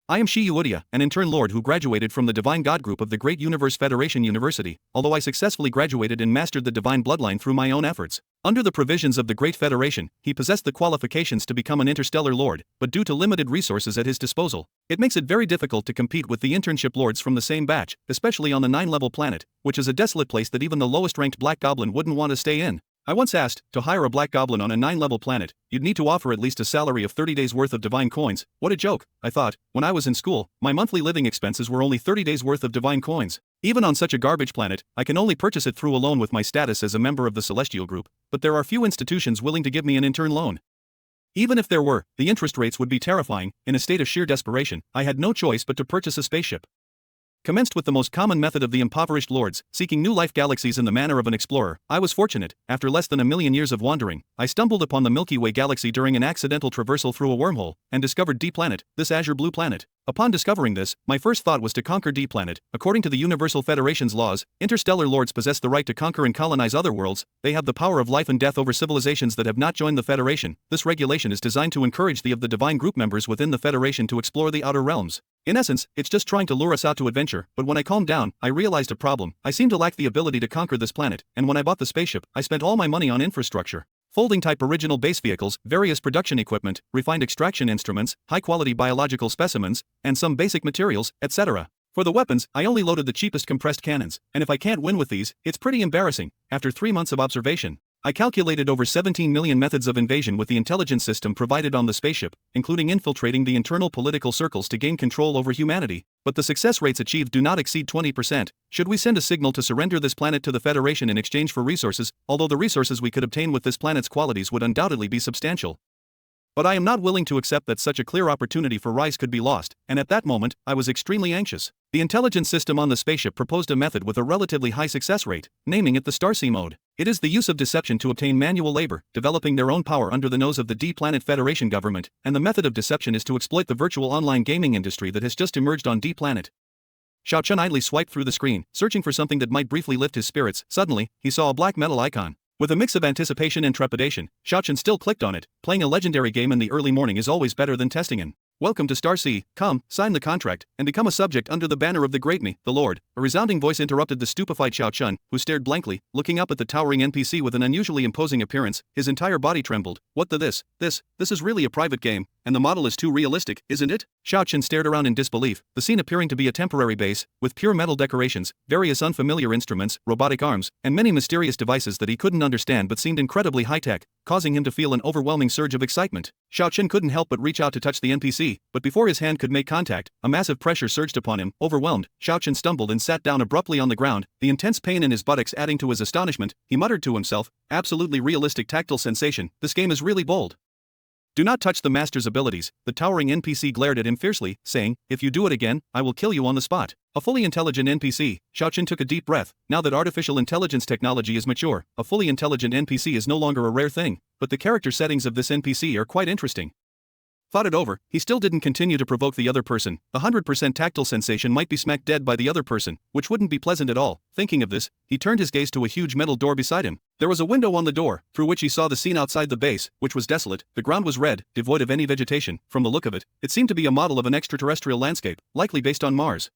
I am Shi Yuudia, an intern lord who graduated from the Divine God group of the Great Universe Federation University, although I successfully graduated and mastered the divine bloodline through my own efforts. Under the provisions of the Great Federation, he possessed the qualifications to become an interstellar lord, but due to limited resources at his disposal, it makes it very difficult to compete with the internship lords from the same batch, especially on the 9-level planet, which is a desolate place that even the lowest-ranked black goblin wouldn't want to stay in. I once asked, to hire a black goblin on a 9-level planet, you'd need to offer at least a salary of 30 days worth of divine coins. What a joke, I thought. When I was in school, my monthly living expenses were only 30 days worth of divine coins. Even on such a garbage planet, I can only purchase it through a loan with my status as a member of the Celestial Group, but there are few institutions willing to give me an intern loan. Even if there were, the interest rates would be terrifying. In a state of sheer desperation, I had no choice but to purchase a spaceship. Commenced with the most common method of the impoverished lords, seeking new life galaxies in the manner of an explorer, I was fortunate. After less than 1,000,000 years of wandering, I stumbled upon the Milky Way galaxy during an accidental traversal through a wormhole, and discovered D-Planet, this azure blue planet. Upon discovering this, my first thought was to conquer D-Planet. According to the Universal Federation's laws, interstellar lords possess the right to conquer and colonize other worlds. They have the power of life and death over civilizations that have not joined the Federation. This regulation is designed to encourage the divine group members within the Federation to explore the outer realms. In essence, it's just trying to lure us out to adventure, but when I calmed down, I realized a problem. I seem to lack the ability to conquer this planet, and when I bought the spaceship, I spent all my money on infrastructure. Folding-type original base vehicles, various production equipment, refined extraction instruments, high-quality biological specimens, and some basic materials, etc. For the weapons, I only loaded the cheapest compressed cannons, and if I can't win with these, it's pretty embarrassing. After 3 months of observation, I calculated over 17 million methods of invasion with the intelligence system provided on the spaceship, including infiltrating the internal political circles to gain control over humanity, but the success rates achieved do not exceed 20%. Should we send a signal to surrender this planet to the Federation in exchange for resources, although the resources we could obtain with this planet's qualities would undoubtedly be substantial? But I am not willing to accept that such a clear opportunity for rise could be lost, and at that moment, I was extremely anxious. The intelligence system on the spaceship proposed a method with a relatively high success rate, naming it the Starsea mode. It is the use of deception to obtain manual labor, developing their own power under the nose of the D-Planet Federation government, and the method of deception is to exploit the virtual online gaming industry that has just emerged on D-Planet. Xiao Chun idly swiped through the screen, searching for something that might briefly lift his spirits. Suddenly, he saw a black metal icon. With a mix of anticipation and trepidation, Xiao Chun still clicked on it. Playing a legendary game in the early morning is always better than testing in. Welcome to Starsea. Come, sign the contract, and become a subject under the banner of the Great Me, the Lord. A resounding voice interrupted the stupefied Xiao Chun, who stared blankly, looking up at the towering NPC with an unusually imposing appearance. His entire body trembled. What the this is really a private game, and the model is too realistic, isn't it? Xiao Chun stared around in disbelief, the scene appearing to be a temporary base, with pure metal decorations, various unfamiliar instruments, robotic arms, and many mysterious devices that he couldn't understand but seemed incredibly high-tech, causing him to feel an overwhelming surge of excitement. Xiao Chun couldn't help but reach out to touch the NPC, but before his hand could make contact, a massive pressure surged upon him. Overwhelmed, Xiao Chun stumbled and sat down abruptly on the ground, the intense pain in his buttocks adding to his astonishment. He muttered to himself, absolutely realistic tactile sensation, this game is really bold. Do not touch the master's abilities. The towering NPC glared at him fiercely, saying, if you do it again, I will kill you on the spot. A fully intelligent NPC, Xiao Chun took a deep breath. Now that artificial intelligence technology is mature, a fully intelligent NPC is no longer a rare thing, but the character settings of this NPC are quite interesting. Thought it over, he still didn't continue to provoke the other person. 100% tactile sensation might be smacked dead by the other person, which wouldn't be pleasant at all. Thinking of this, he turned his gaze to a huge metal door beside him. There was a window on the door, through which he saw the scene outside the base, which was desolate. The ground was red, devoid of any vegetation. From the look of it, it seemed to be a model of an extraterrestrial landscape, likely based on Mars.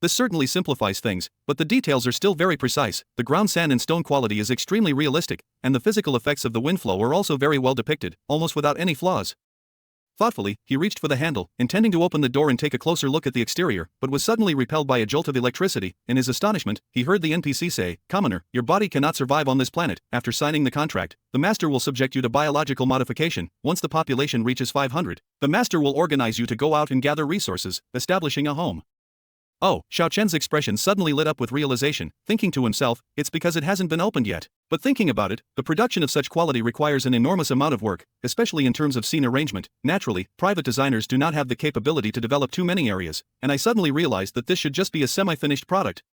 This certainly simplifies things, but the details are still very precise. The ground sand and stone quality is extremely realistic, and the physical effects of the wind flow are also very well depicted, almost without any flaws. Thoughtfully, he reached for the handle, intending to open the door and take a closer look at the exterior, but was suddenly repelled by a jolt of electricity. In his astonishment, he heard the NPC say, Commoner, your body cannot survive on this planet. After signing the contract, the master will subject you to biological modification. Once the population reaches 500, the master will organize you to go out and gather resources, establishing a home. Oh, Xiao Chen's expression suddenly lit up with realization, thinking to himself, it's because it hasn't been opened yet. But thinking about it, the production of such quality requires an enormous amount of work, especially in terms of scene arrangement. Naturally, private designers do not have the capability to develop too many areas, and I suddenly realized that this should just be a semi-finished product.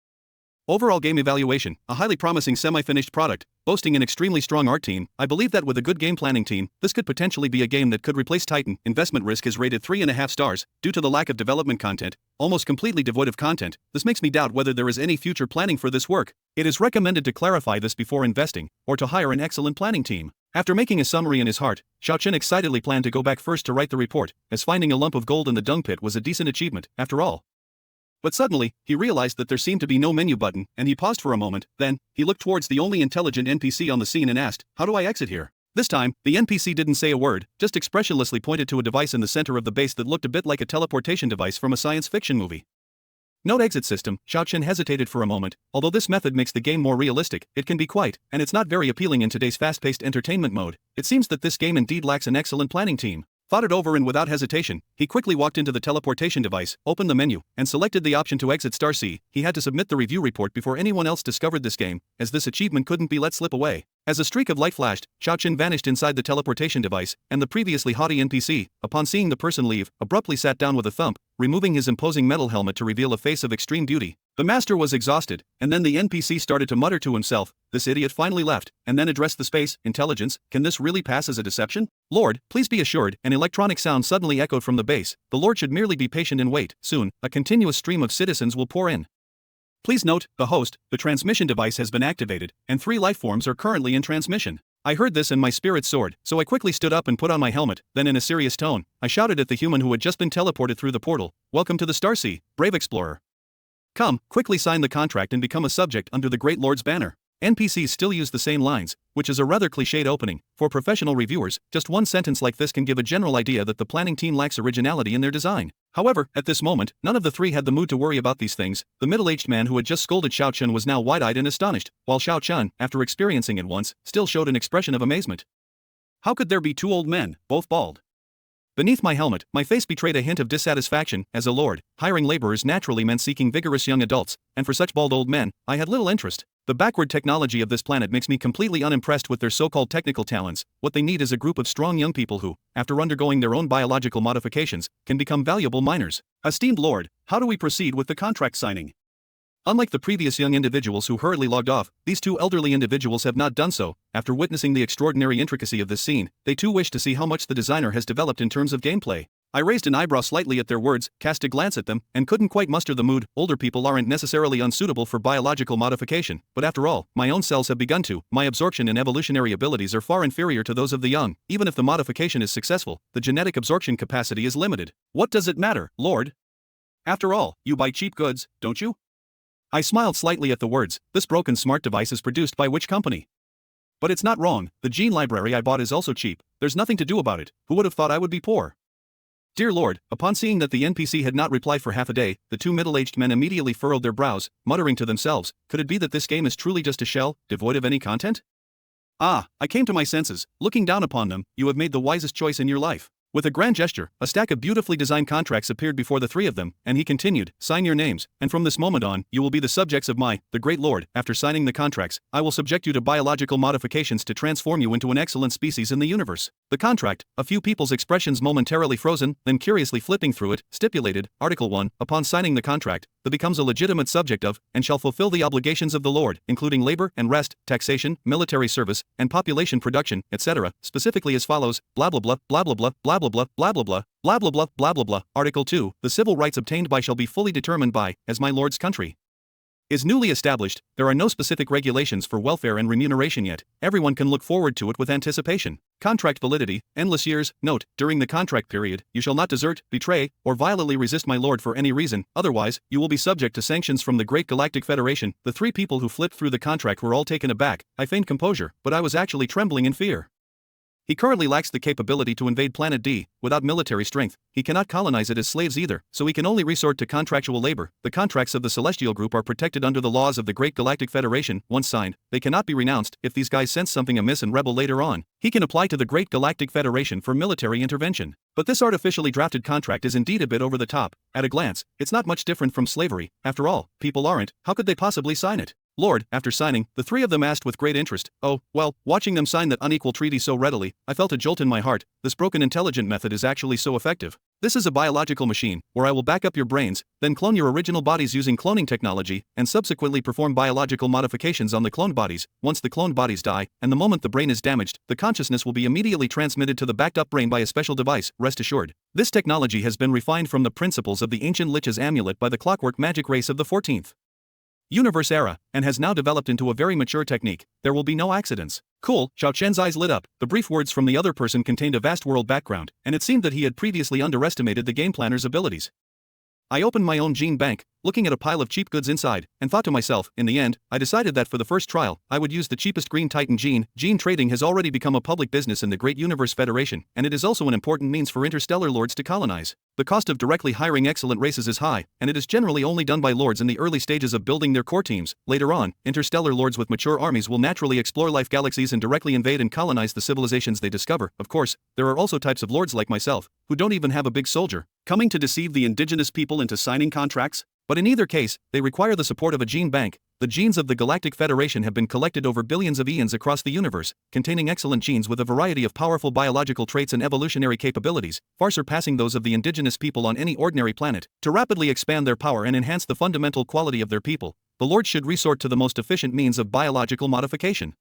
Overall game evaluation, a highly promising semi-finished product, boasting an extremely strong art team. I believe that with a good game planning team, this could potentially be a game that could replace Titan. Investment risk is rated 3.5 stars, due to the lack of development content, almost completely devoid of content. This makes me doubt whether there is any future planning for this work. It is recommended to clarify this before investing, or to hire an excellent planning team. After making a summary in his heart, Xiao Chen excitedly planned to go back first to write the report, as finding a lump of gold in the dung pit was a decent achievement, after all. But suddenly, he realized that there seemed to be no menu button, and he paused for a moment. Then, he looked towards the only intelligent NPC on the scene and asked, "How do I exit here?" This time, the NPC didn't say a word, just expressionlessly pointed to a device in the center of the base that looked a bit like a teleportation device from a science fiction movie. Note exit system. Xiao Chen hesitated for a moment. Although this method makes the game more realistic, it can be quite, and it's not very appealing in today's fast-paced entertainment mode. It seems that this game indeed lacks an excellent planning team. Thought it over and without hesitation, he quickly walked into the teleportation device, opened the menu, and selected the option to exit Starsea. He had to submit the review report before anyone else discovered this game, as this achievement couldn't be let slip away. As a streak of light flashed, Xiao Chen vanished inside the teleportation device, and the previously haughty NPC, upon seeing the person leave, abruptly sat down with a thump, removing his imposing metal helmet to reveal a face of extreme beauty. The master was exhausted, and then the NPC started to mutter to himself, "This idiot finally left," and then addressed the space. "Intelligence, can this really pass as a deception? Lord, please be assured." An electronic sound suddenly echoed from the base. "The Lord should merely be patient and wait. Soon, a continuous stream of citizens will pour in. Please note, the host, the transmission device has been activated, and 3 lifeforms are currently in transmission." I heard this and my spirit soared, so I quickly stood up and put on my helmet. Then in a serious tone, I shouted at the human who had just been teleported through the portal, "Welcome to the Starsea, brave explorer. Come, quickly sign the contract and become a subject under the Great Lord's banner." NPCs still use the same lines, which is a rather cliched opening. For professional reviewers, just one sentence like this can give a general idea that the planning team lacks originality in their design. However, at this moment, none of the 3 had the mood to worry about these things. The middle-aged man who had just scolded Xiao Chen was now wide-eyed and astonished, while Xiao Chen, after experiencing it once, still showed an expression of amazement. How could there be 2 old men, both bald? Beneath my helmet, my face betrayed a hint of dissatisfaction. As a lord, hiring laborers naturally meant seeking vigorous young adults, and for such bald old men, I had little interest. The backward technology of this planet makes me completely unimpressed with their so-called technical talents. What they need is a group of strong young people who, after undergoing their own biological modifications, can become valuable miners. Esteemed Lord, how do we proceed with the contract signing? Unlike the previous young individuals who hurriedly logged off, these 2 elderly individuals have not done so. After witnessing the extraordinary intricacy of this scene, they too wish to see how much the designer has developed in terms of gameplay. I raised an eyebrow slightly at their words, cast a glance at them, and couldn't quite muster the mood. Older people aren't necessarily unsuitable for biological modification, but after all, my own cells have begun to. My absorption and evolutionary abilities are far inferior to those of the young. Even if the modification is successful, the genetic absorption capacity is limited. What does it matter, Lord? After all, you buy cheap goods, don't you? I smiled slightly at the words. This broken smart device is produced by which company? But it's not wrong, the gene library I bought is also cheap. There's nothing to do about it. Who would have thought I would be poor? Dear Lord, upon seeing that the NPC had not replied for half a day, the 2 middle-aged men immediately furrowed their brows, muttering to themselves, could it be that this game is truly just a shell, devoid of any content? Ah, I came to my senses. Looking down upon them, you have made the wisest choice in your life. With a grand gesture, a stack of beautifully designed contracts appeared before the 3 of them, and he continued, "Sign your names, and from this moment on, you will be the subjects of the Great Lord. After signing the contracts, I will subject you to biological modifications to transform you into an excellent species in the universe." The contract, a few people's expressions momentarily frozen, then curiously flipping through it, stipulated, Article 1, upon signing the contract, the becomes a legitimate subject of, and shall fulfill the obligations of the Lord, including labor and rest, taxation, military service, and population production, etc., specifically as follows, blah blah blah, blah blah blah, blah blah blah, blah blah blah, blah blah blah, blah blah blah. Article 2, the civil rights obtained by shall be fully determined by, as my lord's country is newly established, there are no specific regulations for welfare and remuneration yet. Everyone can look forward to it with anticipation. Contract validity, endless years. Note, during the contract period, you shall not desert, betray, or violently resist my lord for any reason, otherwise, you will be subject to sanctions from the Great Galactic Federation. The 3 people who flipped through the contract were all taken aback. I feigned composure, but I was actually trembling in fear. He currently lacks the capability to invade Planet D. Without military strength, he cannot colonize it as slaves either, so he can only resort to contractual labor. The contracts of the Celestial Group are protected under the laws of the Great Galactic Federation. Once signed, they cannot be renounced. If these guys sense something amiss and rebel later on, he can apply to the Great Galactic Federation for military intervention. But this artificially drafted contract is indeed a bit over the top. At a glance, it's not much different from slavery. After all, people aren't. How could they possibly sign it? Lord, after signing, the 3 of them asked with great interest. Oh, well, watching them sign that unequal treaty so readily, I felt a jolt in my heart. This broken intelligent method is actually so effective. This is a biological machine, where I will back up your brains, then clone your original bodies using cloning technology, and subsequently perform biological modifications on the cloned bodies. Once the cloned bodies die, and the moment the brain is damaged, the consciousness will be immediately transmitted to the backed up brain by a special device, rest assured. This technology has been refined from the principles of the ancient Lich's amulet by the clockwork magic race of the 14th universe era, and has now developed into a very mature technique. There will be no accidents. Cool, Xiao Chen's eyes lit up. The brief words from the other person contained a vast world background, and it seemed that he had previously underestimated the game planner's abilities. I opened my own gene bank, looking at a pile of cheap goods inside, and thought to myself, in the end, I decided that for the first trial, I would use the cheapest Green Titan gene. Gene trading has already become a public business in the Great Universe Federation, and it is also an important means for interstellar lords to colonize. The cost of directly hiring excellent races is high, and it is generally only done by lords in the early stages of building their core teams. Later on, interstellar lords with mature armies will naturally explore life galaxies and directly invade and colonize the civilizations they discover. Of course, there are also types of lords like myself, who don't even have a big soldier, coming to deceive the indigenous people into signing contracts. But in either case, they require the support of a gene bank. The genes of the Galactic Federation have been collected over billions of eons across the universe, containing excellent genes with a variety of powerful biological traits and evolutionary capabilities, far surpassing those of the indigenous people on any ordinary planet. To rapidly expand their power and enhance the fundamental quality of their people, the lords should resort to the most efficient means of biological modification.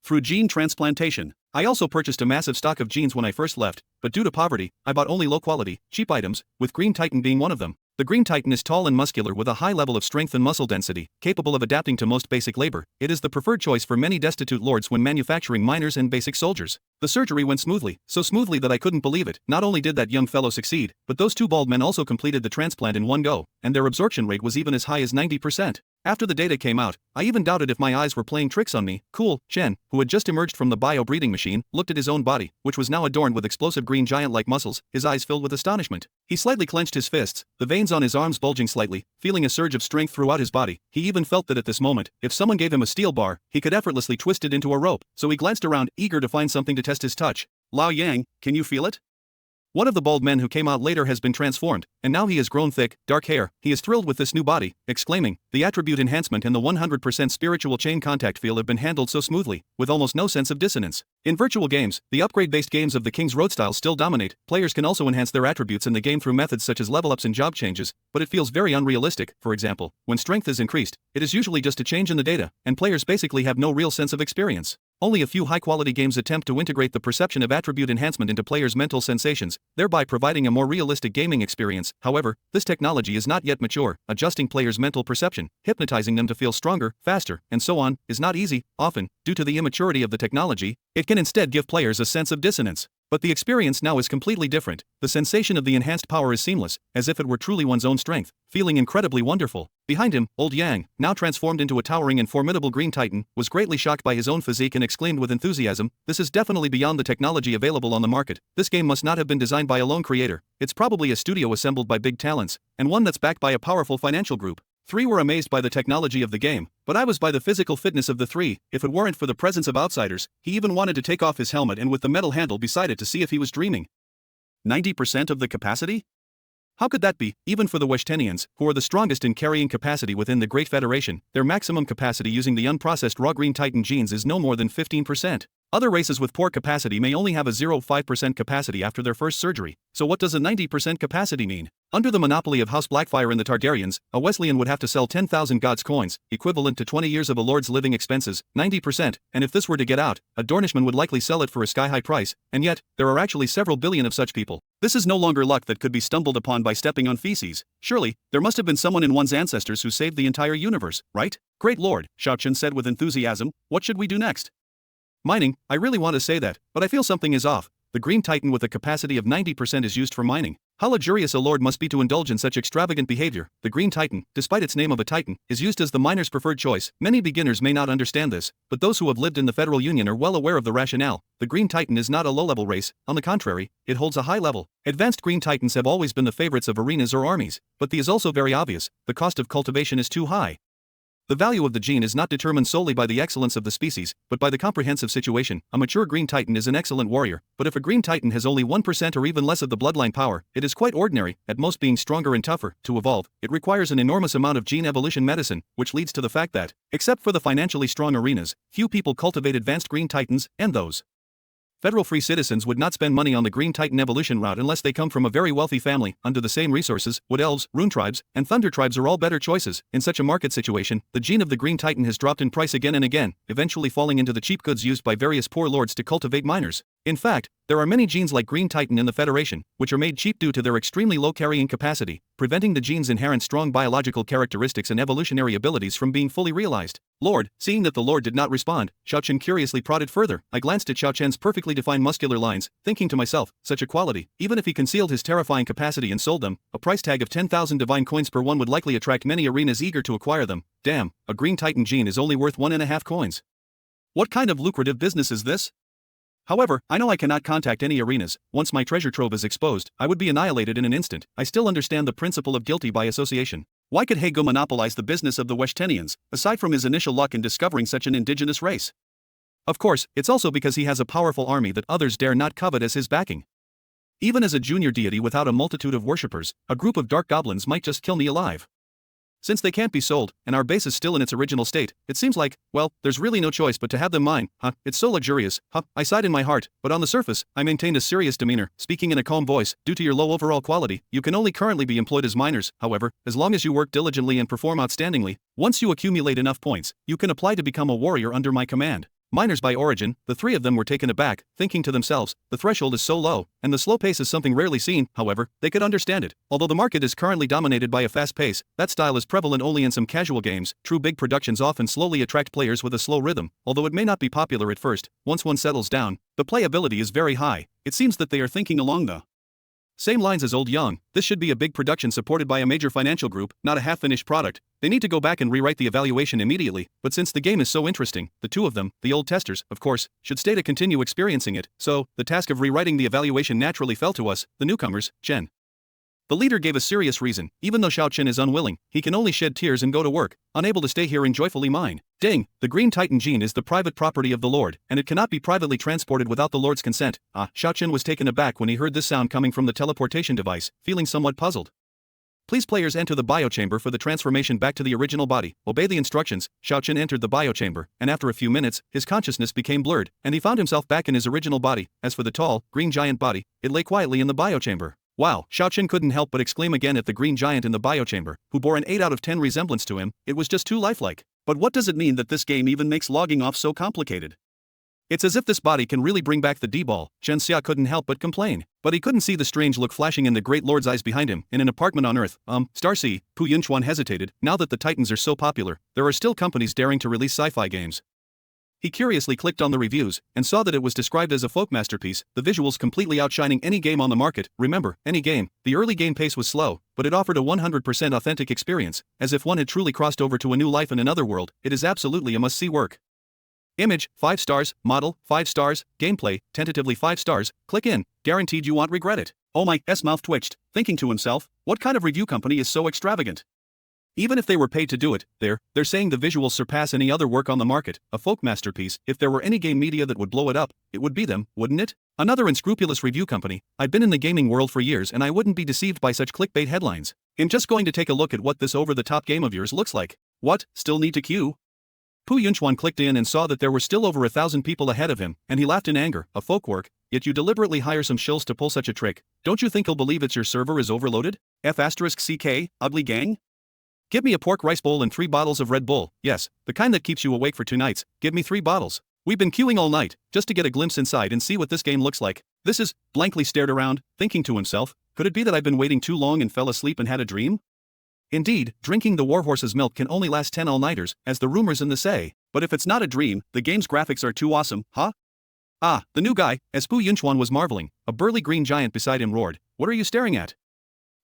Through gene transplantation. I also purchased a massive stock of genes when I first left, but due to poverty, I bought only low-quality, cheap items, with Green Titan being one of them. The Green Titan is tall and muscular with a high level of strength and muscle density, capable of adapting to most basic labor. It is the preferred choice for many destitute lords when manufacturing miners and basic soldiers. The surgery went smoothly, so smoothly that I couldn't believe it. Not only did that young fellow succeed, but those two bald men also completed the transplant in one go, and their absorption rate was even as high as 90%. After the data came out, I even doubted if my eyes were playing tricks on me. Cool, Chen, who had just emerged from the bio-breeding machine, looked at his own body, which was now adorned with explosive green giant-like muscles, his eyes filled with astonishment. He slightly clenched his fists, the veins on his arms bulging slightly, feeling a surge of strength throughout his body. He even felt that at this moment, if someone gave him a steel bar, he could effortlessly twist it into a rope, so he glanced around, eager to find something to test his touch. Lao Yang, can you feel it? One of the bald men who came out later has been transformed, and now he has grown thick, dark hair. He is thrilled with this new body, exclaiming, the attribute enhancement and the 100% spiritual chain contact feel have been handled so smoothly, with almost no sense of dissonance. In virtual games, the upgrade-based games of the King's Road style still dominate. Players can also enhance their attributes in the game through methods such as level-ups and job changes, but it feels very unrealistic. For example, when strength is increased, it is usually just a change in the data, and players basically have no real sense of experience. Only a few high-quality games attempt to integrate the perception of attribute enhancement into players' mental sensations, thereby providing a more realistic gaming experience. However, this technology is not yet mature. Adjusting players' mental perception, hypnotizing them to feel stronger, faster, and so on, is not easy. Often, due to the immaturity of the technology, it can instead give players a sense of dissonance. But the experience now is completely different. The sensation of the enhanced power is seamless, as if it were truly one's own strength, feeling incredibly wonderful. Behind him, old Yang, now transformed into a towering and formidable Green Titan, was greatly shocked by his own physique and exclaimed with enthusiasm, "This is definitely beyond the technology available on the market. This game must not have been designed by a lone creator. It's probably a studio assembled by big talents, and one that's backed by a powerful financial group." 3 were amazed by the technology of the game, but I was by the physical fitness of the 3. If it weren't for the presence of outsiders, he even wanted to take off his helmet and with the metal handle beside it to see if he was dreaming. 90% of the capacity? How could that be? Even for the Weshtenians, who are the strongest in carrying capacity within the Great Federation, their maximum capacity using the unprocessed raw Green Titan genes is no more than 15%. Other races with poor capacity may only have a 0.5% capacity after their first surgery. So what does a 90% capacity mean? Under the monopoly of House Blackfire and the Targaryens, a Wesleyan would have to sell 10,000 gods coins, equivalent to 20 years of a lord's living expenses, 90%, and if this were to get out, a Dornishman would likely sell it for a sky-high price, and yet, there are actually several billion of such people. This is no longer luck that could be stumbled upon by stepping on feces. Surely, there must have been someone in one's ancestors who saved the entire universe, right? Great Lord, Xiaochen said with enthusiasm, what should we do next? Mining, I really want to say that, but I feel something is off. The Green Titan with a capacity of 90% is used for mining. How luxurious a lord must be to indulge in such extravagant behavior. The Green Titan, despite its name of a Titan, is used as the miner's preferred choice. Many beginners may not understand this, but those who have lived in the Federal Union are well aware of the rationale. The Green Titan is not a low-level race, on the contrary, it holds a high level. Advanced Green Titans have always been the favorites of arenas or armies, but the is also very obvious, the cost of cultivation is too high. The value of the gene is not determined solely by the excellence of the species, but by the comprehensive situation. A mature Green Titan is an excellent warrior, but if a Green Titan has only 1% or even less of the bloodline power, it is quite ordinary, at most being stronger and tougher. To evolve, it requires an enormous amount of gene evolution medicine, which leads to the fact that, except for the financially strong arenas, few people cultivate advanced Green Titans, and those Federal free citizens would not spend money on the Green Titan evolution route unless they come from a very wealthy family. Under the same resources, Wood Elves, Rune Tribes, and Thunder Tribes are all better choices. In such a market situation, the gene of the Green Titan has dropped in price again and again, eventually falling into the cheap goods used by various poor lords to cultivate miners. In fact, there are many genes like Green Titan in the Federation, which are made cheap due to their extremely low carrying capacity, preventing the gene's inherent strong biological characteristics and evolutionary abilities from being fully realized. Lord, seeing that the Lord did not respond, Xiao Chen curiously prodded further. I glanced at Xiao Chen's perfectly defined muscular lines, thinking to myself, such a quality, even if he concealed his terrifying capacity and sold them, a price tag of 10,000 divine coins per one would likely attract many arenas eager to acquire them. Damn, a Green Titan gene is only worth 1.5 coins. What kind of lucrative business is this? However, I know I cannot contact any arenas. Once my treasure trove is exposed, I would be annihilated in an instant. I still understand the principle of guilty by association. Why could Hego monopolize the business of the Weshtenians, aside from his initial luck in discovering such an indigenous race? Of course, it's also because he has a powerful army that others dare not covet as his backing. Even as a junior deity without a multitude of worshippers, a group of dark goblins might just kill me alive. Since they can't be sold, and our base is still in its original state, it seems like, well, there's really no choice but to have them mine. It's so luxurious. I sighed in my heart, but on the surface, I maintained a serious demeanor, speaking in a calm voice. Due to your low overall quality, you can only currently be employed as miners. However, as long as you work diligently and perform outstandingly, once you accumulate enough points, you can apply to become a warrior under my command. Miners by origin, the three of them were taken aback, thinking to themselves, the threshold is so low, and the slow pace is something rarely seen. However, they could understand it. Although the market is currently dominated by a fast pace, that style is prevalent only in some casual games. True big productions often slowly attract players with a slow rhythm. Although it may not be popular at first, once one settles down, the playability is very high. It seems that they are thinking along the same lines as Old Young. This should be a big production supported by a major financial group, not a half-finished product. They need to go back and rewrite the evaluation immediately, but since the game is so interesting, the two of them, the old testers, of course, should stay to continue experiencing it. So, the task of rewriting the evaluation naturally fell to us, the newcomers, Chen. The leader gave a serious reason. Even though Xiao Chen is unwilling, he can only shed tears and go to work, unable to stay here and joyfully mine. Ding! The Green Titan gene is the private property of the Lord, and it cannot be privately transported without the Lord's consent. Xiao Chen was taken aback when he heard this sound coming from the teleportation device, feeling somewhat puzzled. Please players enter the biochamber for the transformation back to the original body. Obey the instructions. Xiao Chen entered the biochamber, and after a few minutes, his consciousness became blurred, and he found himself back in his original body. As for the tall, green giant body, it lay quietly in the biochamber. Wow, Xiao Chen couldn't help but exclaim again at the green giant in the biochamber, who bore an 8 out of 10 resemblance to him. It was just too lifelike. But what does it mean that this game even makes logging off so complicated? It's as if this body can really bring back the D-ball. Chen Xia couldn't help but complain. But he couldn't see the strange look flashing in the Great Lord's eyes behind him. In an apartment on Earth, Starsea, Pu Yunchuan hesitated. Now that the Titans are so popular, there are still companies daring to release sci-fi games. He curiously clicked on the reviews, and saw that it was described as a folk masterpiece, the visuals completely outshining any game on the market. Remember, any game. The early game pace was slow, but it offered a 100% authentic experience, as if one had truly crossed over to a new life in another world. It is absolutely a must-see work. Image, 5 stars, model, 5 stars, gameplay, tentatively 5 stars, click in, guaranteed you won't regret it. Oh my, S mouth twitched, thinking to himself, what kind of review company is so extravagant? Even if they were paid to do it, they're saying the visuals surpass any other work on the market, a folk masterpiece. If there were any game media that would blow it up, it would be them, wouldn't it? Another unscrupulous review company. I've been in the gaming world for years and I wouldn't be deceived by such clickbait headlines. I'm just going to take a look at what this over-the-top game of yours looks like. What, still need to queue? Pu Yunchuan clicked in and saw that there were still over 1,000 people ahead of him, and he laughed in anger. A folk work, yet you deliberately hire some shills to pull such a trick. Don't you think he'll believe it's your server is overloaded? F***CK, ugly gang? Give me a pork rice bowl and 3 bottles of Red Bull. Yes, the kind that keeps you awake for 2 nights. Give me 3 bottles. We've been queuing all night, just to get a glimpse inside and see what this game looks like. This is, blankly stared around, thinking to himself, could it be that I've been waiting too long and fell asleep and had a dream? Indeed, drinking the warhorse's milk can only last 10 all-nighters, as the rumors in the say. But if it's not a dream, the game's graphics are too awesome, huh? The new guy, as Pu Yunchuan was marveling, a burly green giant beside him roared, what are you staring at?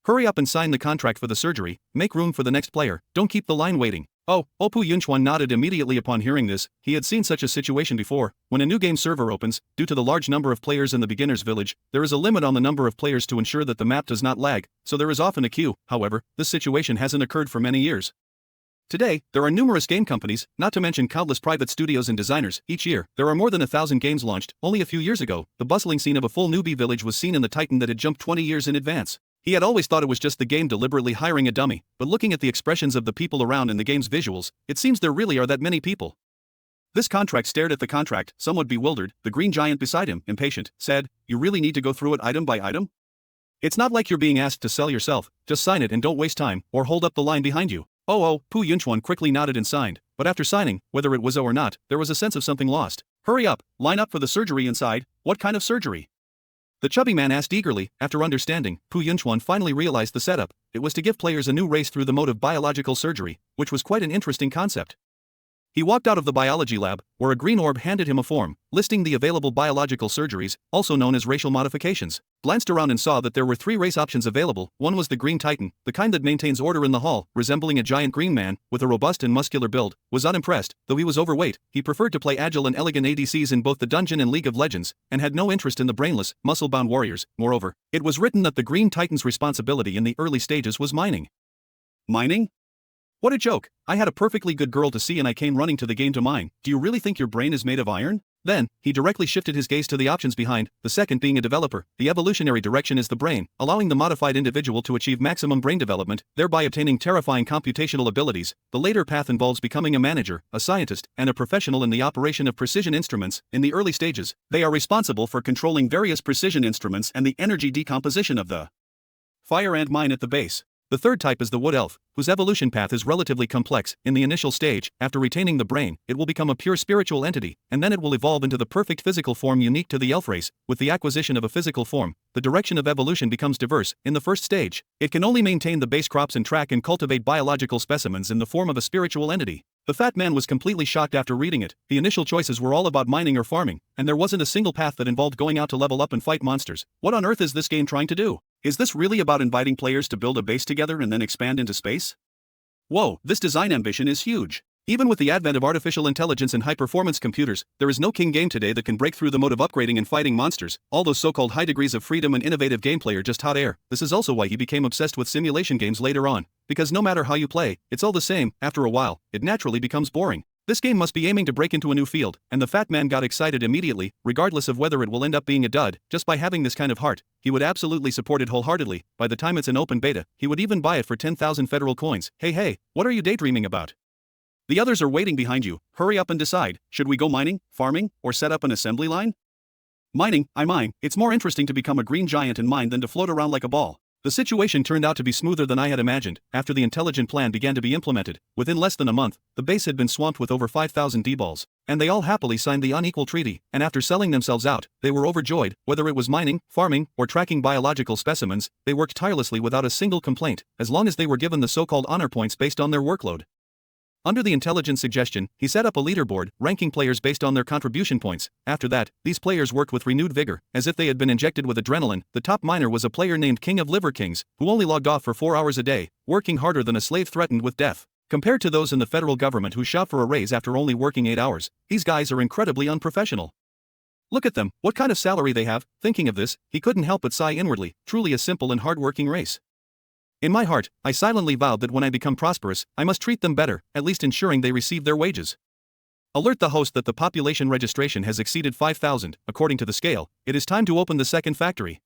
Hurry up and sign the contract for the surgery, make room for the next player, don't keep the line waiting. Pu Yunchuan nodded immediately upon hearing this. He had seen such a situation before. When a new game server opens, due to the large number of players in the beginner's village, there is a limit on the number of players to ensure that the map does not lag, so there is often a queue. However, this situation hasn't occurred for many years. Today, there are numerous game companies, not to mention countless private studios and designers. Each year, there are more than 1,000 games launched. Only a few years ago, the bustling scene of a full newbie village was seen in the Titan that had jumped 20 years in advance. He had always thought it was just the game deliberately hiring a dummy, but looking at the expressions of the people around in the game's visuals, it seems there really are that many people. This contract stared at the contract, somewhat bewildered. The green giant beside him, impatient, said, you really need to go through it item by item? It's not like you're being asked to sell yourself, just sign it and don't waste time, or hold up the line behind you. Pu Yunchuan quickly nodded and signed, but after signing, whether it was or not, there was a sense of something lost. Hurry up, line up for the surgery inside. What kind of surgery? The chubby man asked eagerly. After understanding, Pu Yunchuan finally realized the setup. It was to give players a new race through the mode of biological surgery, which was quite an interesting concept. He walked out of the biology lab, where a green orb handed him a form, listing the available biological surgeries, also known as racial modifications. Glanced around and saw that there were 3 race options available. One was the Green Titan, the kind that maintains order in the hall, resembling a giant green man, with a robust and muscular build. Was unimpressed, though he was overweight. He preferred to play agile and elegant ADCs in both the Dungeon and League of Legends, and had no interest in the brainless, muscle-bound warriors. Moreover, it was written that the Green Titan's responsibility in the early stages was mining. Mining? What a joke! I had a perfectly good girl to see and I came running to the game to mine. Do you really think your brain is made of iron? Then, he directly shifted his gaze to the options behind, the second being a developer. The evolutionary direction is the brain, allowing the modified individual to achieve maximum brain development, thereby obtaining terrifying computational abilities. The later path involves becoming a manager, a scientist, and a professional in the operation of precision instruments. In the early stages, they are responsible for controlling various precision instruments and the energy decomposition of the fire and mine at the base. The third type is the Wood Elf, whose evolution path is relatively complex. In the initial stage, after retaining the brain, it will become a pure spiritual entity, and then it will evolve into the perfect physical form unique to the elf race. With the acquisition of a physical form, the direction of evolution becomes diverse. In the first stage, it can only maintain the base crops and track and cultivate biological specimens in the form of a spiritual entity. The fat man was completely shocked after reading it. The initial choices were all about mining or farming, and there wasn't a single path that involved going out to level up and fight monsters. What on earth is this game trying to do? Is this really about inviting players to build a base together and then expand into space? Whoa, this design ambition is huge. Even with the advent of artificial intelligence and high-performance computers, there is no king game today that can break through the mode of upgrading and fighting monsters. All those so-called high degrees of freedom and innovative gameplay are just hot air. This is also why he became obsessed with simulation games later on. Because no matter how you play, it's all the same. After a while, it naturally becomes boring. This game must be aiming to break into a new field, and the fat man got excited immediately, regardless of whether it will end up being a dud. Just by having this kind of heart, he would absolutely support it wholeheartedly. By the time it's an open beta, he would even buy it for 10,000 federal coins. Hey, what are you daydreaming about? The others are waiting behind you. Hurry up and decide. Should we go mining, farming, or set up an assembly line? Mining, I mine. It's more interesting to become a green giant and mine than to float around like a ball. The situation turned out to be smoother than I had imagined. After the intelligent plan began to be implemented, within less than a month, the base had been swamped with over 5,000 D-balls, and they all happily signed the unequal treaty, and after selling themselves out, they were overjoyed. Whether it was mining, farming, or tracking biological specimens, they worked tirelessly without a single complaint, as long as they were given the so-called honor points based on their workload. Under the intelligent suggestion, he set up a leaderboard, ranking players based on their contribution points. After that, these players worked with renewed vigor, as if they had been injected with adrenaline. The top miner was a player named King of Liver Kings, who only logged off for 4 hours a day, working harder than a slave threatened with death. Compared to those in the federal government who shout for a raise after only working 8 hours, these guys are incredibly unprofessional. Look at them, what kind of salary they have. Thinking of this, he couldn't help but sigh inwardly. Truly a simple and hard-working race. In my heart, I silently vowed that when I become prosperous, I must treat them better, at least ensuring they receive their wages. Alert the host that the population registration has exceeded 5,000, according to the scale. It is time to open the second factory.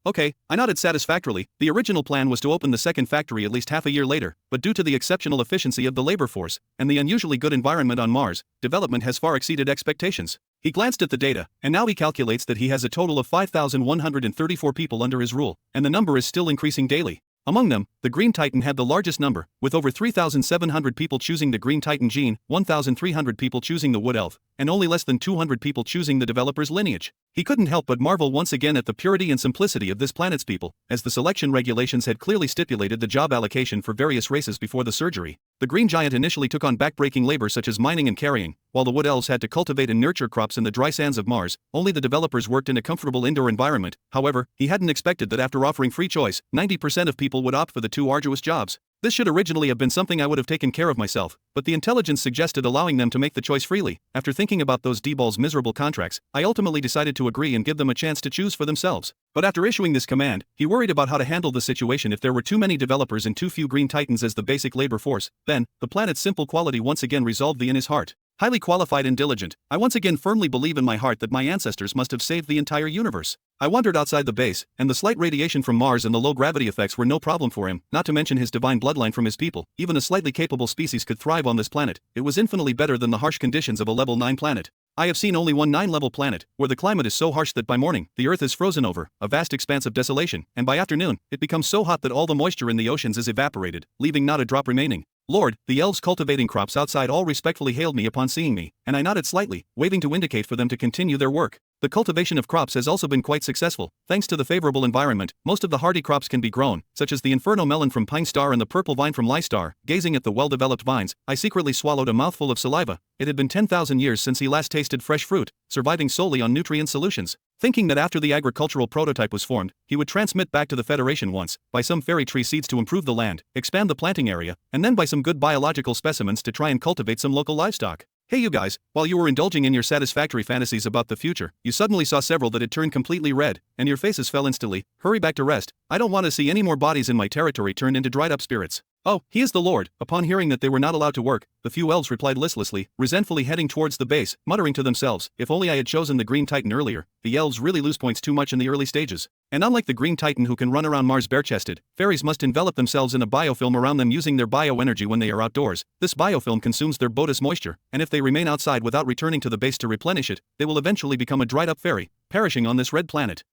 Okay, I nodded satisfactorily. The original plan was to open the second factory at least half a year later, but due to the exceptional efficiency of the labor force, and the unusually good environment on Mars, development has far exceeded expectations. He glanced at the data, and now he calculates that he has a total of 5,134 people under his rule, and the number is still increasing daily. Among them, the Green Titan had the largest number, with over 3,700 people choosing the Green Titan gene, 1,300 people choosing the Wood Elf, and only less than 200 people choosing the developer's lineage. He couldn't help but marvel once again at the purity and simplicity of this planet's people, as the selection regulations had clearly stipulated the job allocation for various races before the surgery. The Green Giant initially took on backbreaking labor such as mining and carrying, while the Wood Elves had to cultivate and nurture crops in the dry sands of Mars. Only the developers worked in a comfortable indoor environment. However, he hadn't expected that after offering free choice, 90% of people would opt for the 2 arduous jobs. This should originally have been something I would have taken care of myself, but the intelligence suggested allowing them to make the choice freely. After thinking about those D-Ball's miserable contracts, I ultimately decided to agree and give them a chance to choose for themselves. But after issuing this command, he worried about how to handle the situation if there were too many developers and too few Green Titans as the basic labor force. Then, the planet's simple quality once again resolved in his heart. Highly qualified and diligent, I once again firmly believe in my heart that my ancestors must have saved the entire universe. I wandered outside the base, and the slight radiation from Mars and the low gravity effects were no problem for him, not to mention his divine bloodline from his people. Even a slightly capable species could thrive on this planet. It was infinitely better than the harsh conditions of a level 9 planet. I have seen only one 9-level planet, where the climate is so harsh that by morning, the Earth is frozen over, a vast expanse of desolation, and by afternoon, it becomes so hot that all the moisture in the oceans is evaporated, leaving not a drop remaining. Lord, the elves cultivating crops outside all respectfully hailed me upon seeing me, and I nodded slightly, waving to indicate for them to continue their work. The cultivation of crops has also been quite successful. Thanks to the favorable environment, most of the hardy crops can be grown, such as the Inferno melon from Pine Star and the purple vine from Lie Star. Gazing at the well-developed vines, I secretly swallowed a mouthful of saliva. It had been 10,000 years since he last tasted fresh fruit, surviving solely on nutrient solutions. Thinking that after the agricultural prototype was formed, he would transmit back to the Federation once, buy some fairy tree seeds to improve the land, expand the planting area, and then buy some good biological specimens to try and cultivate some local livestock. Hey you guys, while you were indulging in your satisfactory fantasies about the future, you suddenly saw several that had turned completely red, and your faces fell instantly. Hurry back to rest. I don't want to see any more bodies in my territory turned into dried up spirits. Oh, he is the Lord. Upon hearing that they were not allowed to work, the few elves replied listlessly, resentfully heading towards the base, muttering to themselves, if only I had chosen the Green Titan earlier. The elves really lose points too much in the early stages. And unlike the Green Titan who can run around Mars bare-chested, fairies must envelop themselves in a biofilm around them using their bioenergy when they are outdoors. This biofilm consumes their bodous moisture, and if they remain outside without returning to the base to replenish it, they will eventually become a dried-up fairy, perishing on this red planet.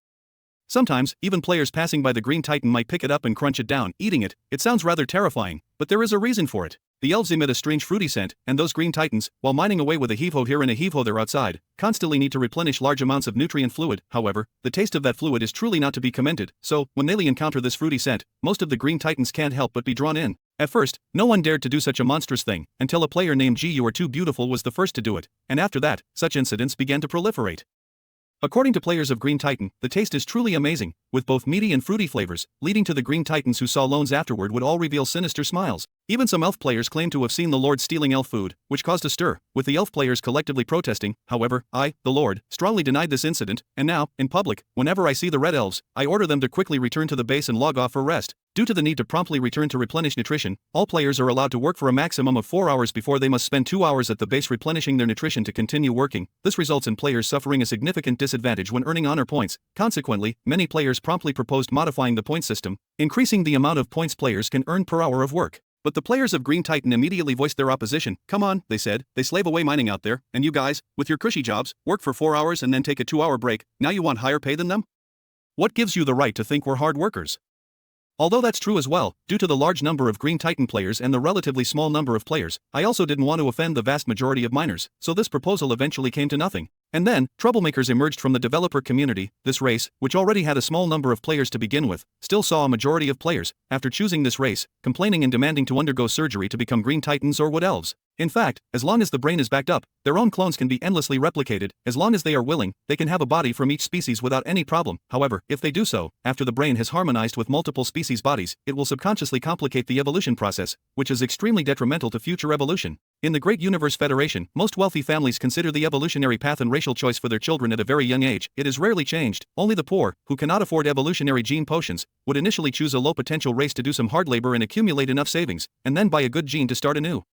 Sometimes, even players passing by the Green Titan might pick it up and crunch it down, eating it. It sounds rather terrifying, but there is a reason for it. The elves emit a strange fruity scent, and those Green Titans, while mining away with a heave-ho here and a heave-ho there outside, constantly need to replenish large amounts of nutrient fluid. However, the taste of that fluid is truly not to be commended, so, when they encounter this fruity scent, most of the Green Titans can't help but be drawn in. At first, no one dared to do such a monstrous thing, until a player named G You Are Too Beautiful was the first to do it, and after that, such incidents began to proliferate. According to players of Green Titan, the taste is truly amazing, with both meaty and fruity flavors, leading to the Green Titans who saw loans afterward would all reveal sinister smiles. Even some elf players claim to have seen the Lord stealing elf food, which caused a stir, with the elf players collectively protesting. However, I, the Lord, strongly denied this incident, and now, in public, whenever I see the red elves, I order them to quickly return to the base and log off for rest. Due to the need to promptly return to replenish nutrition, all players are allowed to work for a maximum of 4 hours before they must spend 2 hours at the base replenishing their nutrition to continue working. This results in players suffering a significant disadvantage when earning honor points. Consequently, many players promptly proposed modifying the point system, increasing the amount of points players can earn per hour of work. But the players of Green Titan immediately voiced their opposition. Come on, they said, they slave away mining out there, and you guys, with your cushy jobs, work for 4 hours and then take a 2-hour break. Now you want higher pay than them? What gives you the right to think we're hard workers? Although that's true as well, due to the large number of Green Titan players and the relatively small number of players, I also didn't want to offend the vast majority of miners, so this proposal eventually came to nothing. And then, troublemakers emerged from the developer community. This race, which already had a small number of players to begin with, still saw a majority of players, after choosing this race, complaining and demanding to undergo surgery to become Green Titans or Wood Elves. In fact, as long as the brain is backed up, their own clones can be endlessly replicated. As long as they are willing, they can have a body from each species without any problem. However, if they do so, after the brain has harmonized with multiple species' bodies, it will subconsciously complicate the evolution process, which is extremely detrimental to future evolution. In the Great Universe Federation, most wealthy families consider the evolutionary path and racial choice for their children at a very young age. It is rarely changed. Only the poor, who cannot afford evolutionary gene potions, would initially choose a low-potential race to do some hard labor and accumulate enough savings, and then buy a good gene to start anew.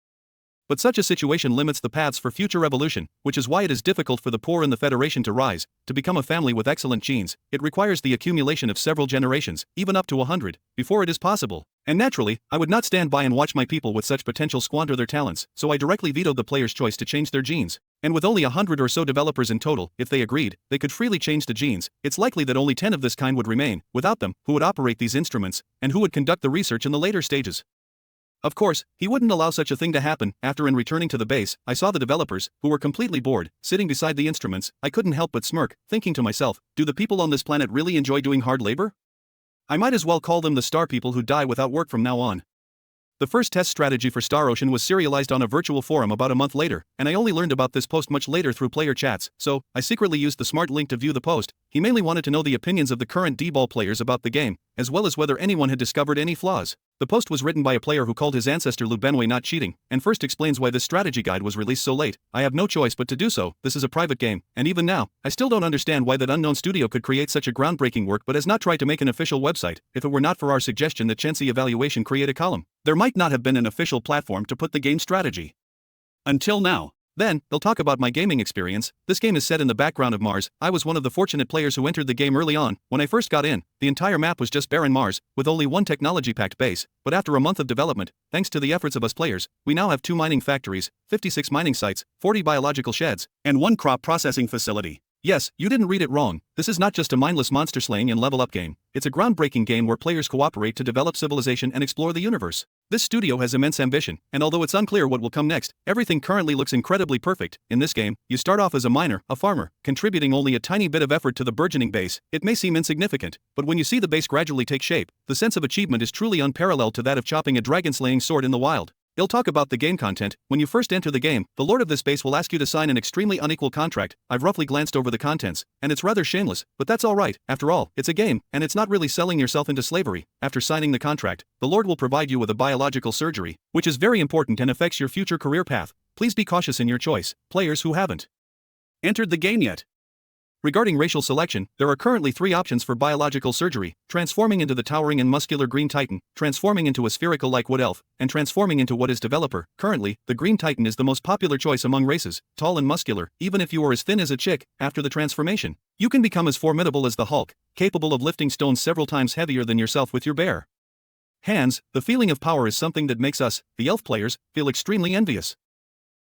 But such a situation limits the paths for future evolution, which is why it is difficult for the poor in the Federation to rise. To become a family with excellent genes, it requires the accumulation of several generations, even up to 100, before it is possible. And naturally, I would not stand by and watch my people with such potential squander their talents, so I directly vetoed the player's choice to change their genes. And with only 100 or so developers in total, if they agreed, they could freely change the genes. It's likely that only 10 of this kind would remain. Without them, who would operate these instruments, and who would conduct the research in the later stages? Of course, he wouldn't allow such a thing to happen. After in returning to the base, I saw the developers, who were completely bored, sitting beside the instruments. I couldn't help but smirk, thinking to myself, do the people on this planet really enjoy doing hard labor? I might as well call them the star people who die without work from now on. The first test strategy for Star Ocean was serialized on a virtual forum about a month later, and I only learned about this post much later through player chats, so I secretly used the smart link to view the post. He mainly wanted to know the opinions of the current D-ball players about the game, as well as whether anyone had discovered any flaws. The post was written by a player who called his ancestor Lu Benway not cheating, and first explains why this strategy guide was released so late. I have no choice but to do so. This is a private game, and even now, I still don't understand why that unknown studio could create such a groundbreaking work but has not tried to make an official website. If it were not for our suggestion that Chensi Evaluation create a column, there might not have been an official platform to put the game strategy. Until now. Then, they'll talk about my gaming experience. This game is set in the background of Mars. I was one of the fortunate players who entered the game early on. When I first got in, the entire map was just barren Mars, with only one technology-packed base. But after a month of development, thanks to the efforts of us players, we now have 2 mining factories, 56 mining sites, 40 biological sheds, and 1 crop processing facility. Yes, you didn't read it wrong. This is not just a mindless monster slaying and level up game. It's a groundbreaking game where players cooperate to develop civilization and explore the universe. This studio has immense ambition, and although it's unclear what will come next, everything currently looks incredibly perfect. In this game, you start off as a miner, a farmer, contributing only a tiny bit of effort to the burgeoning base. It may seem insignificant, but when you see the base gradually take shape, the sense of achievement is truly unparalleled to that of chopping a dragon-slaying sword in the wild. He'll talk about the game content. When you first enter the game, the lord of this base will ask you to sign an extremely unequal contract. I've roughly glanced over the contents, and it's rather shameless, but that's alright. After all, it's a game, and it's not really selling yourself into slavery. After signing the contract, the lord will provide you with a biological surgery, which is very important and affects your future career path. Please be cautious in your choice, players who haven't entered the game yet. Regarding racial selection, there are currently 3 options for biological surgery: transforming into the towering and muscular Green Titan, transforming into a spherical-like Wood Elf, and transforming into what is developer. Currently, the Green Titan is the most popular choice among races, tall and muscular. Even if you are as thin as a chick, after the transformation, you can become as formidable as the Hulk, capable of lifting stones several times heavier than yourself with your bare hands. The feeling of power is something that makes us, the elf players, feel extremely envious.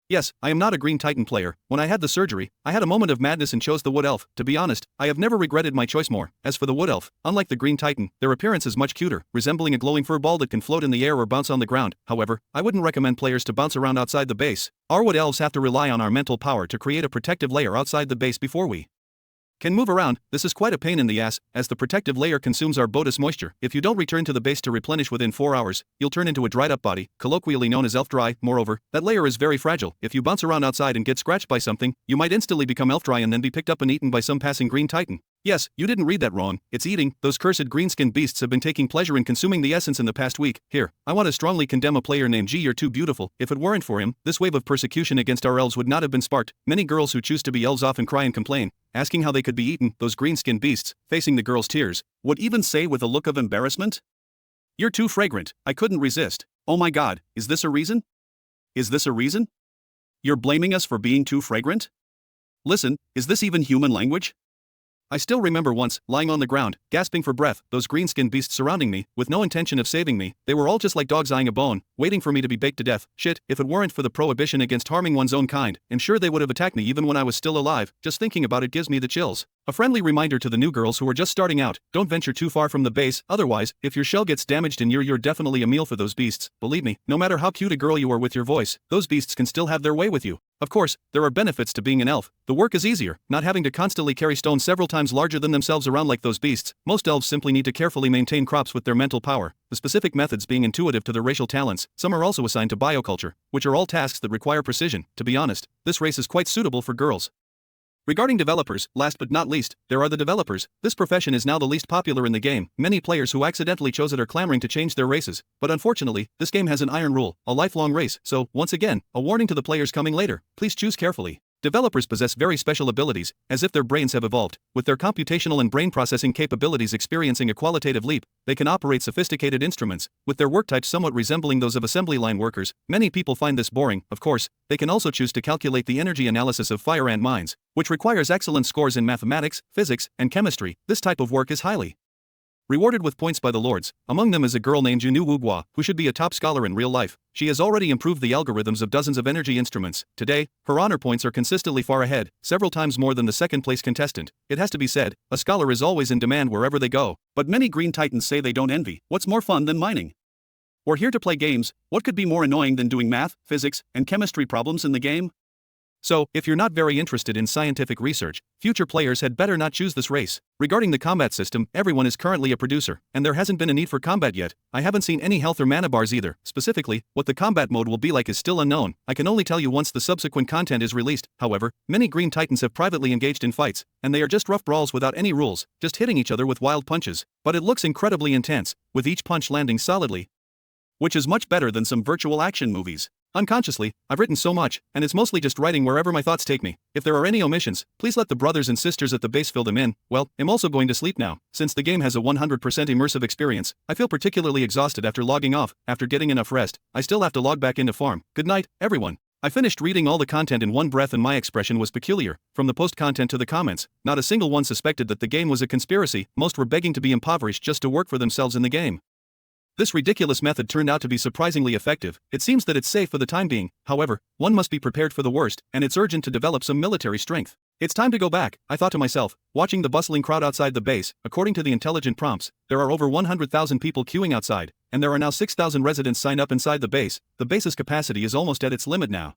Yes, I am not a Green Titan player. When I had the surgery, I had a moment of madness and chose the Wood Elf. To be honest, I have never regretted my choice more. As for the Wood Elf, unlike the Green Titan, their appearance is much cuter, resembling a glowing fur ball that can float in the air or bounce on the ground. However, I wouldn't recommend players to bounce around outside the base. Our Wood Elves have to rely on our mental power to create a protective layer outside the base before we can move around. This is quite a pain in the ass, as the protective layer consumes our Bodis moisture. If you don't return to the base to replenish within 4 hours, you'll turn into a dried up body, colloquially known as elf dry. Moreover, that layer is very fragile. If you bounce around outside and get scratched by something, you might instantly become elf dry and then be picked up and eaten by some passing Green Titan. Yes, you didn't read that wrong. It's eating. Those cursed green-skinned beasts have been taking pleasure in consuming the essence in the past week. Here, I want to strongly condemn a player named G. You're too beautiful. If it weren't for him, this wave of persecution against our elves would not have been sparked. Many girls who choose to be elves often cry and complain, asking how they could be eaten. Those green-skinned beasts, facing the girl's tears, would even say with a look of embarrassment, "You're too fragrant. I couldn't resist." Oh my god, is this a reason? Is this a reason? You're blaming us for being too fragrant? Listen, is this even human language? I still remember once, lying on the ground, gasping for breath, those green-skinned beasts surrounding me, with no intention of saving me. They were all just like dogs eyeing a bone, waiting for me to be baked to death. Shit, if it weren't for the prohibition against harming one's own kind, I'm sure they would have attacked me even when I was still alive. Just thinking about it gives me the chills. A friendly reminder to the new girls who are just starting out: don't venture too far from the base, otherwise, if your shell gets damaged and you're definitely a meal for those beasts. Believe me, no matter how cute a girl you are with your voice, those beasts can still have their way with you. Of course, there are benefits to being an elf. The work is easier, not having to constantly carry stones several times larger than themselves around like those beasts. Most elves simply need to carefully maintain crops with their mental power, the specific methods being intuitive to their racial talents. Some are also assigned to bioculture, which are all tasks that require precision. To be honest, this race is quite suitable for girls. Regarding developers, last but not least, there are the developers. This profession is now the least popular in the game. Many players who accidentally chose it are clamoring to change their races. But unfortunately, this game has an iron rule, a lifelong race. So, once again, a warning to the players coming later: please choose carefully. Developers possess very special abilities, as if their brains have evolved. With their computational and brain processing capabilities experiencing a qualitative leap, they can operate sophisticated instruments, with their work types somewhat resembling those of assembly line workers. Many people find this boring. Of course, they can also choose to calculate the energy analysis of fire ant mines, which requires excellent scores in mathematics, physics, and chemistry. This type of work is highly rewarded with points by the lords. Among them is a girl named Junu Wugua, who should be a top scholar in real life. She has already improved the algorithms of dozens of energy instruments. Today, her honor points are consistently far ahead, several times more than the second-place contestant. It has to be said, a scholar is always in demand wherever they go. But many Green Titans say they don't envy. What's more fun than mining? We're here to play games. What could be more annoying than doing math, physics, and chemistry problems in the game? So, if you're not very interested in scientific research, future players had better not choose this race. Regarding the combat system, everyone is currently a producer, and there hasn't been a need for combat yet. I haven't seen any health or mana bars either. Specifically, what the combat mode will be like is still unknown. I can only tell you once the subsequent content is released. However, many Green Titans have privately engaged in fights, and they are just rough brawls without any rules, just hitting each other with wild punches. But it looks incredibly intense, with each punch landing solidly, which is much better than some virtual action movies. Unconsciously, I've written so much, and it's mostly just writing wherever my thoughts take me. If there are any omissions, please let the brothers and sisters at the base fill them in. Well, I'm also going to sleep now. Since the game has a 100% immersive experience, I feel particularly exhausted after logging off. After getting enough rest, I still have to log back into farm. Good night, everyone. I finished reading all the content in one breath and my expression was peculiar. From the post content to the comments, not a single one suspected that the game was a conspiracy, most were begging to be impoverished just to work for themselves in the game. This ridiculous method turned out to be surprisingly effective. It seems that it's safe for the time being, however, one must be prepared for the worst, and it's urgent to develop some military strength. It's time to go back, I thought to myself, watching the bustling crowd outside the base. According to the intelligent prompts, there are over 100,000 people queuing outside, and there are now 6,000 residents signed up inside the base. The base's capacity is almost at its limit now.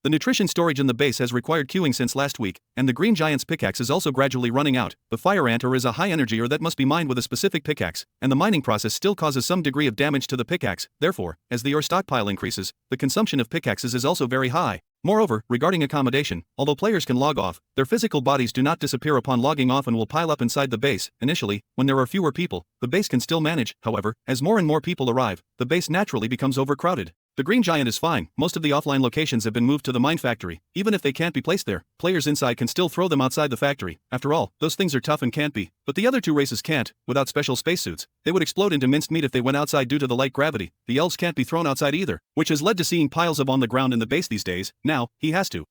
The nutrition storage in the base has required queuing since last week, and the Green Giant's pickaxe is also gradually running out. The fire ant ore is a high energy ore that must be mined with a specific pickaxe, and the mining process still causes some degree of damage to the pickaxe. Therefore, as the ore stockpile increases, the consumption of pickaxes is also very high. Moreover, regarding accommodation, although players can log off, their physical bodies do not disappear upon logging off and will pile up inside the base. Initially, when there are fewer people, the base can still manage. However, as more and more people arrive, the base naturally becomes overcrowded. The Green Giant is fine. Most of the offline locations have been moved to the mine factory. Even if they can't be placed there, players inside can still throw them outside the factory. After all, those things are tough and can't be. But the other two races can't, without special spacesuits. They would explode into minced meat if they went outside due to the light gravity. The elves can't be thrown outside either, which has led to seeing piles of on the ground in the base these days. Now, he has to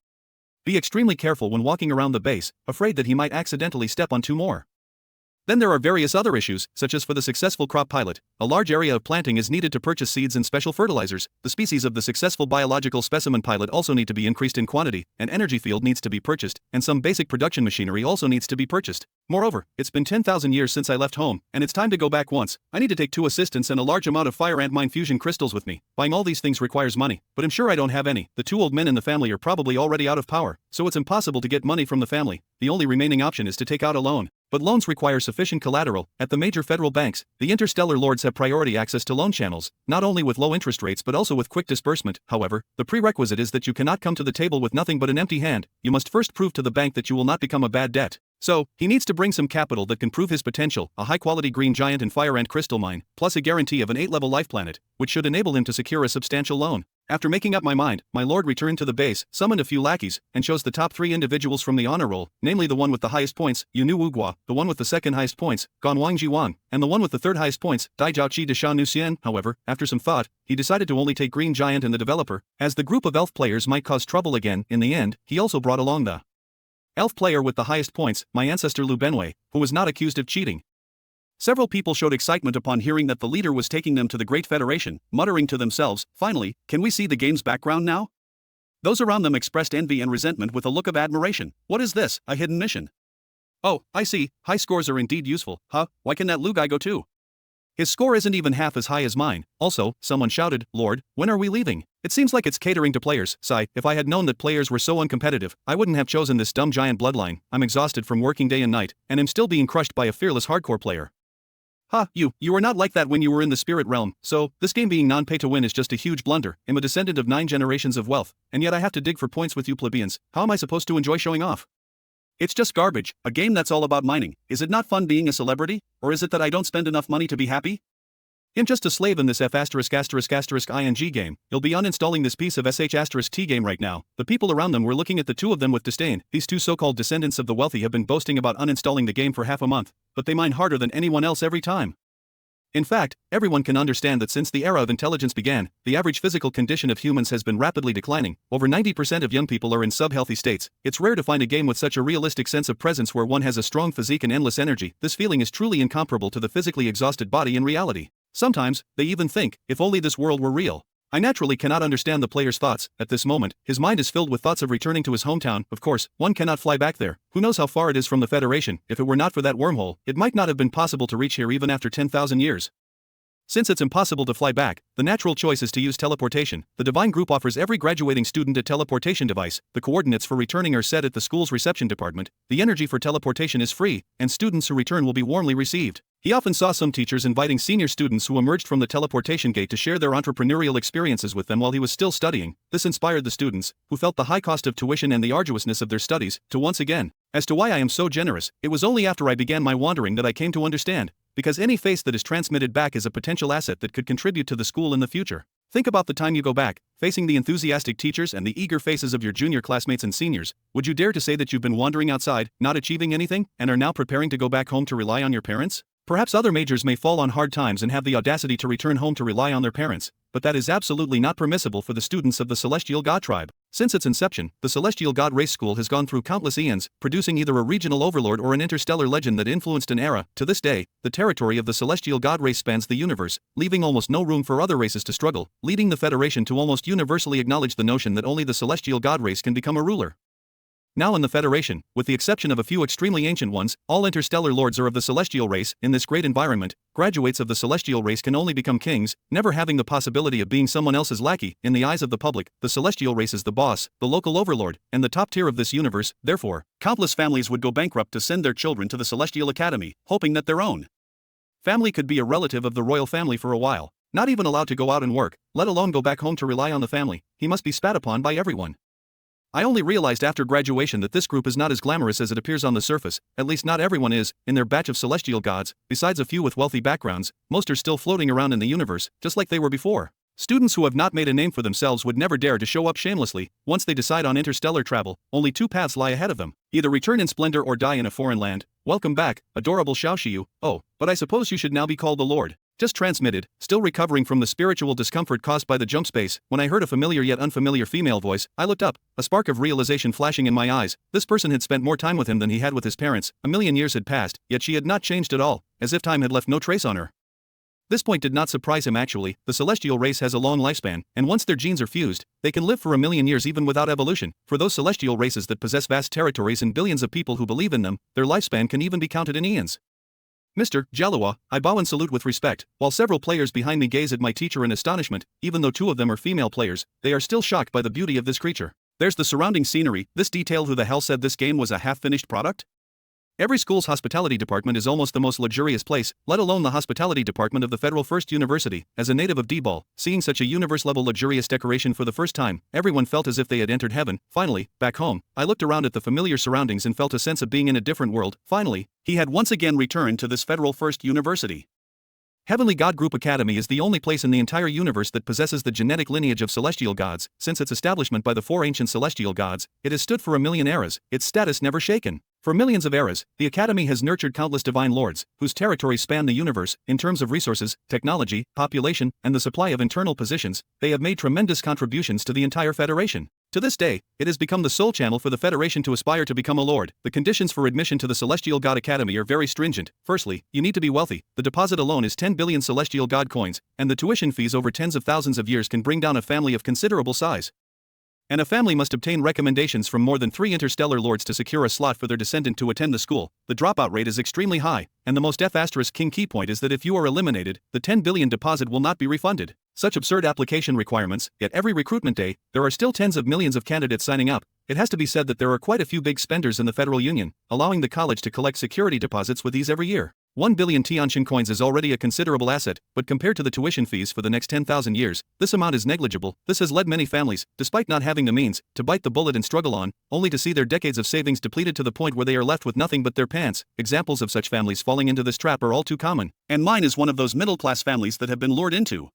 be extremely careful when walking around the base, afraid that he might accidentally step on two more. Then there are various other issues, such as for the successful crop pilot, a large area of planting is needed to purchase seeds and special fertilizers. The species of the successful biological specimen pilot also need to be increased in quantity, an energy field needs to be purchased, and some basic production machinery also needs to be purchased. Moreover, it's been 10,000 years since I left home, and it's time to go back once. I need to take 2 assistants and a large amount of fire ant mine fusion crystals with me. Buying all these things requires money, but I'm sure I don't have any. The 2 old men in the family are probably already out of power, so it's impossible to get money from the family. The only remaining option is to take out a loan. But loans require sufficient collateral. At the major federal banks, the interstellar lords have priority access to loan channels, not only with low interest rates but also with quick disbursement. However, the prerequisite is that you cannot come to the table with nothing but an empty hand. You must first prove to the bank that you will not become a bad debt. So, he needs to bring some capital that can prove his potential, a high-quality green giant and fire ant crystal mine, plus a guarantee of an 8-level life planet, which should enable him to secure a substantial loan. After making up my mind, my lord returned to the base, summoned a few lackeys, and chose the top 3 individuals from the honor roll, namely the one with the highest points, Yunu Wugua, the one with the second highest points, Gan Wangji Wang, and the one with the third highest points, Dai Jiaoqi de Sha Nu Xian. However, after some thought, he decided to only take Green Giant and the developer, as the group of elf players might cause trouble again. In the end, he also brought along the elf player with the highest points, my ancestor Lu Benwei, who was not accused of cheating. Several people showed excitement upon hearing that the leader was taking them to the Great Federation, muttering to themselves, "Finally, can we see the game's background now?" Those around them expressed envy and resentment with a look of admiration. What is this, a hidden mission? Oh, I see, high scores are indeed useful. Huh, why can that Lu guy go too? His score isn't even half as high as mine. Also, someone shouted, "Lord, when are we leaving?" It seems like it's catering to players. Sigh, if I had known that players were so uncompetitive, I wouldn't have chosen this dumb giant bloodline. I'm exhausted from working day and night, and am still being crushed by a fearless hardcore player. Ha, you were not like that when you were in the spirit realm, so, this game being non-pay to win is just a huge blunder. I'm a descendant of 9 generations of wealth, and yet I have to dig for points with you plebeians. How am I supposed to enjoy showing off? It's just garbage, a game that's all about mining. Is it not fun being a celebrity, or is it that I don't spend enough money to be happy? I'm just a slave in this F******ing game. You'll be uninstalling this piece of sh**t game right now. The people around them were looking at the 2 of them with disdain. These 2 so-called descendants of the wealthy have been boasting about uninstalling the game for half a month, but they mine harder than anyone else every time. In fact, everyone can understand that since the era of intelligence began, the average physical condition of humans has been rapidly declining. Over 90% of young people are in sub-healthy states. It's rare to find a game with such a realistic sense of presence where one has a strong physique and endless energy. This feeling is truly incomparable to the physically exhausted body in reality. Sometimes, they even think, if only this world were real. I naturally cannot understand the player's thoughts. At this moment, his mind is filled with thoughts of returning to his hometown. Of course, one cannot fly back there. Who knows how far it is from the Federation? If it were not for that wormhole, it might not have been possible to reach here even after 10,000 years. Since it's impossible to fly back, the natural choice is to use teleportation. The Divine Group offers every graduating student a teleportation device. The coordinates for returning are set at the school's reception department. The energy for teleportation is free, and students who return will be warmly received. He often saw some teachers inviting senior students who emerged from the teleportation gate to share their entrepreneurial experiences with them while he was still studying. This inspired the students, who felt the high cost of tuition and the arduousness of their studies, to once again. As to why I am so generous, it was only after I began my wandering that I came to understand. Because any face that is transmitted back is a potential asset that could contribute to the school in the future. Think about the time you go back, facing the enthusiastic teachers and the eager faces of your junior classmates and seniors. Would you dare to say that you've been wandering outside, not achieving anything, and are now preparing to go back home to rely on your parents? Perhaps other majors may fall on hard times and have the audacity to return home to rely on their parents, but that is absolutely not permissible for the students of the Celestial God tribe. Since its inception, the Celestial God Race School has gone through countless eons, producing either a regional overlord or an interstellar legend that influenced an era. To this day, the territory of the Celestial God race spans the universe, leaving almost no room for other races to struggle, leading the Federation to almost universally acknowledge the notion that only the Celestial God race can become a ruler. Now in the Federation, with the exception of a few extremely ancient ones, all interstellar lords are of the Celestial race. In this great environment, graduates of the Celestial race can only become kings, never having the possibility of being someone else's lackey. In the eyes of the public, the Celestial race is the boss, the local overlord, and the top tier of this universe. Therefore, countless families would go bankrupt to send their children to the Celestial Academy, hoping that their own family could be a relative of the royal family for a while. Not even allowed to go out and work, let alone go back home to rely on the family. He must be spat upon by everyone. I only realized after graduation that this group is not as glamorous as it appears on the surface, at least not everyone is. In their batch of celestial gods, besides a few with wealthy backgrounds, most are still floating around in the universe, just like they were before. Students who have not made a name for themselves would never dare to show up shamelessly. Once they decide on interstellar travel, only two paths lie ahead of them: either return in splendor or die in a foreign land. Welcome back, adorable Xiaoxiu. Oh, but I suppose you should now be called the Lord. Just transmitted, still recovering from the spiritual discomfort caused by the jump space. When I heard a familiar yet unfamiliar female voice, I looked up, a spark of realization flashing in my eyes. This person had spent more time with him than he had with his parents. A million years had passed, yet she had not changed at all, as if time had left no trace on her. This point did not surprise him actually. The celestial race has a long lifespan, and once their genes are fused, they can live for a million years even without evolution. For those celestial races that possess vast territories and billions of people who believe in them, their lifespan can even be counted in eons. Mr. Jalua, I bow and salute with respect, while several players behind me gaze at my teacher in astonishment. Even though two of them are female players, they are still shocked by the beauty of this creature. There's the surrounding scenery. This detail. Who the hell said this game was a half-finished product? Every school's hospitality department is almost the most luxurious place, let alone the hospitality department of the Federal First University. As a native of D-Ball, seeing such a universe-level luxurious decoration for the first time, everyone felt as if they had entered heaven. Finally, back home, I looked around at the familiar surroundings and felt a sense of being in a different world. Finally, he had once again returned to this Federal First University. Heavenly God Group Academy is the only place in the entire universe that possesses the genetic lineage of celestial gods. Since its establishment by the four ancient celestial gods, it has stood for a million eras, its status never shaken. For millions of eras, the Academy has nurtured countless divine lords, whose territories span the universe. In terms of resources, technology, population, and the supply of internal positions, they have made tremendous contributions to the entire Federation. To this day, it has become the sole channel for the Federation to aspire to become a lord. The conditions for admission to the Celestial God Academy are very stringent. Firstly, you need to be wealthy. The deposit alone is 10 billion Celestial God coins, and the tuition fees over tens of thousands of years can bring down a family of considerable size. And a family must obtain recommendations from more than 3 interstellar lords to secure a slot for their descendant to attend the school. The dropout rate is extremely high, and the most F***king key point is that if you are eliminated, the 10 billion deposit will not be refunded. Such absurd application requirements, yet every recruitment day, there are still tens of millions of candidates signing up. It has to be said that there are quite a few big spenders in the Federal Union, allowing the college to collect security deposits with ease every year. 1 billion Tiantian coins is already a considerable asset, but compared to the tuition fees for the next 10,000 years, this amount is negligible. This has led many families, despite not having the means, to bite the bullet and struggle on, only to see their decades of savings depleted to the point where they are left with nothing but their pants. Examples of such families falling into this trap are all too common, and mine is one of those middle-class families that have been lured into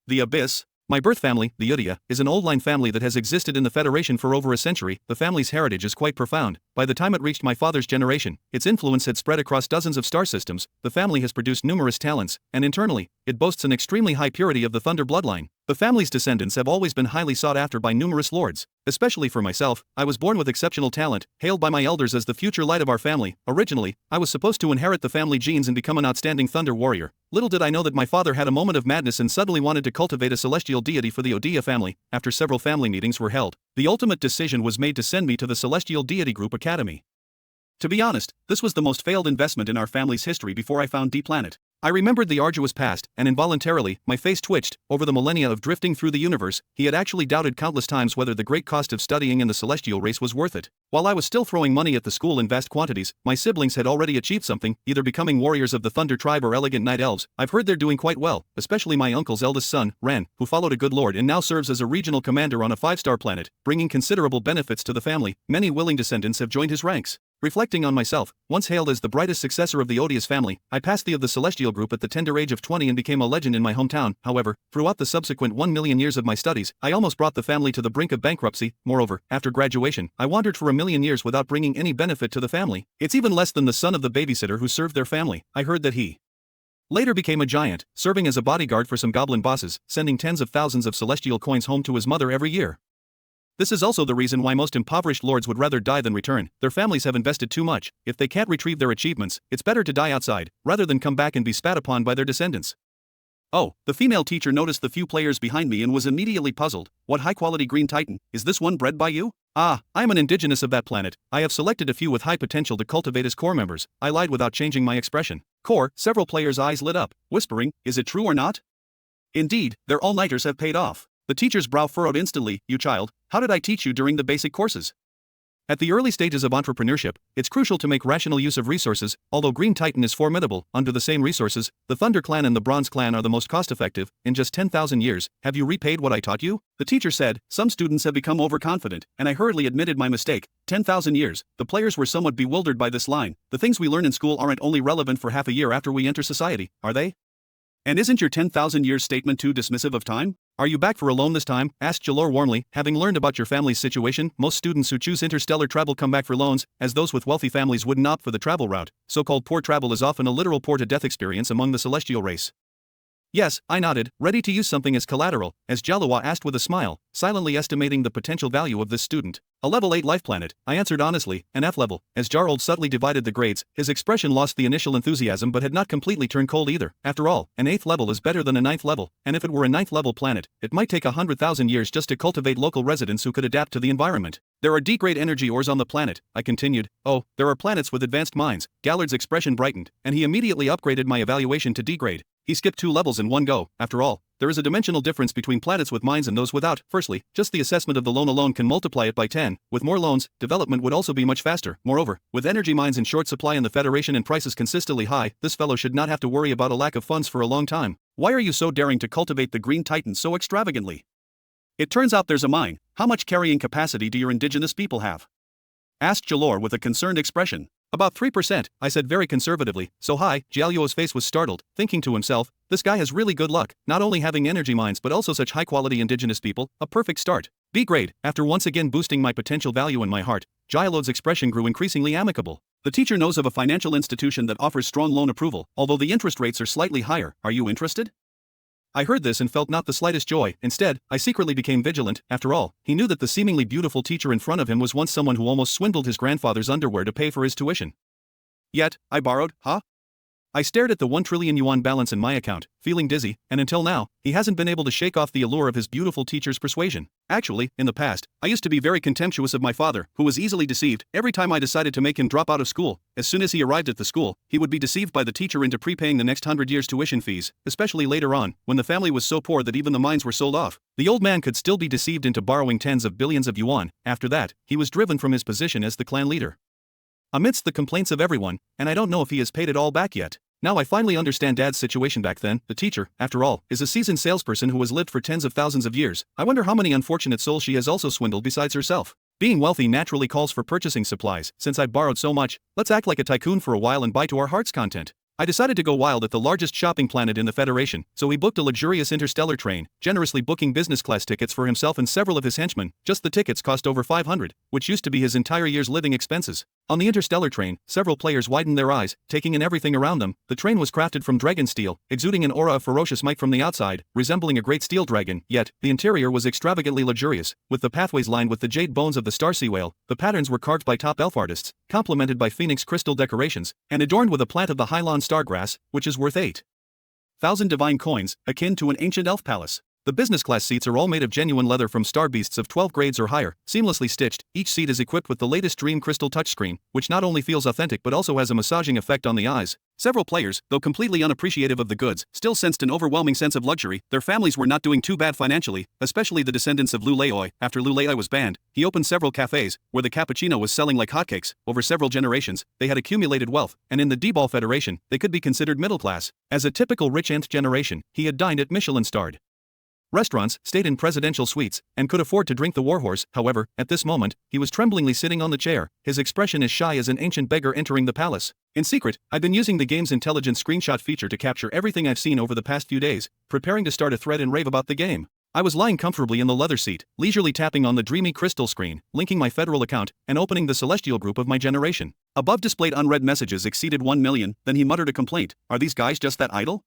the abyss. My birth family, the Udia, is an old-line family that has existed in the Federation for over a century. The family's heritage is quite profound. By the time it reached my father's generation, its influence had spread across dozens of star systems. The family has produced numerous talents, and internally, it boasts an extremely high purity of the Thunder bloodline. The family's descendants have always been highly sought after by numerous lords. Especially for myself, I was born with exceptional talent, hailed by my elders as the future light of our family. Originally, I was supposed to inherit the family genes and become an outstanding Thunder warrior. Little did I know that my father had a moment of madness and suddenly wanted to cultivate a celestial deity for the Odia family. After several family meetings were held, the ultimate decision was made to send me to the Celestial Deity Group Academy. To be honest, this was the most failed investment in our family's history before I found D-Planet. I remembered the arduous past, and involuntarily, my face twitched. Over the millennia of drifting through the universe, he had actually doubted countless times whether the great cost of studying in the celestial race was worth it. While I was still throwing money at the school in vast quantities, my siblings had already achieved something, either becoming warriors of the Thunder tribe or elegant night elves. I've heard they're doing quite well, especially my uncle's eldest son, Ren, who followed a good lord and now serves as a regional commander on a 5-star planet, bringing considerable benefits to the family. Many willing descendants have joined his ranks. Reflecting on myself, once hailed as the brightest successor of the odious family, I passed the of the celestial group at the tender age of 20 and became a legend in my hometown. However, throughout the subsequent 1 million years of my studies, I almost brought the family to the brink of bankruptcy. Moreover, after graduation, I wandered for a million years without bringing any benefit to the family. It's even less than the son of the babysitter who served their family. I heard that he Later became a giant, serving as a bodyguard for some goblin bosses, sending tens of thousands of celestial coins home to his mother every year. This is also the reason why most impoverished lords would rather die than return. Their families have invested too much. If they can't retrieve their achievements, it's better to die outside, rather than come back and be spat upon by their descendants. Oh, the female teacher noticed the few players behind me and was immediately puzzled. What high-quality green titan, is this one bred by you? Ah, I am an indigenous of that planet. I have selected a few with high potential to cultivate as core members. I lied without changing my expression. Core, several players' eyes lit up, whispering, is it true or not? Indeed, their all-nighters have paid off. The teacher's brow furrowed instantly. You child, how did I teach you during the basic courses? At the early stages of entrepreneurship, it's crucial to make rational use of resources. Although Green Titan is formidable, under the same resources, the Thunder Clan and the Bronze Clan are the most cost-effective. In just 10,000 years, have you repaid what I taught you? The teacher said. Some students have become overconfident, and I hurriedly admitted my mistake. 10,000 years. The players were somewhat bewildered by this line. The things we learn in school aren't only relevant for half a year after we enter society, are they? And isn't your 10,000 years statement too dismissive of time? Are you back for a loan this time? Asked Jalor warmly. Having learned about your family's situation, most students who choose interstellar travel come back for loans, as those with wealthy families wouldn't opt for the travel route. So-called poor travel is often a literal poor-to-death experience among the celestial race. Yes, I nodded, ready to use something as collateral, as Jalua asked with a smile, silently estimating the potential value of this student. A level 8 life planet, I answered honestly, an F level. As Jarl subtly divided the grades, his expression lost the initial enthusiasm but had not completely turned cold either. After all, an 8th level is better than a 9th level, and if it were a 9th level planet, it might take 100,000 years just to cultivate local residents who could adapt to the environment. There are D-grade energy ores on the planet, I continued. Oh, there are planets with advanced mines. Gallard's expression brightened, and he immediately upgraded my evaluation to D-grade. He skipped 2 levels in one go. After all, there is a dimensional difference between planets with mines and those without. Firstly, just the assessment of the loan alone can multiply it by 10. With more loans, development would also be much faster. Moreover, with energy mines in short supply in the Federation and prices consistently high, this fellow should not have to worry about a lack of funds for a long time. Why are you so daring to cultivate the Green Titan so extravagantly? It turns out there's a mine. How much carrying capacity do your indigenous people have? Asked Jalor with a concerned expression. About 3%, I said very conservatively. So high, Jialuo's face was startled, thinking to himself, this guy has really good luck, not only having energy mines but also such high-quality indigenous people, a perfect start. B grade. After once again boosting my potential value in my heart, Jialuo's expression grew increasingly amicable. The teacher knows of a financial institution that offers strong loan approval, although the interest rates are slightly higher. Are you interested? I heard this and felt not the slightest joy. Instead, I secretly became vigilant. After all, he knew that the seemingly beautiful teacher in front of him was once someone who almost swindled his grandfather's underwear to pay for his tuition. Yet, I borrowed, huh? I stared at the 1 trillion yuan balance in my account, feeling dizzy, and until now, he hasn't been able to shake off the allure of his beautiful teacher's persuasion. Actually, in the past, I used to be very contemptuous of my father, who was easily deceived. Every time I decided to make him drop out of school, as soon as he arrived at the school, he would be deceived by the teacher into prepaying the next 100 years' tuition fees, especially later on, when the family was so poor that even the mines were sold off. The old man could still be deceived into borrowing tens of billions of yuan. After that, he was driven from his position as the clan leader. Amidst the complaints of everyone, and I don't know if he has paid it all back yet. Now I finally understand Dad's situation back then. The teacher, after all, is a seasoned salesperson who has lived for tens of thousands of years. I wonder how many unfortunate souls she has also swindled besides herself. Being wealthy naturally calls for purchasing supplies. Since I've borrowed so much, let's act like a tycoon for a while and buy to our heart's content. I decided to go wild at the largest shopping planet in the Federation, so he booked a luxurious interstellar train, generously booking business class tickets for himself and several of his henchmen. Just the tickets cost over 500, which used to be his entire year's living expenses. On the interstellar train, several players widened their eyes, taking in everything around them. The train was crafted from dragon steel, exuding an aura of ferocious might from the outside, resembling a great steel dragon, yet, the interior was extravagantly luxurious, with the pathways lined with the jade bones of the starsea whale. The patterns were carved by top elf artists, complemented by phoenix crystal decorations, and adorned with a plant of the Hylon stargrass, which is worth 8,000 divine coins, akin to an ancient elf palace. The business class seats are all made of genuine leather from star beasts of 12 grades or higher, seamlessly stitched. Each seat is equipped with the latest Dream Crystal touchscreen, which not only feels authentic but also has a massaging effect on the eyes. Several players, though completely unappreciative of the goods, still sensed an overwhelming sense of luxury. Their families were not doing too bad financially, especially the descendants of Lu Leoi. After Lu Leoi was banned, he opened several cafes, where the cappuccino was selling like hotcakes. Over several generations, they had accumulated wealth, and in the D-Ball Federation, they could be considered middle class. As a typical rich nth generation, he had dined at Michelin-starred restaurants, stayed in presidential suites, and could afford to drink the warhorse. However, at this moment, he was tremblingly sitting on the chair, his expression as shy as an ancient beggar entering the palace. In secret, I've been using the game's intelligent screenshot feature to capture everything I've seen over the past few days, preparing to start a thread and rave about the game. I was lying comfortably in the leather seat, leisurely tapping on the dreamy crystal screen, linking my federal account, and opening the celestial group of my generation. Above displayed unread messages exceeded 1 million, then he muttered a complaint. Are these guys just that idle?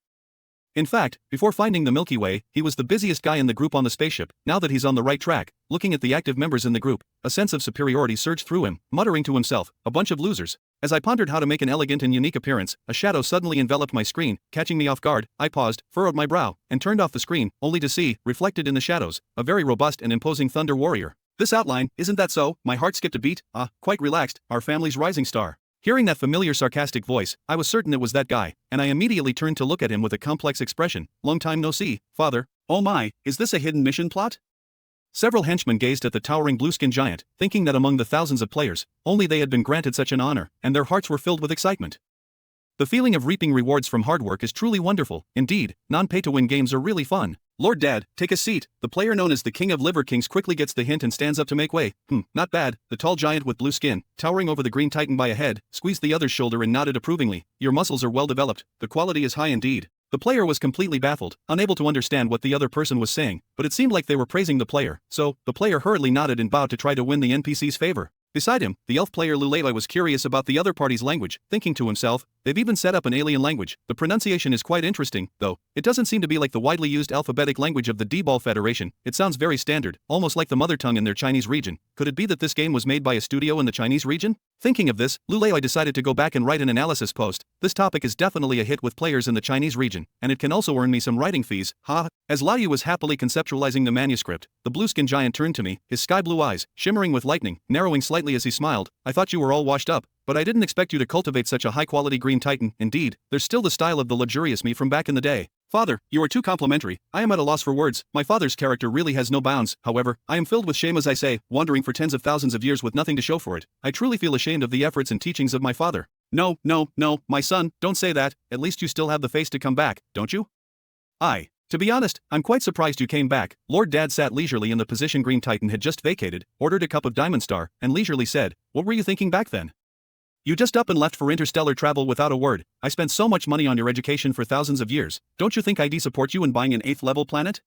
In fact, before finding the Milky Way, he was the busiest guy in the group on the spaceship. Now that he's on the right track, looking at the active members in the group, a sense of superiority surged through him, muttering to himself, a bunch of losers. As I pondered how to make an elegant and unique appearance, a shadow suddenly enveloped my screen, catching me off guard. I paused, furrowed my brow, and turned off the screen, only to see, reflected in the shadows, a very robust and imposing thunder warrior. This outline, isn't that so? My heart skipped a beat. Quite relaxed, our family's rising star. Hearing that familiar sarcastic voice, I was certain it was that guy, and I immediately turned to look at him with a complex expression. Long time no see, father. Oh my, is this a hidden mission plot? Several henchmen gazed at the towering blue-skinned giant, thinking that among the thousands of players, only they had been granted such an honor, and their hearts were filled with excitement. The feeling of reaping rewards from hard work is truly wonderful. Indeed, non-pay-to-win games are really fun. Lord Dad, take a seat. The player known as the King of Liver Kings quickly gets the hint and stands up to make way. Not bad. The tall giant with blue skin, towering over the green titan by a head, squeezed the other's shoulder and nodded approvingly. Your muscles are well developed. The quality is high indeed. The player was completely baffled, unable to understand what the other person was saying, but it seemed like they were praising the player, so the player hurriedly nodded and bowed to try to win the NPC's favor. Beside him, the elf player Lulei was curious about the other party's language, thinking to himself, they've even set up an alien language. The pronunciation is quite interesting, though. It doesn't seem to be like the widely used alphabetic language of the D-Ball Federation. It sounds very standard, almost like the mother tongue in their Chinese region. Could it be that this game was made by a studio in the Chinese region? Thinking of this, Lulei decided to go back and write an analysis post. This topic is definitely a hit with players in the Chinese region, and it can also earn me some writing fees. As Liu was happily conceptualizing the manuscript, the blue-skinned giant turned to me, his sky-blue eyes, shimmering with lightning, narrowing slightly as he smiled. I thought you were all washed up, but I didn't expect you to cultivate such a high-quality green titan. Indeed, there's still the style of the luxurious me from back in the day. Father, you are too complimentary. I am at a loss for words. My father's character really has no bounds. However, I am filled with shame as I say, wandering for tens of thousands of years with nothing to show for it. I truly feel ashamed of the efforts and teachings of my father. No, my son, don't say that. At least you still have the face to come back, don't you? To be honest, I'm quite surprised you came back. Lord Dad sat leisurely in the position Green Titan had just vacated, ordered a cup of Diamond Star, and leisurely said, what were you thinking back then? You just up and left for interstellar travel without a word. I spent so much money on your education for thousands of years. Don't you think I'd support you in buying an 8th level planet?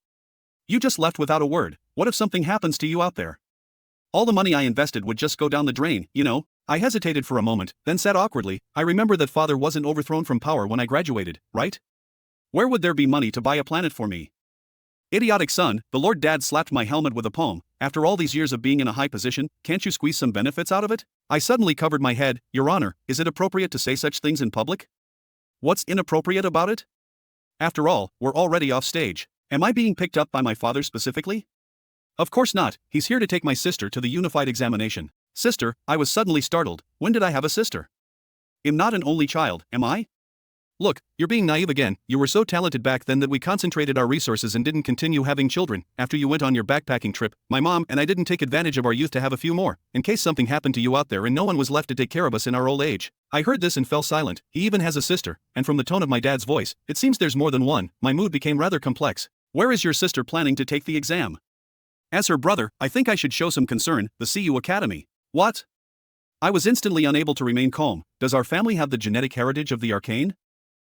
You just left without a word. What if something happens to you out there? All the money I invested would just go down the drain, you know? I hesitated for a moment, then said awkwardly, I remember that father wasn't overthrown from power when I graduated, right? Where would there be money to buy a planet for me? Idiotic son, the Lord Dad slapped my helmet with a palm. After all these years of being in a high position, can't you squeeze some benefits out of it? I suddenly covered my head. Your Honor, is it appropriate to say such things in public? What's inappropriate about it? After all, we're already off stage. Am I being picked up by my father specifically? Of course not. He's here to take my sister to the unified examination. Sister? I was suddenly startled. When did I have a sister? I'm not an only child, am I? Look, you're being naive again. You were so talented back then that we concentrated our resources and didn't continue having children. After you went on your backpacking trip, my mom and I didn't take advantage of our youth to have a few more, in case something happened to you out there and no one was left to take care of us in our old age. I heard this and fell silent. He even has a sister, and from the tone of my dad's voice, it seems there's more than one. My mood became rather complex. Where is your sister planning to take the exam? As her brother, I think I should show some concern. The CU Academy. What? I was instantly unable to remain calm. Does our family have the genetic heritage of the arcane?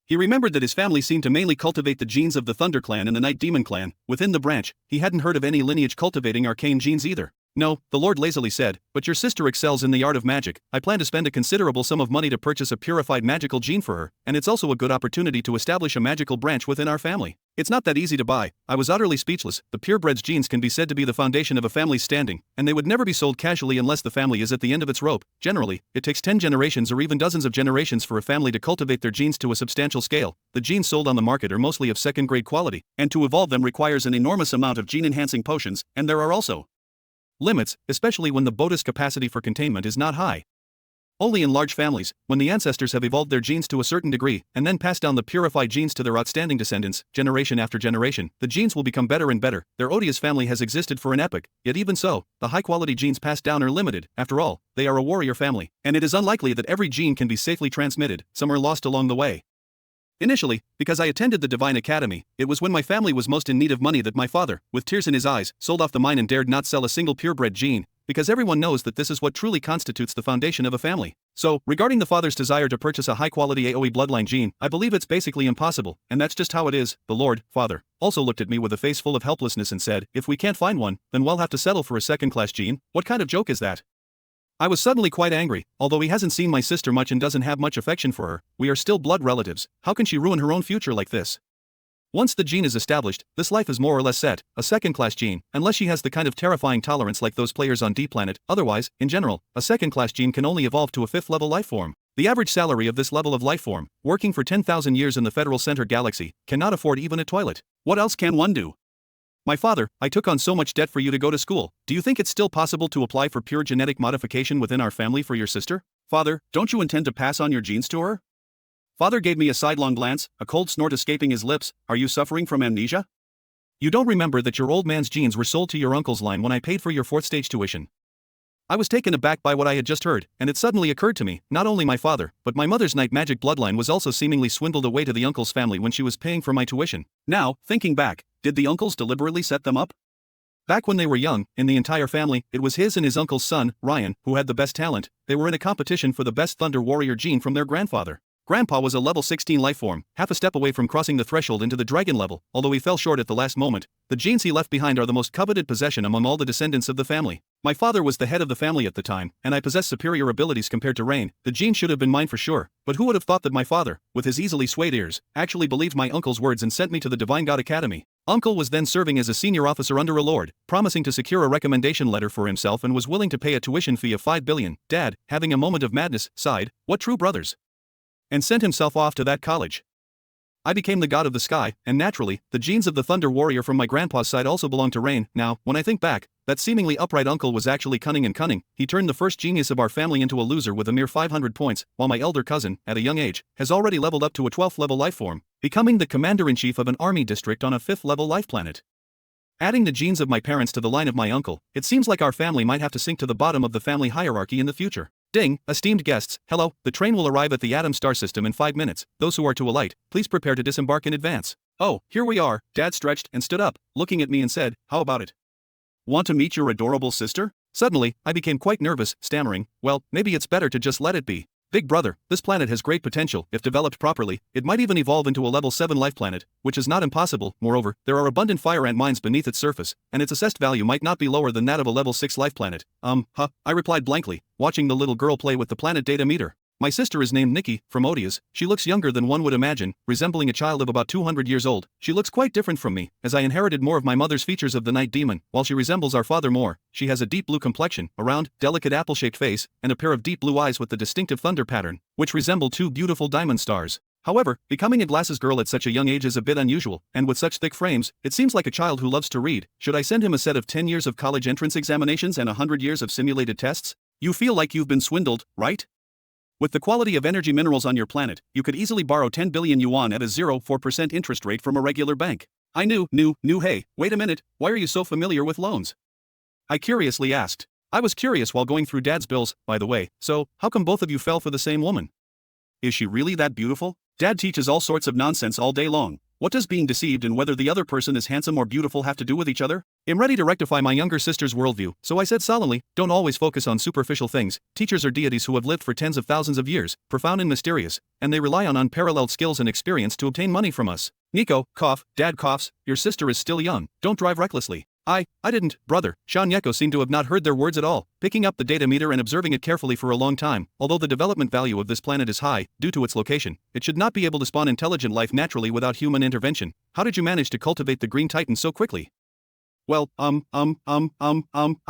He remembered that his family seemed to mainly cultivate the genes of the Thunder Clan and the Night Demon Clan. Within the branch, he hadn't heard of any lineage cultivating arcane genes either. No, the Lord lazily said, but your sister excels in the art of magic. I plan to spend a considerable sum of money to purchase a purified magical gene for her, and it's also a good opportunity to establish a magical branch within our family. It's not that easy to buy. I was utterly speechless. The purebred's genes can be said to be the foundation of a family's standing, and they would never be sold casually unless the family is at the end of its rope. Generally, it takes 10 generations or even dozens of generations for a family to cultivate their genes to a substantial scale. The genes sold on the market are mostly of second-grade quality, and to evolve them requires an enormous amount of gene-enhancing potions, and there are also limits, especially when the body's capacity for containment is not high. Only in large families, when the ancestors have evolved their genes to a certain degree, and then passed down the purified genes to their outstanding descendants, generation after generation, the genes will become better and better. Their odious family has existed for an epoch, yet even so, the high-quality genes passed down are limited. After all, they are a warrior family, and it is unlikely that every gene can be safely transmitted. Some are lost along the way. Initially, because I attended the Divine Academy, it was when my family was most in need of money that my father, with tears in his eyes, sold off the mine and dared not sell a single purebred gene, because everyone knows that this is what truly constitutes the foundation of a family. So, regarding the father's desire to purchase a high-quality AoE bloodline gene, I believe it's basically impossible, and that's just how it is. The Lord, Father, also looked at me with a face full of helplessness and said, if we can't find one, then we'll have to settle for a second-class gene. What kind of joke is that? I was suddenly quite angry. Although he hasn't seen my sister much and doesn't have much affection for her, we are still blood relatives. How can she ruin her own future like this? Once the gene is established, this life is more or less set, a second-class gene, unless she has the kind of terrifying tolerance like those players on D-Planet. Otherwise, in general, a second-class gene can only evolve to a fifth-level life form. The average salary of this level of life form, working for 10,000 years in the Federal Center Galaxy, cannot afford even a toilet. What else can one do? My father, I took on so much debt for you to go to school. Do you think it's still possible to apply for pure genetic modification within our family for your sister? Father, don't you intend to pass on your genes to her? Father gave me a sidelong glance, a cold snort escaping his lips. Are you suffering from amnesia? You don't remember that your old man's genes were sold to your uncle's line when I paid for your fourth-stage tuition? I was taken aback by what I had just heard, and it suddenly occurred to me, not only my father, but my mother's night magic bloodline was also seemingly swindled away to the uncle's family when she was paying for my tuition. Now, thinking back, did the uncles deliberately set them up? Back when they were young, in the entire family, it was his and his uncle's son, Ryan, who had the best talent. They were in a competition for the best Thunder Warrior gene from their grandfather. Grandpa was a level 16 lifeform, half a step away from crossing the threshold into the dragon level, although he fell short at the last moment. The genes he left behind are the most coveted possession among all the descendants of the family. My father was the head of the family at the time, and I possessed superior abilities compared to Rain. The gene should have been mine for sure, but who would have thought that my father, with his easily swayed ears, actually believed my uncle's words and sent me to the Divine God Academy? Uncle was then serving as a senior officer under a lord, promising to secure a recommendation letter for himself and was willing to pay a tuition fee of 5 billion. Dad, having a moment of madness, sighed, what true brothers? And sent himself off to that college. I became the god of the sky, and naturally, the genes of the Thunder Warrior from my grandpa's side also belonged to Rain. Now, when I think back, that seemingly upright uncle was actually cunning and cunning. He turned the first genius of our family into a loser with a mere 500 points, while my elder cousin, at a young age, has already leveled up to a 12th level life form, becoming the commander-in-chief of an army district on a 5th level life planet. Adding the genes of my parents to the line of my uncle, it seems like our family might have to sink to the bottom of the family hierarchy in the future. Ding, esteemed guests, hello, the train will arrive at the Atom Star System in 5 minutes. Those who are to alight, please prepare to disembark in advance. Oh, here we are. Dad stretched and stood up, looking at me and said, how about it? Want to meet your adorable sister? Suddenly, I became quite nervous, stammering, well, maybe it's better to just let it be. Big brother, this planet has great potential. If developed properly, it might even evolve into a level 7 life planet, which is not impossible. Moreover, there are abundant fire ant mines beneath its surface, and its assessed value might not be lower than that of a level 6 life planet. I replied blankly, watching the little girl play with the planet data meter. My sister is named Nikki, from Odia's. She looks younger than one would imagine, resembling a child of about 200 years old. She looks quite different from me, as I inherited more of my mother's features of the night demon. While she resembles our father more, she has a deep blue complexion, a round, delicate apple-shaped face, and a pair of deep blue eyes with the distinctive thunder pattern, which resemble two beautiful diamond stars. However, becoming a glasses girl at such a young age is a bit unusual, and with such thick frames, it seems like a child who loves to read. Should I send him a set of 10 years of college entrance examinations and 100 years of simulated tests? You feel like you've been swindled, right? With the quality of energy minerals on your planet, you could easily borrow 10 billion yuan at a 0.4% interest rate from a regular bank. I knew, hey, wait a minute, why are you so familiar with loans? I curiously asked. I was curious while going through Dad's bills, by the way, so, how come both of you fell for the same woman? Is she really that beautiful? Dad teaches all sorts of nonsense all day long. What does being deceived in whether the other person is handsome or beautiful have to do with each other? I'm ready to rectify my younger sister's worldview, so I said solemnly, don't always focus on superficial things. Teachers are deities who have lived for tens of thousands of years, profound and mysterious, and they rely on unparalleled skills and experience to obtain money from us. Nico, cough, Dad coughs, your sister is still young, don't drive recklessly. I didn't, brother. Sean Yeko seemed to have not heard their words at all, picking up the data meter and observing it carefully for a long time. Although the development value of this planet is high, due to its location, it should not be able to spawn intelligent life naturally without human intervention. How did you manage to cultivate the Green Titan so quickly? Well, I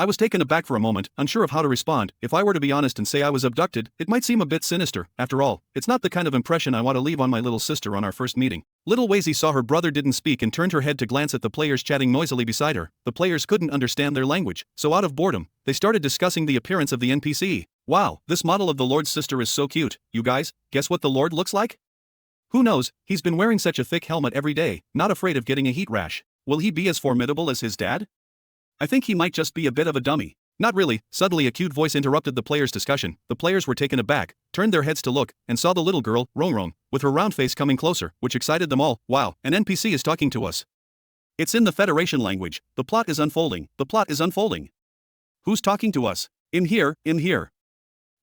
was taken aback for a moment, unsure of how to respond. If I were to be honest and say I was abducted, it might seem a bit sinister. After all, it's not the kind of impression I want to leave on my little sister on our first meeting. Little Wazy saw her brother didn't speak and turned her head to glance at the players chatting noisily beside her. The players couldn't understand their language, so out of boredom, they started discussing the appearance of the NPC. Wow, this model of the Lord's sister is so cute. You guys, guess what the Lord looks like? Who knows, he's been wearing such a thick helmet every day, not afraid of getting a heat rash. Will he be as formidable as his dad? I think he might just be a bit of a dummy. Not really. Suddenly a cute voice interrupted the players' discussion. The players were taken aback, turned their heads to look, and saw the little girl, Rong, with her round face coming closer, which excited them all. Wow, an NPC is talking to us. It's in the Federation language. The plot is unfolding. The plot is unfolding. Who's talking to us? In here.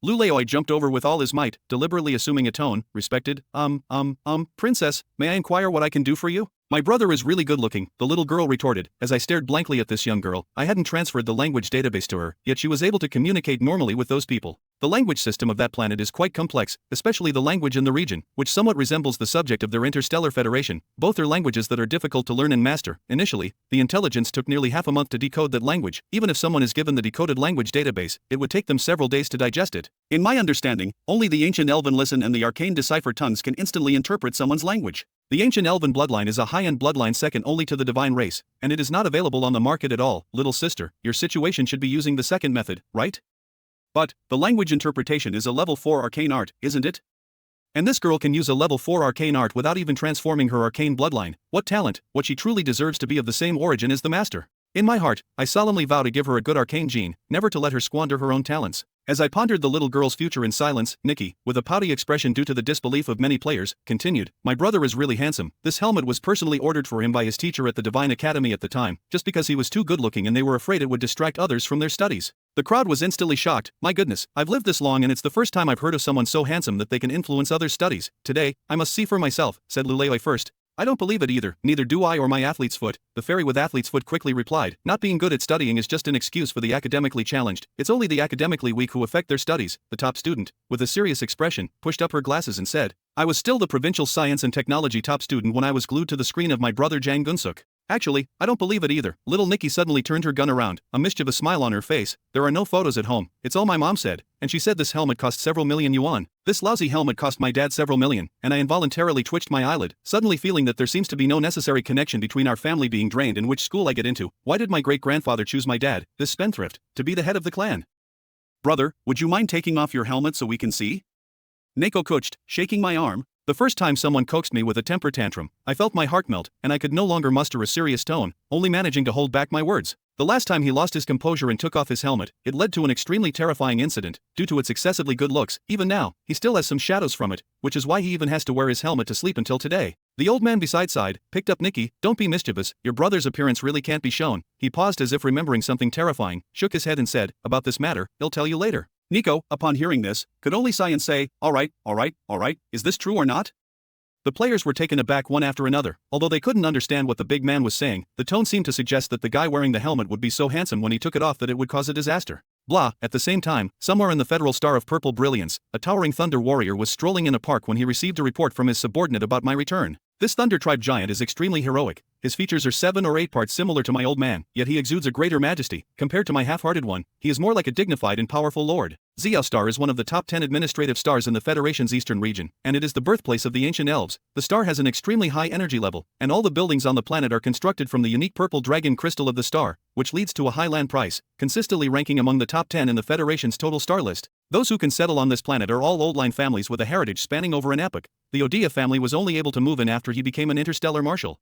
Lu Leoi jumped over with all his might, deliberately assuming a tone, respected, princess, may I inquire what I can do for you? My brother is really good looking, the little girl retorted, as I stared blankly at this young girl. I hadn't transferred the language database to her, yet she was able to communicate normally with those people. The language system of that planet is quite complex, especially the language in the region, which somewhat resembles the subject of their interstellar federation. Both are languages that are difficult to learn and master. Initially, the intelligence took nearly half a month to decode that language. Even if someone is given the decoded language database, it would take them several days to digest it. In my understanding, only the ancient Elven listen and the arcane decipher tongues can instantly interpret someone's language. The ancient Elven bloodline is a high-end bloodline second only to the divine race, and it is not available on the market at all. Little sister, your situation should be using the second method, right? But, the language interpretation is a level 4 arcane art, isn't it? And this girl can use a level 4 arcane art without even transforming her arcane bloodline. What talent, what she truly deserves to be of the same origin as the master. In my heart, I solemnly vow to give her a good arcane gene, never to let her squander her own talents. As I pondered the little girl's future in silence, Nikki, with a pouty expression due to the disbelief of many players, continued, my brother is really handsome. This helmet was personally ordered for him by his teacher at the Divine Academy at the time, just because he was too good looking and they were afraid it would distract others from their studies. The crowd was instantly shocked. My goodness, I've lived this long and it's the first time I've heard of someone so handsome that they can influence others' studies. Today, I must see for myself, said Lu Leoi first. I don't believe it either, neither do I or my athlete's foot, the fairy with athlete's foot quickly replied. Not being good at studying is just an excuse for the academically challenged. It's only the academically weak who affect their studies. The top student, with a serious expression, pushed up her glasses and said, I was still the provincial science and technology top student when I was glued to the screen of my brother Jang Gunsuk. Actually, I don't believe it either. Little Nikki suddenly turned her gun around, a mischievous smile on her face. There are no photos at home, it's all my mom said, and she said this helmet cost several million yuan. This lousy helmet cost my dad several million, and I involuntarily twitched my eyelid, suddenly feeling that there seems to be no necessary connection between our family being drained and which school I get into. Why did my great-grandfather choose my dad, this spendthrift, to be the head of the clan? Brother, would you mind taking off your helmet so we can see? Neko coached, shaking my arm. The first time someone coaxed me with a temper tantrum, I felt my heart melt, and I could no longer muster a serious tone, only managing to hold back my words. The last time he lost his composure and took off his helmet, it led to an extremely terrifying incident, due to its excessively good looks. Even now, he still has some shadows from it, which is why he even has to wear his helmet to sleep until today. The old man beside sighed, picked up Nikki, don't be mischievous, your brother's appearance really can't be shown. He paused as if remembering something terrifying, shook his head and said, about this matter, he'll tell you later. Nico, upon hearing this, could only sigh and say, alright, is this true or not? The players were taken aback one after another. Although they couldn't understand what the big man was saying, the tone seemed to suggest that the guy wearing the helmet would be so handsome when he took it off that it would cause a disaster. Blah, at the same time, somewhere in the Federal Star of Purple Brilliance, a towering thunder warrior was strolling in a park when he received a report from his subordinate about my return. This Thunder Tribe giant is extremely heroic. His features are 7 or 8 parts similar to my old man, yet he exudes a greater majesty. Compared to my half-hearted one, he is more like a dignified and powerful lord. Xiao Star is one of the top 10 administrative stars in the Federation's eastern region, and it is the birthplace of the ancient elves. The star has an extremely high energy level, and all the buildings on the planet are constructed from the unique purple dragon crystal of the star, which leads to a high land price, consistently ranking among the top 10 in the Federation's total star list. Those who can settle on this planet are all old-line families with a heritage spanning over an epoch. The Odia family was only able to move in after he became an interstellar marshal.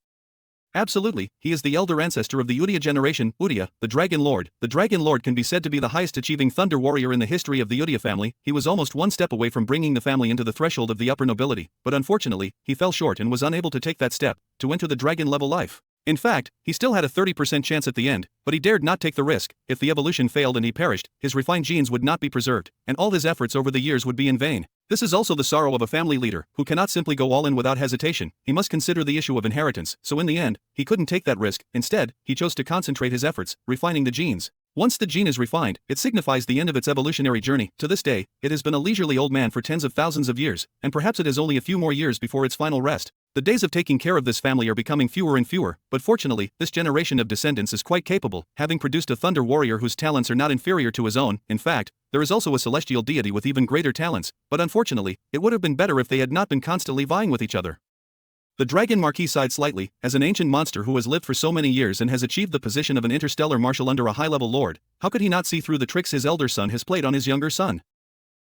Absolutely, he is the elder ancestor of the Udia generation, Udia, the Dragon Lord. The Dragon Lord can be said to be the highest achieving thunder warrior in the history of the Udia family. He was almost one step away from bringing the family into the threshold of the upper nobility, but unfortunately, he fell short and was unable to take that step, to enter the dragon-level life. In fact, he still had a 30% chance at the end, but he dared not take the risk. If the evolution failed and he perished, his refined genes would not be preserved, and all his efforts over the years would be in vain. This is also the sorrow of a family leader, who cannot simply go all in without hesitation. He must consider the issue of inheritance, so in the end, he couldn't take that risk. Instead, he chose to concentrate his efforts, refining the genes. Once the gene is refined, it signifies the end of its evolutionary journey. To this day, it has been a leisurely old man for tens of thousands of years, and perhaps it has only a few more years before its final rest. The days of taking care of this family are becoming fewer and fewer, but fortunately, this generation of descendants is quite capable, having produced a thunder warrior whose talents are not inferior to his own. In fact, there is also a celestial deity with even greater talents, but unfortunately, it would have been better if they had not been constantly vying with each other. The Dragon Marquis sighed slightly. As an ancient monster who has lived for so many years and has achieved the position of an interstellar marshal under a high-level lord, how could he not see through the tricks his elder son has played on his younger son?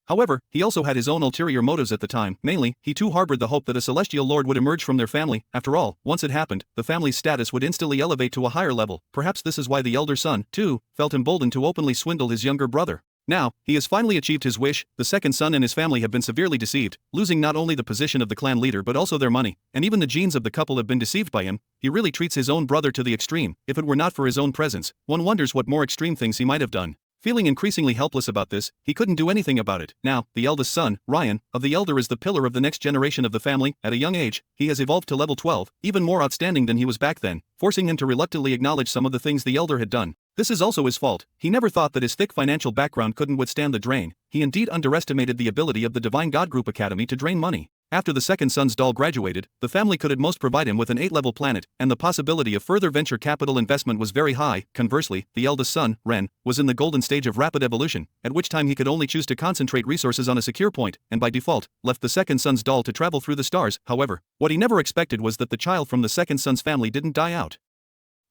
However, he also had his own ulterior motives at the time. Mainly, he too harbored the hope that a celestial lord would emerge from their family. After all, once it happened, the family's status would instantly elevate to a higher level. Perhaps this is why the elder son, too, felt emboldened to openly swindle his younger brother. Now, he has finally achieved his wish. The second son and his family have been severely deceived, losing not only the position of the clan leader but also their money, and even the genes of the couple have been deceived by him. He really treats his own brother to the extreme. If it were not for his own presence, one wonders what more extreme things he might have done. Feeling increasingly helpless about this, he couldn't do anything about it. Now, the eldest son, Ryan, of the elder is the pillar of the next generation of the family. At a young age, he has evolved to level 12, even more outstanding than he was back then, forcing him to reluctantly acknowledge some of the things the elder had done. This is also his fault. He never thought that his thick financial background couldn't withstand the drain. He indeed underestimated the ability of the Divine God Group Academy to drain money. After the second son's doll graduated, the family could at most provide him with an 8-level planet, and the possibility of further venture capital investment was very high. Conversely, the eldest son, Ren, was in the golden stage of rapid evolution, at which time he could only choose to concentrate resources on a secure point, and by default, left the second son's doll to travel through the stars. However, what he never expected was that the child from the second son's family didn't die out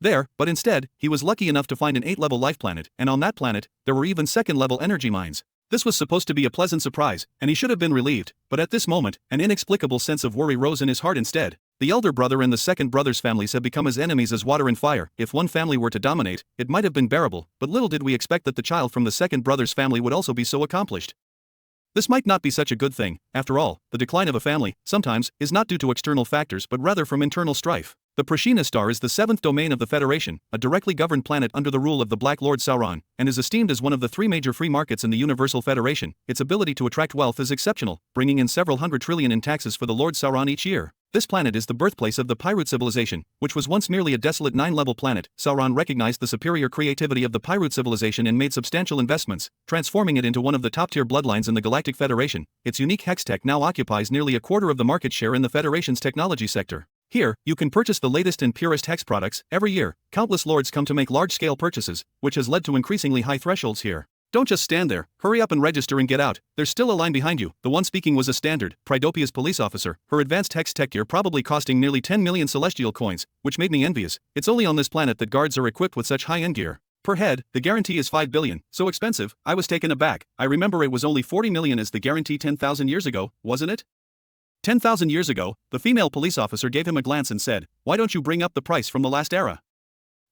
there, but instead, he was lucky enough to find an 8-level life planet, and on that planet, there were even second-level energy mines. This was supposed to be a pleasant surprise, and he should have been relieved, but at this moment, an inexplicable sense of worry rose in his heart instead. The elder brother and the second brother's families had become as enemies as water and fire. If one family were to dominate, it might have been bearable, but little did we expect that the child from the second brother's family would also be so accomplished. This might not be such a good thing. After all, the decline of a family, sometimes, is not due to external factors but rather from internal strife. The Prashina star is the 7th domain of the Federation, a directly governed planet under the rule of the Black Lord Sauron, and is esteemed as one of the 3 major free markets in the Universal Federation. Its ability to attract wealth is exceptional, bringing in several hundred trillion in taxes for the Lord Sauron each year. This planet is the birthplace of the Pyrite civilization, which was once merely a desolate 9-level planet. Sauron recognized the superior creativity of the Pyrite civilization and made substantial investments, transforming it into one of the top-tier bloodlines in the Galactic Federation. Its unique hex tech now occupies nearly a quarter of the market share in the Federation's technology sector. Here, you can purchase the latest and purest hex products. Every year, countless lords come to make large-scale purchases, which has led to increasingly high thresholds here. Don't just stand there, hurry up and register and get out. There's still a line behind you. The one speaking was a standard, Pridopia's police officer, her advanced hex tech gear probably costing nearly 10 million celestial coins, which made me envious. It's only on this planet that guards are equipped with such high-end gear. Per head, the guarantee is 5 billion, so expensive. I was taken aback. I remember it was only 40 million as the guarantee 10,000 years ago, wasn't it? 10,000 years ago, the female police officer gave him a glance and said, "Why don't you bring up the price from the last era?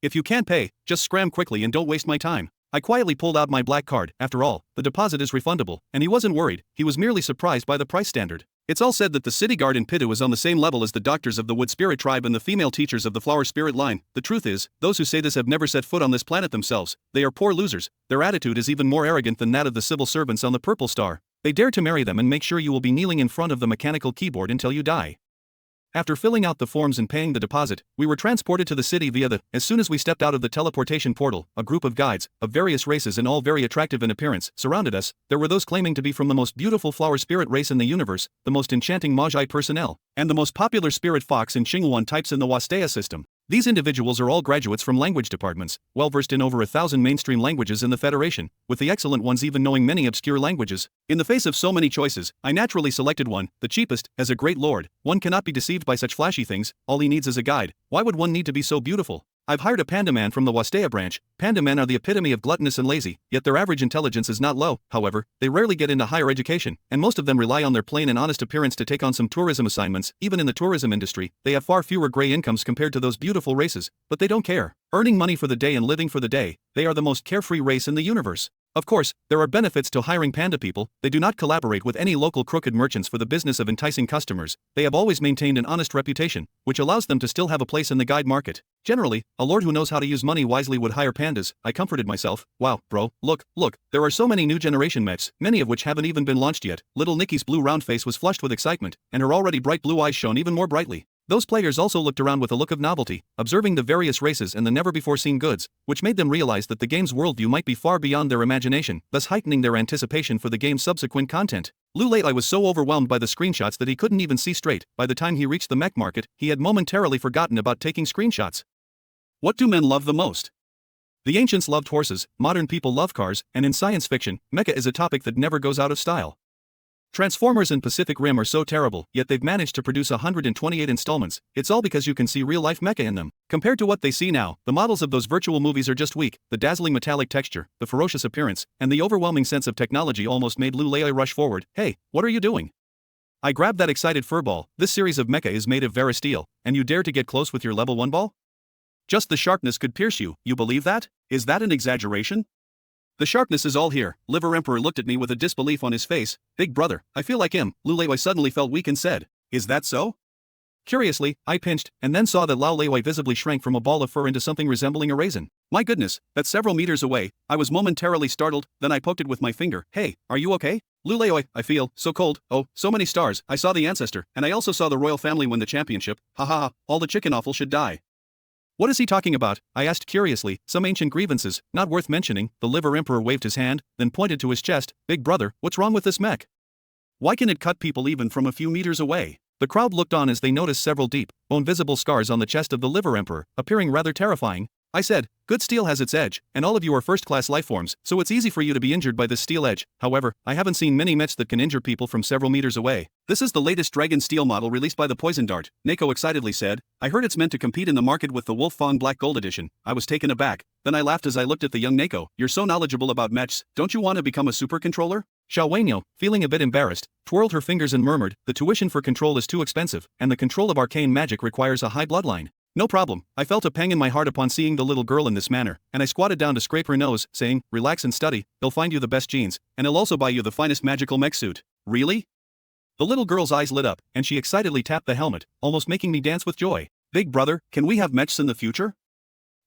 If you can't pay, just scram quickly and don't waste my time." I quietly pulled out my black card. After all, the deposit is refundable, and he wasn't worried. He was merely surprised by the price standard. It's all said that the city guard in Pitu is on the same level as the doctors of the Wood Spirit tribe and the female teachers of the Flower Spirit line. The truth is, those who say this have never set foot on this planet themselves. They are poor losers. Their attitude is even more arrogant than that of the civil servants on the Purple Star. They dare to marry them and make sure you will be kneeling in front of the mechanical keyboard until you die. After filling out the forms and paying the deposit, we were transported to the city via the. As soon as we stepped out of the teleportation portal, a group of guides, of various races and all very attractive in appearance, surrounded us. There were those claiming to be from the most beautiful flower spirit race in the universe, the most enchanting Magi personnel, and the most popular spirit fox and Xinguan types in the Wastea system. These individuals are all graduates from language departments, well versed in over 1,000 mainstream languages in the Federation, with the excellent ones even knowing many obscure languages. In the face of so many choices, I naturally selected one, the cheapest. As a great lord, one cannot be deceived by such flashy things. All he needs is a guide. Why would one need to be so beautiful? I've hired a panda man from the Wastea branch. Panda men are the epitome of gluttonous and lazy, yet their average intelligence is not low. However, they rarely get into higher education, and most of them rely on their plain and honest appearance to take on some tourism assignments. Even in the tourism industry, they have far fewer gray incomes compared to those beautiful races, but they don't care. Earning money for the day and living for the day, they are the most carefree race in the universe. Of course, there are benefits to hiring panda people. They do not collaborate with any local crooked merchants for the business of enticing customers. They have always maintained an honest reputation, which allows them to still have a place in the guide market. Generally, a lord who knows how to use money wisely would hire pandas. I comforted myself. Wow, bro, look, there are so many new generation mechs, many of which haven't even been launched yet. Little Nikki's blue round face was flushed with excitement, and her already bright blue eyes shone even more brightly. Those players also looked around with a look of novelty, observing the various races and the never-before-seen goods, which made them realize that the game's worldview might be far beyond their imagination, thus heightening their anticipation for the game's subsequent content. Lulei was so overwhelmed by the screenshots that he couldn't even see straight. By the time he reached the mech market, he had momentarily forgotten about taking screenshots. What do men love the most? The ancients loved horses, modern people love cars, and in science fiction, mecha is a topic that never goes out of style. Transformers and Pacific Rim are so terrible, yet they've managed to produce 128 installments. It's all because you can see real-life mecha in them. Compared to what they see now, the models of those virtual movies are just weak. The dazzling metallic texture, the ferocious appearance, and the overwhelming sense of technology almost made Lulei rush forward. Hey, what are you doing? I grabbed that excited furball. This series of mecha is made of Veristeel, and you dare to get close with your level 1 ball? Just the sharpness could pierce you. You believe that? Is that an exaggeration? The sharpness is all here. Liver Emperor looked at me with a disbelief on his face. Big brother, I feel like him. Lulei suddenly felt weak and said, "Is that so?" Curiously, I pinched, and then saw that Lao Leiwei visibly shrank from a ball of fur into something resembling a raisin. My goodness, that's several meters away. I was momentarily startled, then I poked it with my finger. Hey, are you okay? Lu Leiwei, I feel so cold. Oh, so many stars. I saw the ancestor, and I also saw the royal family win the championship. Ha ha ha, all the chicken offal should die. What is he talking about? I asked curiously. Some ancient grievances, not worth mentioning. The liver emperor waved his hand, then pointed to his chest. Big brother, what's wrong with this mech? Why can it cut people even from a few meters away? The crowd looked on as they noticed several deep, bone-visible scars on the chest of the liver emperor, appearing rather terrifying. I said, good steel has its edge, and all of you are first-class lifeforms, so it's easy for you to be injured by this steel edge. However, I haven't seen many mechs that can injure people from several meters away. This is the latest dragon steel model released by the Poison Dart, Neko excitedly said. I heard it's meant to compete in the market with the Wolf Fang Black Gold Edition. I was taken aback. Then I laughed as I looked at the young Neko. You're so knowledgeable about mechs, don't you want to become a super controller? Xiao Wenyo, feeling a bit embarrassed, twirled her fingers and murmured, the tuition for control is too expensive, and the control of arcane magic requires a high bloodline. No problem. I felt a pang in my heart upon seeing the little girl in this manner, and I squatted down to scrape her nose, saying, relax and study, he'll find you the best genes, and he'll also buy you the finest magical mech suit. Really? The little girl's eyes lit up, and she excitedly tapped the helmet, almost making me dance with joy. Big brother, can we have mechs in the future?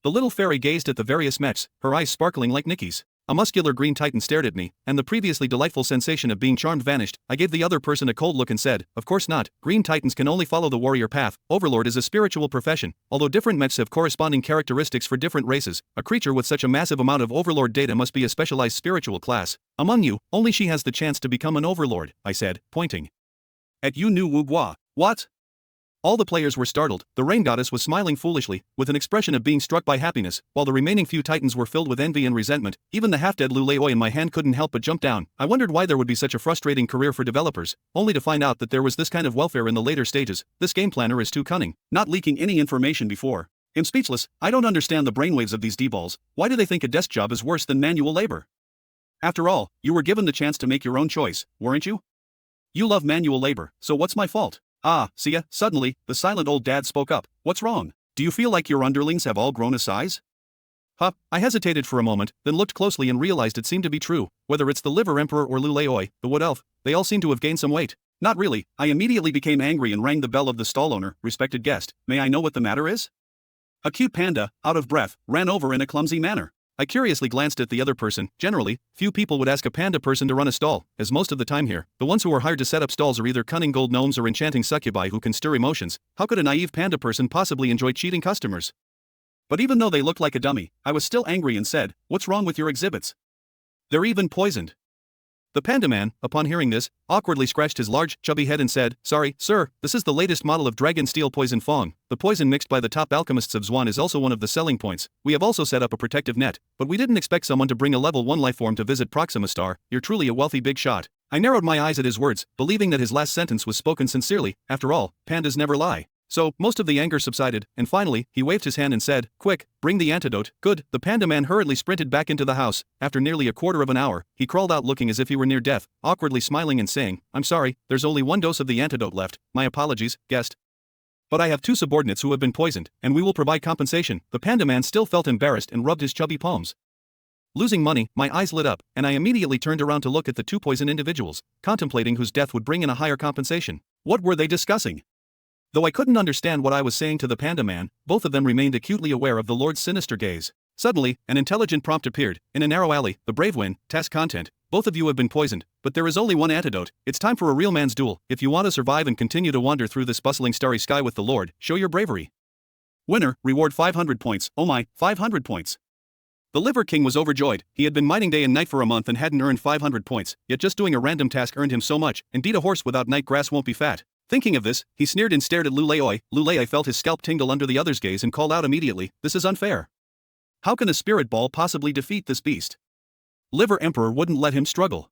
The little fairy gazed at the various mechs, her eyes sparkling like Nikki's. A muscular green titan stared at me, and the previously delightful sensation of being charmed vanished. I gave the other person a cold look and said, of course not, green titans can only follow the warrior path. Overlord is a spiritual profession, although different mechs have corresponding characteristics for different races. A creature with such a massive amount of overlord data must be a specialized spiritual class. Among you, only she has the chance to become an overlord, I said, pointing at Yu Nu Wu Gua. What? All the players were startled. The rain goddess was smiling foolishly, with an expression of being struck by happiness, while the remaining few titans were filled with envy and resentment. Even the half-dead Lu Leiwei in my hand couldn't help but jump down. I wondered why there would be such a frustrating career for developers, only to find out that there was this kind of welfare in the later stages. This game planner is too cunning, not leaking any information before. I'm speechless. I don't understand the brainwaves of these D-balls. Why do they think a desk job is worse than manual labor? After all, you were given the chance to make your own choice, weren't you? You love manual labor, so what's my fault? Ah, see ya. Suddenly, the silent old dad spoke up. What's wrong? Do you feel like your underlings have all grown a size? Huh, I hesitated for a moment, then looked closely and realized it seemed to be true. Whether it's the liver emperor or Lu Leiwei, the wood elf, they all seem to have gained some weight. Not really. I immediately became angry and rang the bell of the stall owner. Respected guest, may I know what the matter is? A cute panda, out of breath, ran over in a clumsy manner. I curiously glanced at the other person. Generally, few people would ask a panda person to run a stall, as most of the time here, the ones who are hired to set up stalls are either cunning gold gnomes or enchanting succubi who can stir emotions. How could a naive panda person possibly enjoy cheating customers? But even though they looked like a dummy, I was still angry and said, what's wrong with your exhibits? They're even poisoned. The panda man, upon hearing this, awkwardly scratched his large, chubby head and said, sorry, sir, this is the latest model of dragon steel poison fong. The poison mixed by the top alchemists of Zwan is also one of the selling points. We have also set up a protective net, but we didn't expect someone to bring a level 1 lifeform to visit Proxima Star. You're truly a wealthy big shot. I narrowed my eyes at his words, believing that his last sentence was spoken sincerely. After all, pandas never lie. So, most of the anger subsided, and finally, he waved his hand and said, quick, bring the antidote. Good. The panda man hurriedly sprinted back into the house. After nearly a quarter of an hour, he crawled out looking as if he were near death, awkwardly smiling and saying, I'm sorry, there's only one dose of the antidote left. My apologies, guest. But I have 2 subordinates who have been poisoned, and we will provide compensation. The panda man still felt embarrassed and rubbed his chubby palms. Losing money, my eyes lit up, and I immediately turned around to look at the 2 poisoned individuals, contemplating whose death would bring in a higher compensation. What were they discussing? Though I couldn't understand what I was saying to the panda man, both of them remained acutely aware of the Lord's sinister gaze. Suddenly, an intelligent prompt appeared. In a narrow alley, the brave win. Task content. Both of you have been poisoned, but there is only one antidote. It's time for a real man's duel. If you want to survive and continue to wander through this bustling starry sky with the Lord, show your bravery. Winner, reward 500 points. Oh my, 500 points. The Liver King was overjoyed. He had been mining day and night for a month and hadn't earned 500 points, yet just doing a random task earned him so much. Indeed, a horse without night grass won't be fat. Thinking of this, he sneered and stared at Lu Leiwei. Lu Leiwei felt his scalp tingle under the other's gaze and called out immediately, this is unfair. How can a spirit ball possibly defeat this beast? Liver Emperor wouldn't let him struggle.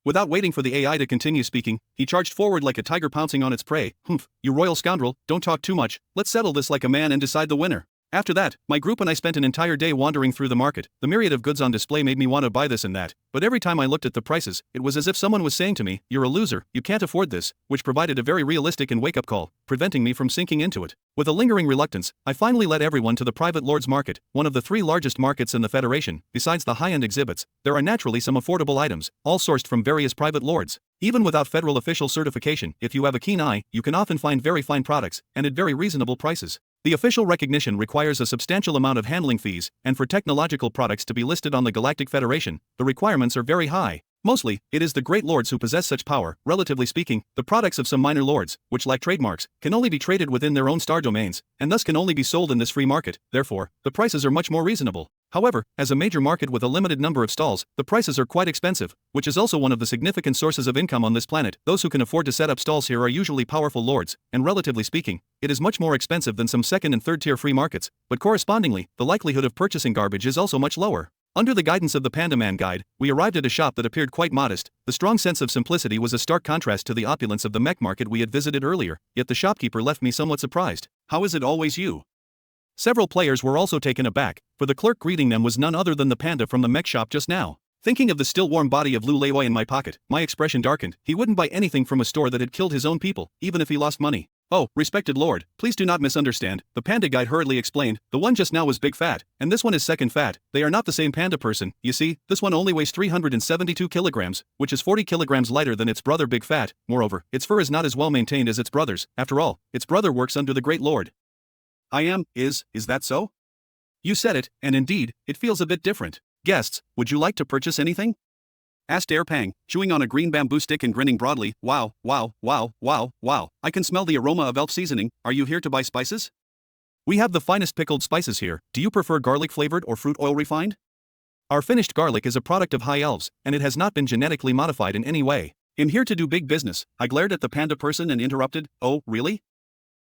Without waiting for the AI to continue speaking, he charged forward like a tiger pouncing on its prey. Humph, you royal scoundrel, don't talk too much, let's settle this like a man and decide the winner. After that, my group and I spent an entire day wandering through the market. The myriad of goods on display made me want to buy this and that, but every time I looked at the prices, it was as if someone was saying to me, "You're a loser, you can't afford this," which provided a very realistic and wake-up call, preventing me from sinking into it. With a lingering reluctance, I finally led everyone to the Private Lords Market, one of the 3 largest markets in the Federation. Besides the high-end exhibits, there are naturally some affordable items, all sourced from various private lords. Even without federal official certification, if you have a keen eye, you can often find very fine products, and at very reasonable prices. The official recognition requires a substantial amount of handling fees, and for technological products to be listed on the Galactic Federation, the requirements are very high. Mostly, it is the great lords who possess such power. Relatively speaking, the products of some minor lords, which lack trademarks, can only be traded within their own star domains, and thus can only be sold in this free market. Therefore, the prices are much more reasonable. However, as a major market with a limited number of stalls, the prices are quite expensive, which is also one of the significant sources of income on this planet. Those who can afford to set up stalls here are usually powerful lords, and relatively speaking, it is much more expensive than some second and third tier free markets, but correspondingly, the likelihood of purchasing garbage is also much lower. Under the guidance of the Panda Man guide, we arrived at a shop that appeared quite modest. The strong sense of simplicity was a stark contrast to the opulence of the mech market we had visited earlier, yet the shopkeeper left me somewhat surprised. "How is it always you?" Several players were also taken aback, for the clerk greeting them was none other than the panda from the mech shop just now. Thinking of the still warm body of Lu Leiwei in my pocket, my expression darkened. He wouldn't buy anything from a store that had killed his own people, even if he lost money. "Oh, respected lord, please do not misunderstand," the panda guide hurriedly explained. "The one just now was big fat, and this one is second fat. They are not the same panda person. You see, this one only weighs 372 kilograms, which is 40 kilograms lighter than its brother big fat. Moreover, its fur is not as well maintained as its brother's. After all, its brother works under the great lord." Is that so? You said it, and indeed, it feels a bit different. "Guests, would you like to purchase anything?" asked Pang, chewing on a green bamboo stick and grinning broadly. Wow, I can smell the aroma of elf seasoning. Are you here to buy spices?" "We have the finest pickled spices here. Do you prefer garlic flavored or fruit oil refined?" "Our finished garlic is a product of high elves, and it has not been genetically modified in any way. I'm here to do big business." I glared at the panda person and interrupted. "Oh, really?"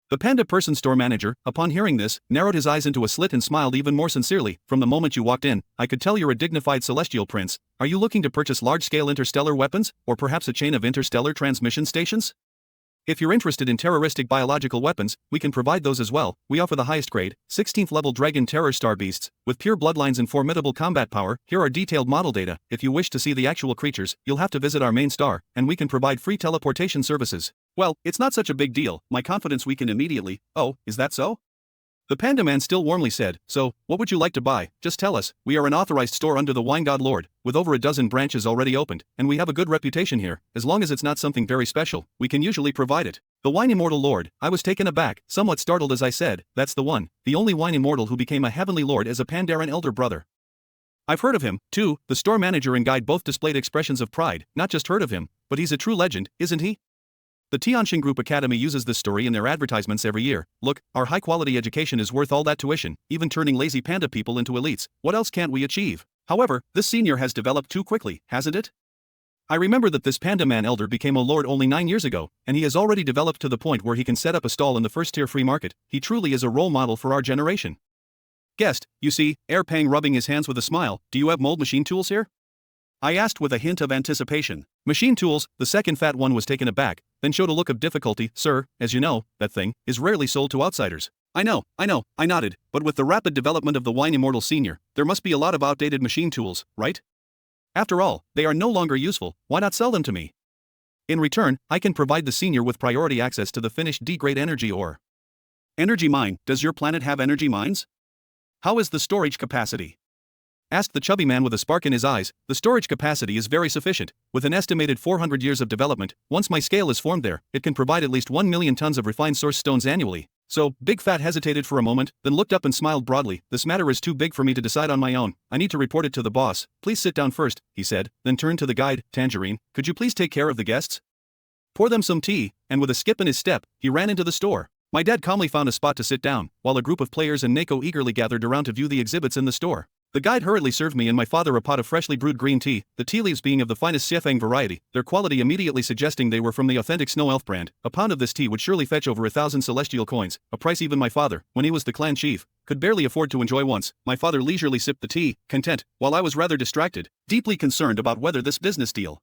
The panda person store manager, upon hearing this, narrowed his eyes into a slit and smiled even more sincerely. "From the moment you walked in, I could tell you're a dignified celestial prince. Are you looking to purchase large-scale interstellar weapons, or perhaps a chain of interstellar transmission stations? If you're interested in terroristic biological weapons, we can provide those as well. We offer the highest grade, 16th level Dragon Terror Star beasts, with pure bloodlines and formidable combat power. Here are detailed model data. If you wish to see the actual creatures, you'll have to visit our main star, and we can provide free teleportation services." "Well, it's not such a big deal." My confidence weakened immediately. "Oh, is that so?" The panda man still warmly said, "So, what would you like to buy? Just tell us. We are an authorized store under the Wine God Lord, with over a dozen branches already opened, and we have a good reputation here. As long as it's not something very special, we can usually provide it." "The Wine Immortal Lord." I was taken aback, somewhat startled as I said, "That's the one, the only Wine Immortal who became a heavenly lord as a Pandaren elder brother." "I've heard of him, too." The store manager and guide both displayed expressions of pride. "Not just heard of him, but he's a true legend, isn't he? The Tianxing Group Academy uses this story in their advertisements every year. Look, our high-quality education is worth all that tuition, even turning lazy panda people into elites. What else can't we achieve?" However, this senior has developed too quickly, hasn't it? I remember that this panda man elder became a lord only 9 years ago, and he has already developed to the point where he can set up a stall in the first-tier free market. He truly is a role model for our generation. "Guest, you see," Pang rubbing his hands with a smile, "do you have mold machine tools here?" I asked with a hint of anticipation. "Machine tools?" The second fat one was taken aback, then showed a look of difficulty. "Sir, as you know, that thing is rarely sold to outsiders." I know, I nodded, "but with the rapid development of the Wine Immortal Senior, there must be a lot of outdated machine tools, right? After all, they are no longer useful. Why not sell them to me? In return, I can provide the Senior with priority access to the finished D-grade energy ore." "Energy mine? Does your planet have energy mines? How is the storage capacity?" asked the chubby man with a spark in his eyes. "The storage capacity is very sufficient. With an estimated 400 years of development, once my scale is formed there, it can provide at least 1 million tons of refined source stones annually." So, Big Fat hesitated for a moment, then looked up and smiled broadly. "This matter is too big for me to decide on my own. I need to report it to the boss. Please sit down first," he said, then turned to the guide. "Tangerine, could you please take care of the guests? Pour them some tea," and with a skip in his step, he ran into the store. My dad calmly found a spot to sit down, while a group of players and Neko eagerly gathered around to view the exhibits in the store. The guide hurriedly served me and my father a pot of freshly brewed green tea, the tea leaves being of the finest Siefeng variety, their quality immediately suggesting they were from the authentic Snow Elf brand. A pound of this tea would surely fetch over 1,000 celestial coins, a price even my father, when he was the clan chief, could barely afford to enjoy once. My father leisurely sipped the tea, content, while I was rather distracted, deeply concerned about whether this business deal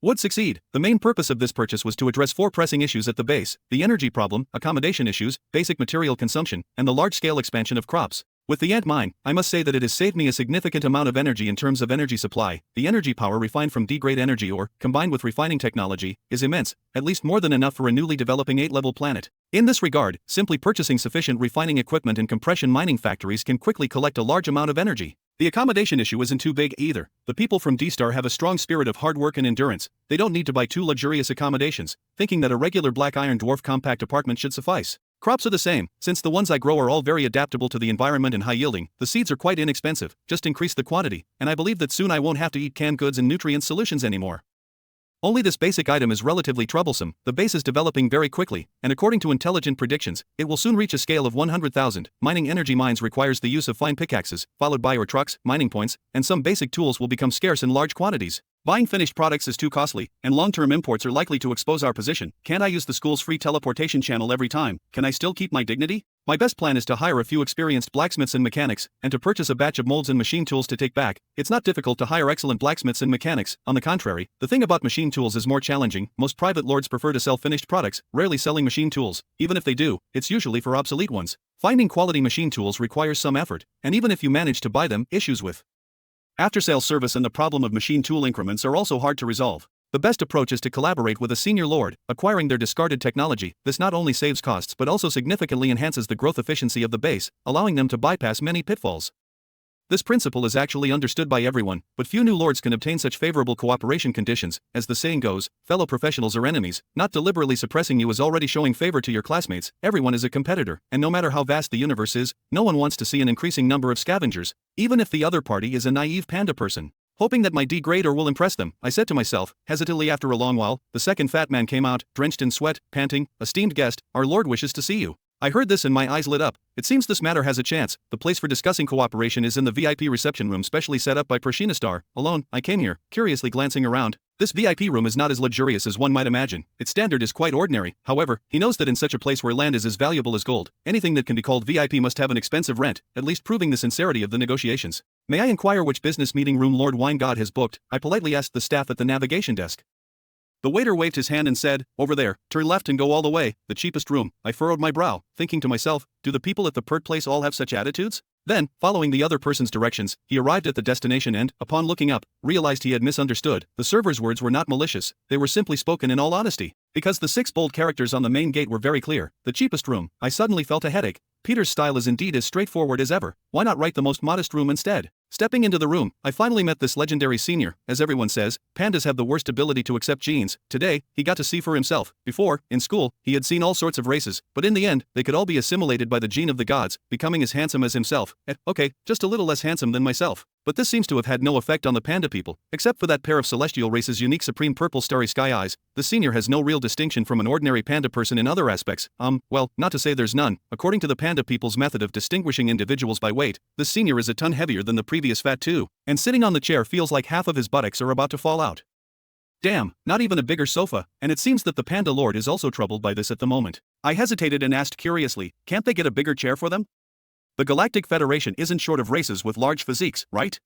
would succeed. The main purpose of this purchase was to address 4 pressing issues at the base: the energy problem, accommodation issues, basic material consumption, and the large-scale expansion of crops. With the ant mine, I must say that it has saved me a significant amount of energy in terms of energy supply. The energy power refined from D-grade energy ore, combined with refining technology, is immense, at least more than enough for a newly developing 8-level planet. In this regard, simply purchasing sufficient refining equipment and compression mining factories can quickly collect a large amount of energy. The accommodation issue isn't too big either. The people from D-Star have a strong spirit of hard work and endurance. They don't need to buy 2 luxurious accommodations, thinking that a regular black iron dwarf compact apartment should suffice. Crops are the same, since the ones I grow are all very adaptable to the environment and high yielding. The seeds are quite inexpensive, just increase the quantity, and I believe that soon I won't have to eat canned goods and nutrient solutions anymore. Only this basic item is relatively troublesome. The base is developing very quickly, and according to intelligent predictions, it will soon reach a scale of 100,000. Mining energy mines requires the use of fine pickaxes, followed by ore trucks, mining points, and some basic tools will become scarce in large quantities. Buying finished products is too costly, and long-term imports are likely to expose our position. Can't I use the school's free teleportation channel every time? Can I still keep my dignity? My best plan is to hire a few experienced blacksmiths and mechanics, and to purchase a batch of molds and machine tools to take back. It's not difficult to hire excellent blacksmiths and mechanics. On the contrary, the thing about machine tools is more challenging. Most private lords prefer to sell finished products, rarely selling machine tools. Even if they do, it's usually for obsolete ones. Finding quality machine tools requires some effort, and even if you manage to buy them, issues with after-sales service and the problem of machine tool increments are also hard to resolve. The best approach is to collaborate with a senior lord, acquiring their discarded technology. This not only saves costs but also significantly enhances the growth efficiency of the base, allowing them to bypass many pitfalls. This principle is actually understood by everyone, but few new lords can obtain such favorable cooperation conditions. As the saying goes, fellow professionals are enemies. Not deliberately suppressing you is already showing favor to your classmates. Everyone is a competitor, and no matter how vast the universe is, no one wants to see an increasing number of scavengers, even if the other party is a naive panda person. Hoping that my D-grade ore will impress them, I said to myself, hesitantly after a long while. The second fat man came out, drenched in sweat, panting. "Esteemed guest, our lord wishes to see you." I heard this and my eyes lit up. It seems this matter has a chance. The place for discussing cooperation is in the VIP reception room specially set up by China.Star. Alone, I came here, curiously glancing around. This VIP room is not as luxurious as one might imagine. Its standard is quite ordinary. However, he knows that in such a place where land is as valuable as gold, anything that can be called VIP must have an expensive rent, at least proving the sincerity of the negotiations. "May I inquire which business meeting room Lord Winegod has booked?" I politely asked the staff at the navigation desk. The waiter waved his hand and said, "Over there, turn left and go all the way, the cheapest room." I furrowed my brow, thinking to myself, do the people at the pert place all have such attitudes? Then, following the other person's directions, he arrived at the destination and, upon looking up, realized he had misunderstood. The server's words were not malicious, they were simply spoken in all honesty. Because the 6 bold characters on the main gate were very clear. The cheapest room. I suddenly felt a headache. Peter's style is indeed as straightforward as ever. Why not write the most modest room instead? Stepping into the room, I finally met this legendary senior. As everyone says, pandas have the worst ability to accept genes. Today, he got to see for himself. Before, in school, he had seen all sorts of races, but in the end, they could all be assimilated by the gene of the gods, becoming as handsome as himself. Okay, just a little less handsome than myself. But this seems to have had no effect on the panda people, except for that pair of celestial races' unique supreme purple starry sky eyes. The senior has no real distinction from an ordinary panda person in other aspects. Well, not to say there's none. According to the panda people's method of distinguishing individuals by weight, the senior is a ton heavier than the previous fat two, and sitting on the chair feels like half of his buttocks are about to fall out. Damn, not even a bigger sofa, and it seems that the panda lord is also troubled by this at the moment. I hesitated and asked curiously, can't they get a bigger chair for them? The Galactic Federation isn't short of races with large physiques, right?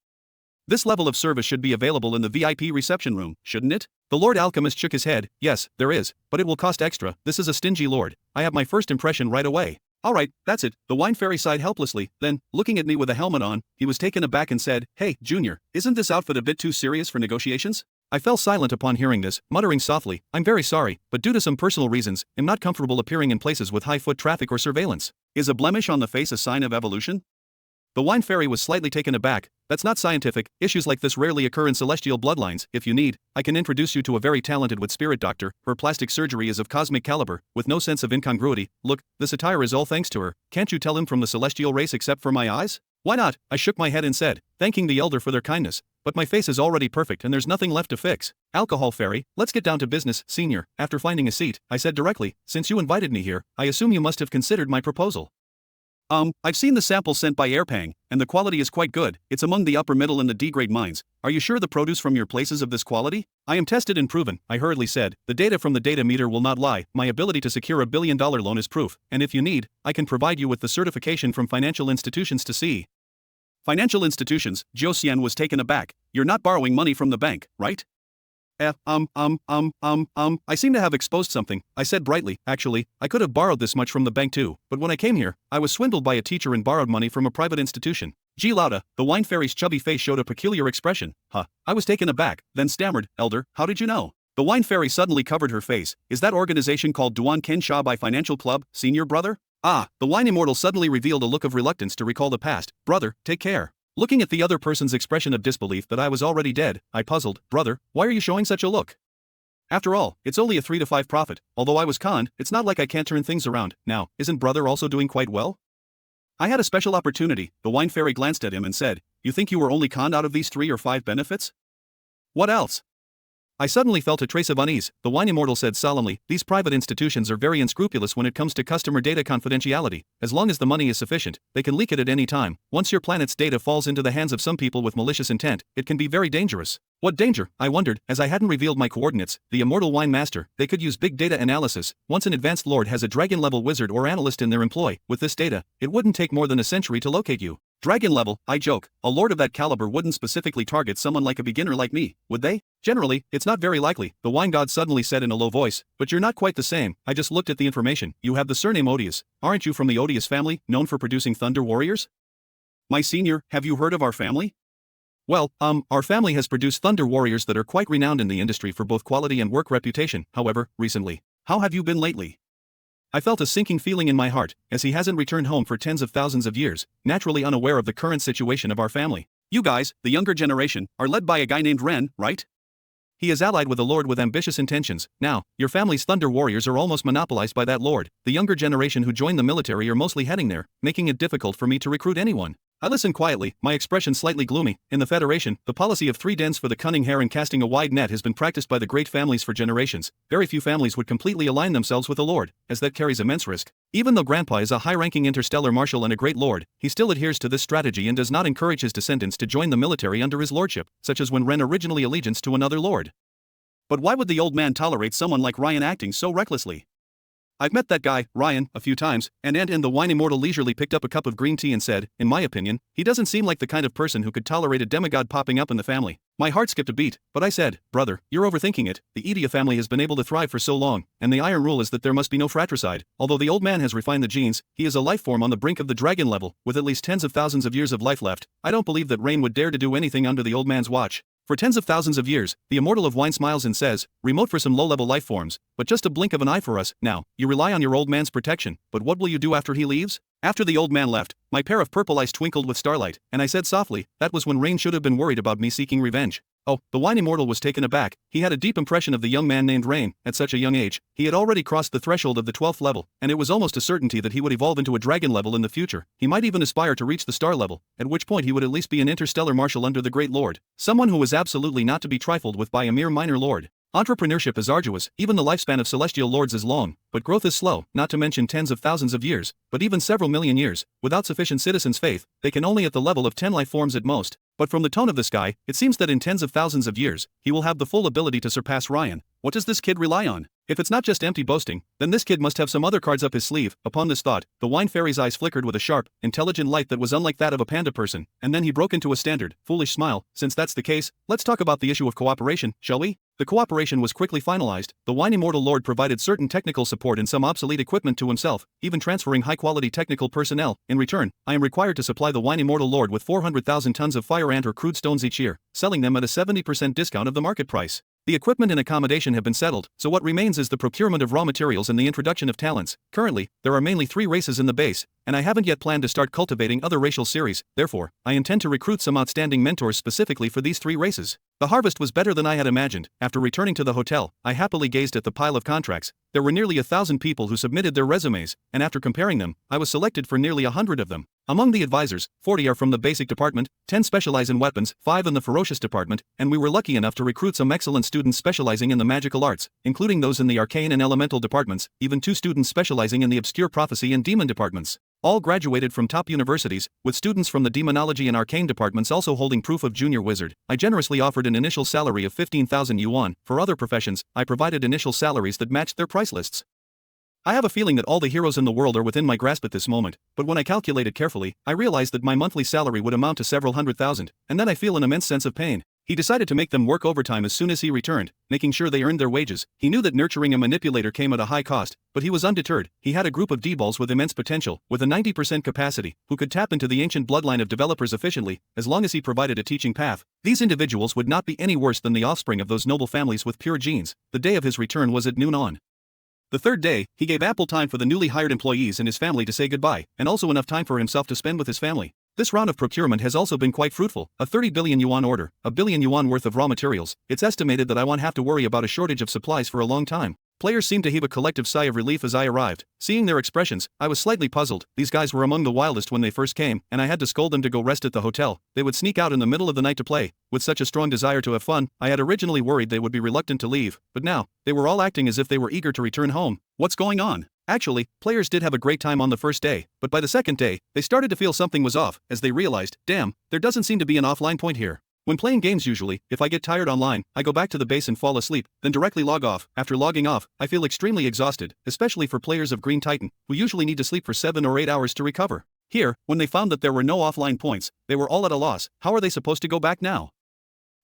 This level of service should be available in the VIP reception room, shouldn't it? The Lord Alchemist shook his head. Yes, there is, but it will cost extra. This is a stingy lord. I have my first impression right away. Alright, that's it. The wine fairy sighed helplessly. Then, looking at me with a helmet on, he was taken aback and said, "Hey, Junior, isn't this outfit a bit too serious for negotiations?" I fell silent upon hearing this, muttering softly, "I'm very sorry, but due to some personal reasons, I'm not comfortable appearing in places with high foot traffic or surveillance." Is a blemish on the face a sign of evolution? The wine fairy was slightly taken aback. That's not scientific. Issues like this rarely occur in celestial bloodlines. If you need, I can introduce you to a very talented wit spirit doctor. Her plastic surgery is of cosmic caliber, with no sense of incongruity. Look, this attire is all thanks to her. Can't you tell him from the celestial race except for my eyes? Why not? I shook my head and said, thanking the elder for their kindness. But my face is already perfect and there's nothing left to fix. Alcohol fairy, let's get down to business, senior. After finding a seat, I said directly, since you invited me here, I assume you must have considered my proposal. I've seen the sample sent by Airpang, and the quality is quite good. It's among the upper middle and the D-grade mines. Are you sure the produce from your place is of this quality? I am tested and proven, I hurriedly said. The data from the data meter will not lie. My ability to secure $1 billion loan is proof, and if you need, I can provide you with the certification from financial institutions to see. Financial institutions? Josian was taken aback. You're not borrowing money from the bank, right? I seem to have exposed something, I said brightly. Actually, I could have borrowed this much from the bank too, but when I came here, I was swindled by a teacher and borrowed money from a private institution. G. Lauda, the wine fairy's chubby face showed a peculiar expression. Huh. I was taken aback, then stammered, Elder, how did you know? The wine fairy suddenly covered her face. Is that organization called Duan Ken Sha by Financial Club, Senior Brother? Ah, the wine immortal suddenly revealed a look of reluctance to recall the past. Brother, take care. Looking at the other person's expression of disbelief that I was already dead, I puzzled. Brother, why are you showing such a look? After all, it's only a 3 to 5 profit. Although I was conned, it's not like I can't turn things around. Now, isn't brother also doing quite well? I had a special opportunity. The wine fairy glanced at him and said, you think you were only conned out of these 3 or 5 benefits? What else? I suddenly felt a trace of unease. The wine immortal said solemnly, these private institutions are very unscrupulous when it comes to customer data confidentiality. As long as the money is sufficient, they can leak it at any time. Once your planet's data falls into the hands of some people with malicious intent, it can be very dangerous. What danger? I wondered, as I hadn't revealed my coordinates. The immortal wine master, they could use big data analysis. Once an advanced lord has a dragon-level wizard or analyst in their employ, with this data, it wouldn't take more than a century to locate you. Dragon level, I joke. A lord of that caliber wouldn't specifically target someone like a beginner like me, would they? Generally, it's not very likely, the wine god suddenly said in a low voice, but you're not quite the same. I just looked at the information. You have the surname Odious. Aren't you from the Odious family, known for producing thunder warriors? My senior, have you heard of our family? Well, our family has produced thunder warriors that are quite renowned in the industry for both quality and work reputation. However, recently. How have you been lately? I felt a sinking feeling in my heart, as he hasn't returned home for tens of thousands of years, naturally unaware of the current situation of our family. You guys, the younger generation, are led by a guy named Ren, right? He is allied with a lord with ambitious intentions. Now, your family's thunder warriors are almost monopolized by that lord. The younger generation who join the military are mostly heading there, making it difficult for me to recruit anyone. I listened quietly, my expression slightly gloomy. In the Federation, the policy of 3 dens for the cunning hare and casting a wide net has been practiced by the great families for generations. Very few families would completely align themselves with a lord, as that carries immense risk. Even though Grandpa is a high-ranking interstellar marshal and a great lord, he still adheres to this strategy and does not encourage his descendants to join the military under his lordship, such as when Ren originally allegiance to another lord. But why would the old man tolerate someone like Ryan acting so recklessly? I've met that guy, Ryan, a few times, and the wine immortal leisurely picked up a cup of green tea and said, in my opinion, he doesn't seem like the kind of person who could tolerate a demigod popping up in the family. My heart skipped a beat, but I said, brother, you're overthinking it. The Edia family has been able to thrive for so long, and the iron rule is that there must be no fratricide. Although the old man has refined the genes, he is a life form on the brink of the dragon level, with at least tens of thousands of years of life left. I don't believe that Rain would dare to do anything under the old man's watch. For tens of thousands of years, the immortal of wine smiles and says, remote for some low-level life forms, but just a blink of an eye for us. Now, you rely on your old man's protection, but what will you do after he leaves? After the old man left, my pair of purple eyes twinkled with starlight, and I said softly, that was when Rain should have been worried about me seeking revenge. Oh, the wine immortal was taken aback. He had a deep impression of the young man named Rain. At such a young age, he had already crossed the threshold of the 12th level, and it was almost a certainty that he would evolve into a dragon level in the future. He might even aspire to reach the star level, at which point he would at least be an interstellar marshal under the Great Lord, someone who was absolutely not to be trifled with by a mere minor lord. Entrepreneurship is arduous, even the lifespan of celestial lords is long, but growth is slow, not to mention tens of thousands of years, but even several million years. Without sufficient citizens' faith, they can only at the level of 10 life forms at most. But from the tone of this guy, it seems that in tens of thousands of years, he will have the full ability to surpass Ryan. What does this kid rely on? If it's not just empty boasting, then this kid must have some other cards up his sleeve. Upon this thought, the wine fairy's eyes flickered with a sharp, intelligent light that was unlike that of a panda person, and then he broke into a standard, foolish smile. Since that's the case, let's talk about the issue of cooperation, shall we? The cooperation was quickly finalized. The wine immortal lord provided certain technical support and some obsolete equipment to himself, even transferring high-quality technical personnel. In return, I am required to supply the wine immortal lord with 400,000 tons of fire ant or crude stones each year, selling them at a 70% discount of the market price. The equipment and accommodation have been settled, so what remains is the procurement of raw materials and the introduction of talents. Currently, there are mainly 3 races in the base, and I haven't yet planned to start cultivating other racial series. Therefore, I intend to recruit some outstanding mentors specifically for these 3 races. The harvest was better than I had imagined. After returning to the hotel, I happily gazed at the pile of contracts. There were nearly 1,000 people who submitted their resumes, and after comparing them, I was selected for nearly 100 of them. Among the advisors, 40 are from the basic department, 10 specialize in weapons, 5 in the ferocious department, and we were lucky enough to recruit some excellent students specializing in the magical arts, including those in the arcane and elemental departments, even 2 students specializing in the obscure prophecy and demon departments. All graduated from top universities, with students from the demonology and arcane departments also holding proof of junior wizard. I generously offered an initial salary of 15,000 yuan. For other professions, I provided initial salaries that matched their price lists. I have a feeling that all the heroes in the world are within my grasp at this moment, but when I calculated carefully, I realized that my monthly salary would amount to several hundred thousand, and then I feel an immense sense of pain. He decided to make them work overtime as soon as he returned, making sure they earned their wages. He knew that nurturing a manipulator came at a high cost, but he was undeterred. He had a group of D-balls with immense potential, with a 90% capacity, who could tap into the ancient bloodline of developers efficiently, as long as he provided a teaching path. These individuals would not be any worse than the offspring of those noble families with pure genes. The day of his return was at noon on. The third day, he gave ample time for the newly hired employees and his family to say goodbye, and also enough time for himself to spend with his family. This round of procurement has also been quite fruitful, a 30 billion yuan order, a billion yuan worth of raw materials. It's estimated that I won't have to worry about a shortage of supplies for a long time. Players seemed to heave a collective sigh of relief as I arrived. Seeing their expressions, I was slightly puzzled. These guys were among the wildest when they first came, and I had to scold them to go rest at the hotel. They would sneak out in the middle of the night to play. With such a strong desire to have fun, I had originally worried they would be reluctant to leave, but now, they were all acting as if they were eager to return home. What's going on? Actually, players did have a great time on the first day, but by the second day, they started to feel something was off, as they realized, damn, there doesn't seem to be an offline point here. When playing games usually, if I get tired online, I go back to the base and fall asleep, then directly log off. After logging off, I feel extremely exhausted, especially for players of Green Titan, who usually need to sleep for 7 or 8 hours to recover. Here, when they found that there were no offline points, they were all at a loss. How are they supposed to go back now?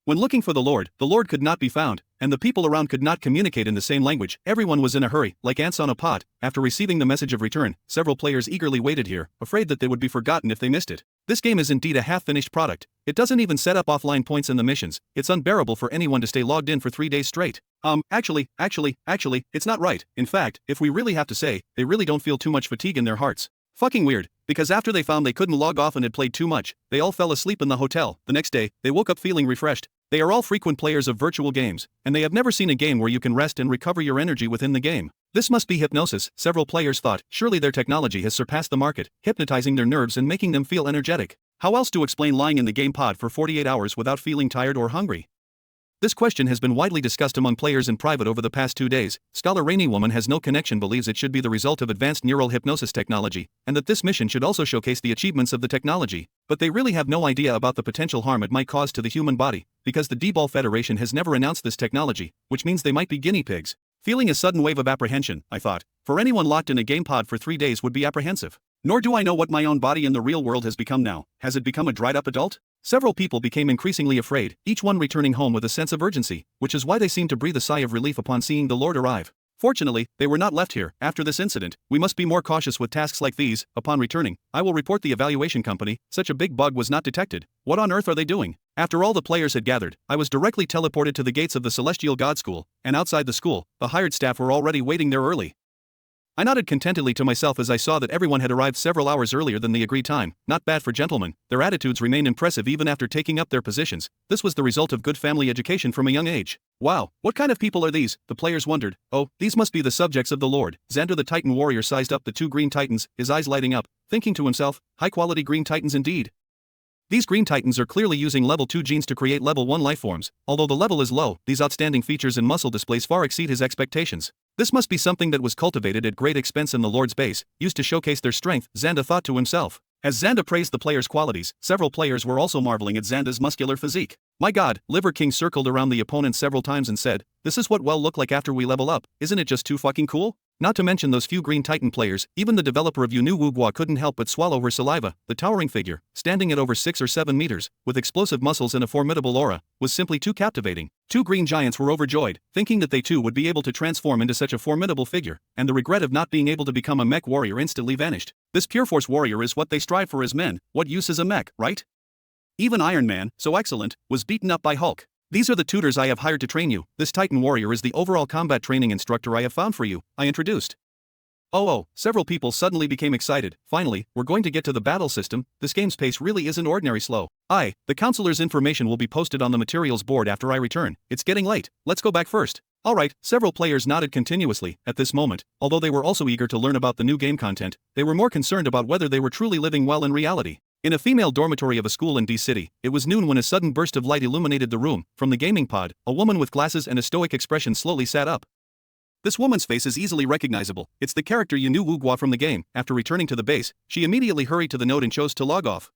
When looking for the Lord could not be found, and the people around could not communicate in the same language. Everyone was in a hurry, like ants on a pot. After receiving the message of return, several players eagerly waited here, afraid that they would be forgotten if they missed it. This game is indeed a half-finished product. It doesn't even set up offline points in the missions. It's unbearable for anyone to stay logged in for 3 days straight. Actually, it's not right. In fact, if we really have to say, they really don't feel too much fatigue in their hearts. Fucking weird, because after they found they couldn't log off and had played too much, they all fell asleep in the hotel. The next day, they woke up feeling refreshed. They are all frequent players of virtual games, and they have never seen a game where you can rest and recover your energy within the game. This must be hypnosis, several players thought. Surely their technology has surpassed the market, hypnotizing their nerves and making them feel energetic. How else to explain lying in the game pod for 48 hours without feeling tired or hungry? This question has been widely discussed among players in private over the past 2 days. Scholar Rainy Woman has no connection, believes it should be the result of advanced neural hypnosis technology, and that this mission should also showcase the achievements of the technology. But they really have no idea about the potential harm it might cause to the human body, because the D-Ball Federation has never announced this technology, which means they might be guinea pigs. Feeling a sudden wave of apprehension, I thought, for anyone locked in a game pod for 3 days would be apprehensive. Nor do I know what my own body in the real world has become now. Has it become a dried-up adult? Several people became increasingly afraid, each one returning home with a sense of urgency, which is why they seemed to breathe a sigh of relief upon seeing the Lord arrive. Fortunately, they were not left here. After this incident, we must be more cautious with tasks like these. Upon returning, I will report the evaluation company. Such a big bug was not detected. What on earth are they doing? After all the players had gathered, I was directly teleported to the gates of the Celestial God School, and outside the school, the hired staff were already waiting there early. I nodded contentedly to myself as I saw that everyone had arrived several hours earlier than the agreed time. Not bad for gentlemen. Their attitudes remained impressive even after taking up their positions. This was the result of good family education from a young age. Wow, what kind of people are these? The players wondered. Oh, these must be the subjects of the Lord. Xander the Titan warrior sized up the 2 green titans, his eyes lighting up, thinking to himself, high-quality green titans indeed. These green titans are clearly using level 2 genes to create level 1 lifeforms. Although the level is low, these outstanding features and muscle displays far exceed his expectations. This must be something that was cultivated at great expense in the Lord's base, used to showcase their strength, Xander thought to himself. As Xander praised the players' qualities, several players were also marveling at Xander's muscular physique. My god, Liver King circled around the opponent several times and said, this is what we'll look like after we level up, isn't it just too fucking cool? Not to mention those few Green Titan players, even the developer of Yu Wugua couldn't help but swallow her saliva. The towering figure, standing at over 6 or 7 meters, with explosive muscles and a formidable aura, was simply too captivating. 2 green giants were overjoyed, thinking that they too would be able to transform into such a formidable figure, and the regret of not being able to become a mech warrior instantly vanished. This pure force warrior is what they strive for as men. What use is a mech, right? Even Iron Man, so excellent, was beaten up by Hulk. These are the tutors I have hired to train you. This Titan warrior is the overall combat training instructor I have found for you, I introduced. Oh, several people suddenly became excited. Finally, we're going to get to the battle system. This game's pace really isn't ordinary slow. The counselor's information will be posted on the materials board after I return. It's getting late. Let's go back first. Alright, several players nodded continuously. At this moment, although they were also eager to learn about the new game content, they were more concerned about whether they were truly living well in reality. In a female dormitory of a school in D-City, it was noon when a sudden burst of light illuminated the room. From the gaming pod, a woman with glasses and a stoic expression slowly sat up. This woman's face is easily recognizable. It's the character Yu Wugua from the game. After returning to the base, she immediately hurried to the node and chose to log off.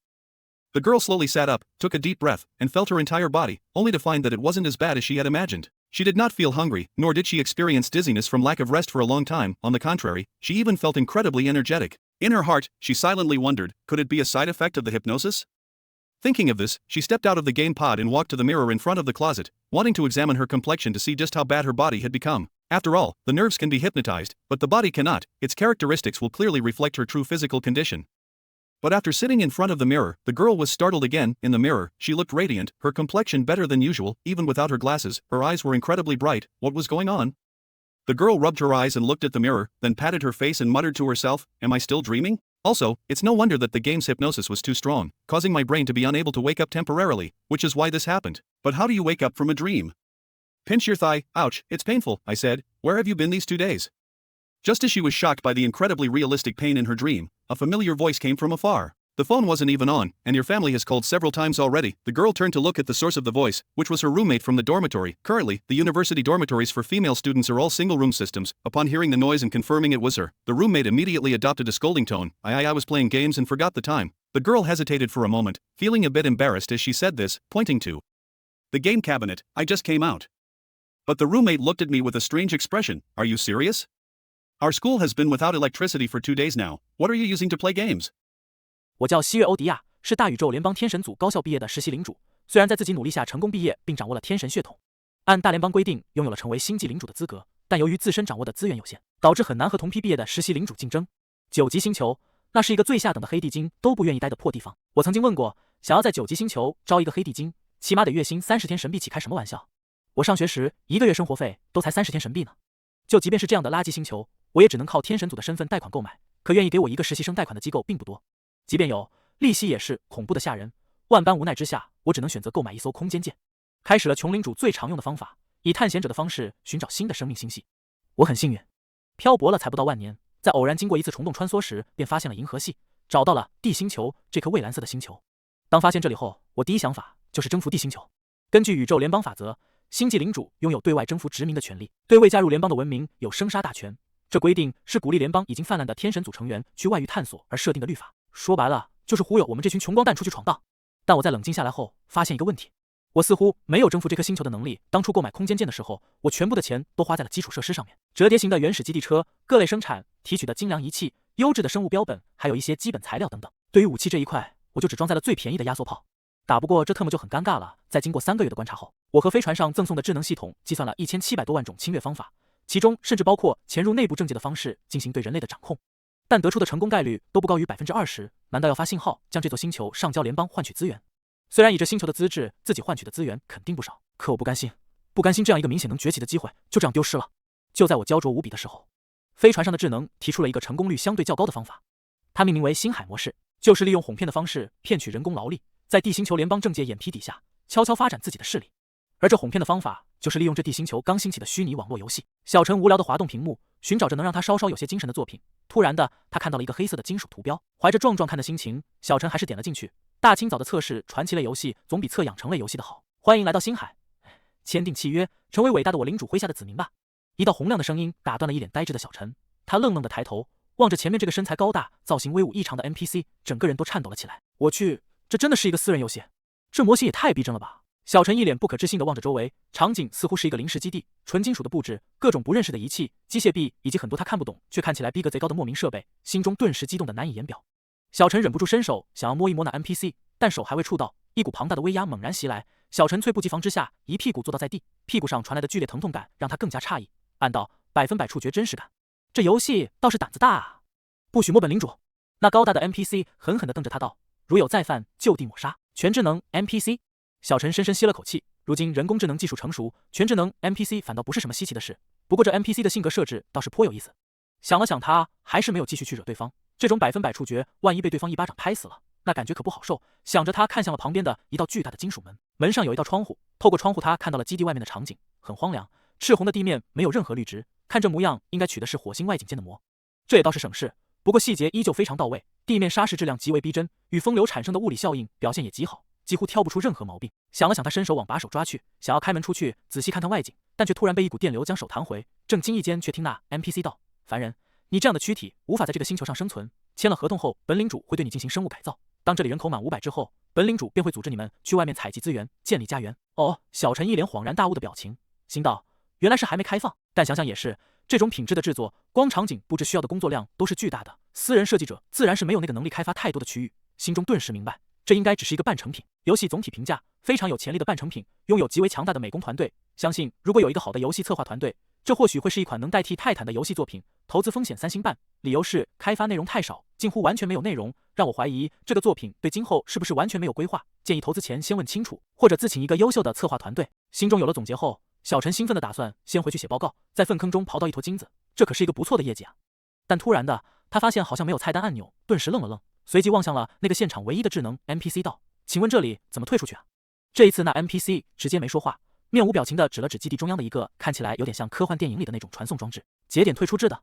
The girl slowly sat up, took a deep breath, and felt her entire body, only to find that it wasn't as bad as she had imagined. She did not feel hungry, nor did she experience dizziness from lack of rest for a long time. On the contrary, she even felt incredibly energetic. In her heart, she silently wondered, could it be a side effect of the hypnosis? Thinking of this, she stepped out of the game pod and walked to the mirror in front of the closet, wanting to examine her complexion to see just how bad her body had become. After all, the nerves can be hypnotized, but the body cannot. Its characteristics will clearly reflect her true physical condition. But after sitting in front of the mirror, the girl was startled again. In the mirror, she looked radiant, her complexion better than usual, even without her glasses. Her eyes were incredibly bright. What was going on? The girl rubbed her eyes and looked at the mirror, then patted her face and muttered to herself, "Am I still dreaming?" Also, it's no wonder that the game's hypnosis was too strong, causing my brain to be unable to wake up temporarily, which is why this happened. But how do you wake up from a dream? Pinch your thigh. Ouch, it's painful, I said. Where have you been these 2 days? Just as she was shocked by the incredibly realistic pain in her dream, a familiar voice came from afar. The phone wasn't even on, and your family has called several times already. The girl turned to look at the source of the voice, which was her roommate from the dormitory. Currently, the university dormitories for female students are all single-room systems. Upon hearing the noise and confirming it was her, the roommate immediately adopted a scolding tone. I was playing games and forgot the time. The girl hesitated for a moment, feeling a bit embarrassed as she said this, pointing to the game cabinet. I just came out. But the roommate looked at me with a strange expression. Are you serious? Our school has been without electricity for 2 days now. What are you using to play games? 我叫西月欧迪亚，是大宇宙联邦天神组高校毕业的实习领主。虽然在自己努力下成功毕业，并掌握了天神血统，按大联邦规定拥有了成为星际领主的资格，但由于自身掌握的资源有限，导致很难和同批毕业的实习领主竞争。9级星球，那是一个最下等的黑地精都不愿意待的破地方。我曾经问过，想要在9级星球招一个黑地精，起码得月薪30天神币起，开什么玩笑？我上学时1个月生活费都才30天神币呢。就即便是这样的垃圾星球，我也只能靠天神组的身份贷款购买，可愿意给我一个实习生贷款的机构并不多。即便有，利息也是恐怖的吓人。万般无奈之下，我只能选择购买一艘空间舰，开始了穷领主最常用的方法，以探险者的方式寻找新的生命星系。我很幸运，漂泊了才不到万年，在偶然经过一次虫洞穿梭时，便发现了银河系，找到了地星球这颗蔚蓝色的星球。当发现这里后，我第一想法就是征服地星球。根据宇宙联邦法则，星际领主拥有对外征服殖民的权利，对未加入联邦的文明有生杀大权。这规定是鼓励联邦已经泛滥的天神组成员去外域探索而设定的律法。说白了，就是忽悠我们这群穷光蛋出去闯荡。但我在冷静下来后，发现一个问题：我似乎没有征服这颗星球的能力。当初购买空间舰的时候，我全部的钱都花在了基础设施上面，折叠型的原始基地车、各类生产提取的精良仪器、优质的生物标本，还有一些基本材料等等。对于武器这一块，我就只装在了最便宜的压缩炮。打不过这特么就很尴尬了。在经过3个月的观察后，我和飞船上赠送的智能系统计算了1700多万种侵略方法，其中甚至包括潜入内部政界的方式进行对人类的掌控，但得出的成功概率都不高于20%。难道要发信号将这座星球上交联邦换取资源？虽然以这星球的资质，自己换取的资源肯定不少，可我不甘心，不甘心这样一个明显能崛起的机会就这样丢失了。就在我焦灼无比的时候，飞船上的智能提出了一个成功率相对较高的方法，它命名为星海模式，就是利用哄骗的方式骗取人工劳力，在地星球联邦政界眼皮底下悄悄发展自己的势力。而这哄骗的方法就是利用这地星球刚兴起的虚拟网络游戏。小陈无聊地滑动屏幕，寻找着能让他稍稍有些精神的作品。突然的，他看到了一个黑色的金属图标，怀着壮壮看的心情，小陈还是点了进去。大清早的测试传奇类游戏总比测养成类游戏的好。欢迎来到星海，签订契约，成为伟大的我领主麾下的子民吧。一道洪亮的声音打断了一脸呆滞的小陈，他愣愣地抬头望着前面这个身材高大、造型威武异常的 NPC， 整个人都颤抖了起来。我去，这真的是一个私人游戏？这模型也太逼真了吧！小陈一脸不可置信地望着周围，场景似乎是一个临时基地，纯金属的布置，各种不认识的仪器、机械臂以及很多他看不懂却看起来逼格贼高的莫名设备，心中顿时激动得难以言表。小陈忍不住伸手想要摸一摸那 NPC， 但手还未触到，一股庞大的威压猛然袭来，小陈猝不及防之下一屁股坐倒在地，屁股上传来的剧烈疼痛感让他更加诧异，暗道100%触觉真实感，这游戏倒是胆子大啊！不许摸本领主！那高大的 NPC 狠狠地瞪着他道：“如有再犯，就地抹杀。”全智能 NPC。小陈深深吸了口气，如今人工智能技术成熟，全智能 NPC 反倒不是什么稀奇的事。不过这 NPC 的性格设置倒是颇有意思。想了想，他还是没有继续去惹对方。这种100%触觉，万一被对方一巴掌拍死了，那感觉可不好受。想着，他看向了旁边的一道巨大的金属门，门上有一道窗户，透过窗户他看到了基地外面的场景，很荒凉，赤红的地面没有任何绿植，看这模样应该取的是火星外景建的模。这也倒是省事，不过细节依旧非常到位，地面砂石质量极为逼真，与风流产生的物理效应表现也极好，几乎挑不出任何毛病。想了想，他伸手往把手抓去，想要开门出去仔细看看外景，但却突然被一股电流将手弹回。正惊异间，却听那 NPC 道：“凡人，你这样的躯体无法在这个星球上生存。签了合同后，本领主会对你进行生物改造。当这里人口满500之后，本领主便会组织你们去外面采集资源，建立家园。”哦，小陈一脸恍然大悟的表情，心道：原来是还没开放。但想想也是，这种品质的制作，光场景布置需要的工作量都是巨大的，私人设计者自然是没有那个能力开发太多的区域。心中顿时明白，这应该只是一个半成品。游戏总体评价非常有潜力的半成品，拥有极为强大的美工团队。相信如果有一个好的游戏策划团队，这或许会是一款能代替泰坦的游戏作品。投资风险3星半，理由是开发内容太少，近乎完全没有内容，让我怀疑这个作品对今后是不是完全没有规划。建议投资前先问清楚，或者自请一个优秀的策划团队。心中有了总结后，小陈兴奋的打算先回去写报告，在粪坑中刨到一坨金子，这可是一个不错的业绩啊！但突然的，他发现好像没有菜单按钮，顿时愣了愣，随即望向了那个现场唯一的智能 NPC 道：“请问这里怎么退出去啊？”这一次那 NPC 直接没说话，面无表情的指了指基地中央的一个看起来有点像科幻电影里的那种传送装置，节点退出制的。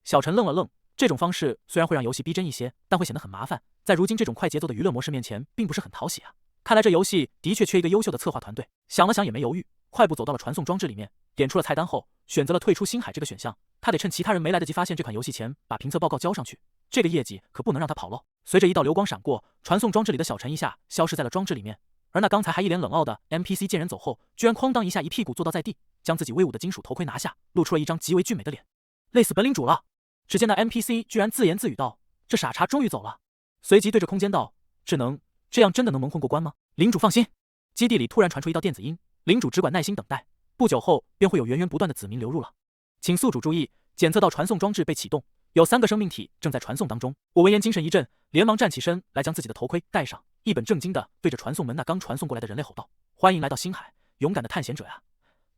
小陈愣了愣，这种方式虽然会让游戏逼真一些，但会显得很麻烦，在如今这种快节奏的娱乐模式面前，并不是很讨喜啊。看来这游戏的确缺一个优秀的策划团队。想了想也没犹豫，快步走到了传送装置里面，点出了菜单后，选择了退出星海这个选项。他得趁其他人没来得及发现这款游戏前，把评测报告交上去，这个业绩可不能让他跑漏。随着一道流光闪过，传送装置里的小陈一下消失在了装置里面，而那刚才还一脸冷傲的 NPC 见人走后，居然哐当一下一屁股坐到在地，将自己威武的金属头盔拿下，露出了一张极为俊美的脸，累死本领主了。只见那 NPC 居然自言自语道：“这傻叉终于走了。”随即对着空间道：“智能，这样真的能蒙混过关吗？”领主放心。基地里突然传出一道电子音，领主只管耐心等待，不久后便会有源源不断的子民流入了。请宿主注意，检测到传送装置被启动，有3个生命体正在传送当中。我闻言精神一振，连忙站起身来将自己的头盔戴上，一本正经的对着传送门那刚传送过来的人类吼道：“欢迎来到星海，勇敢的探险者呀！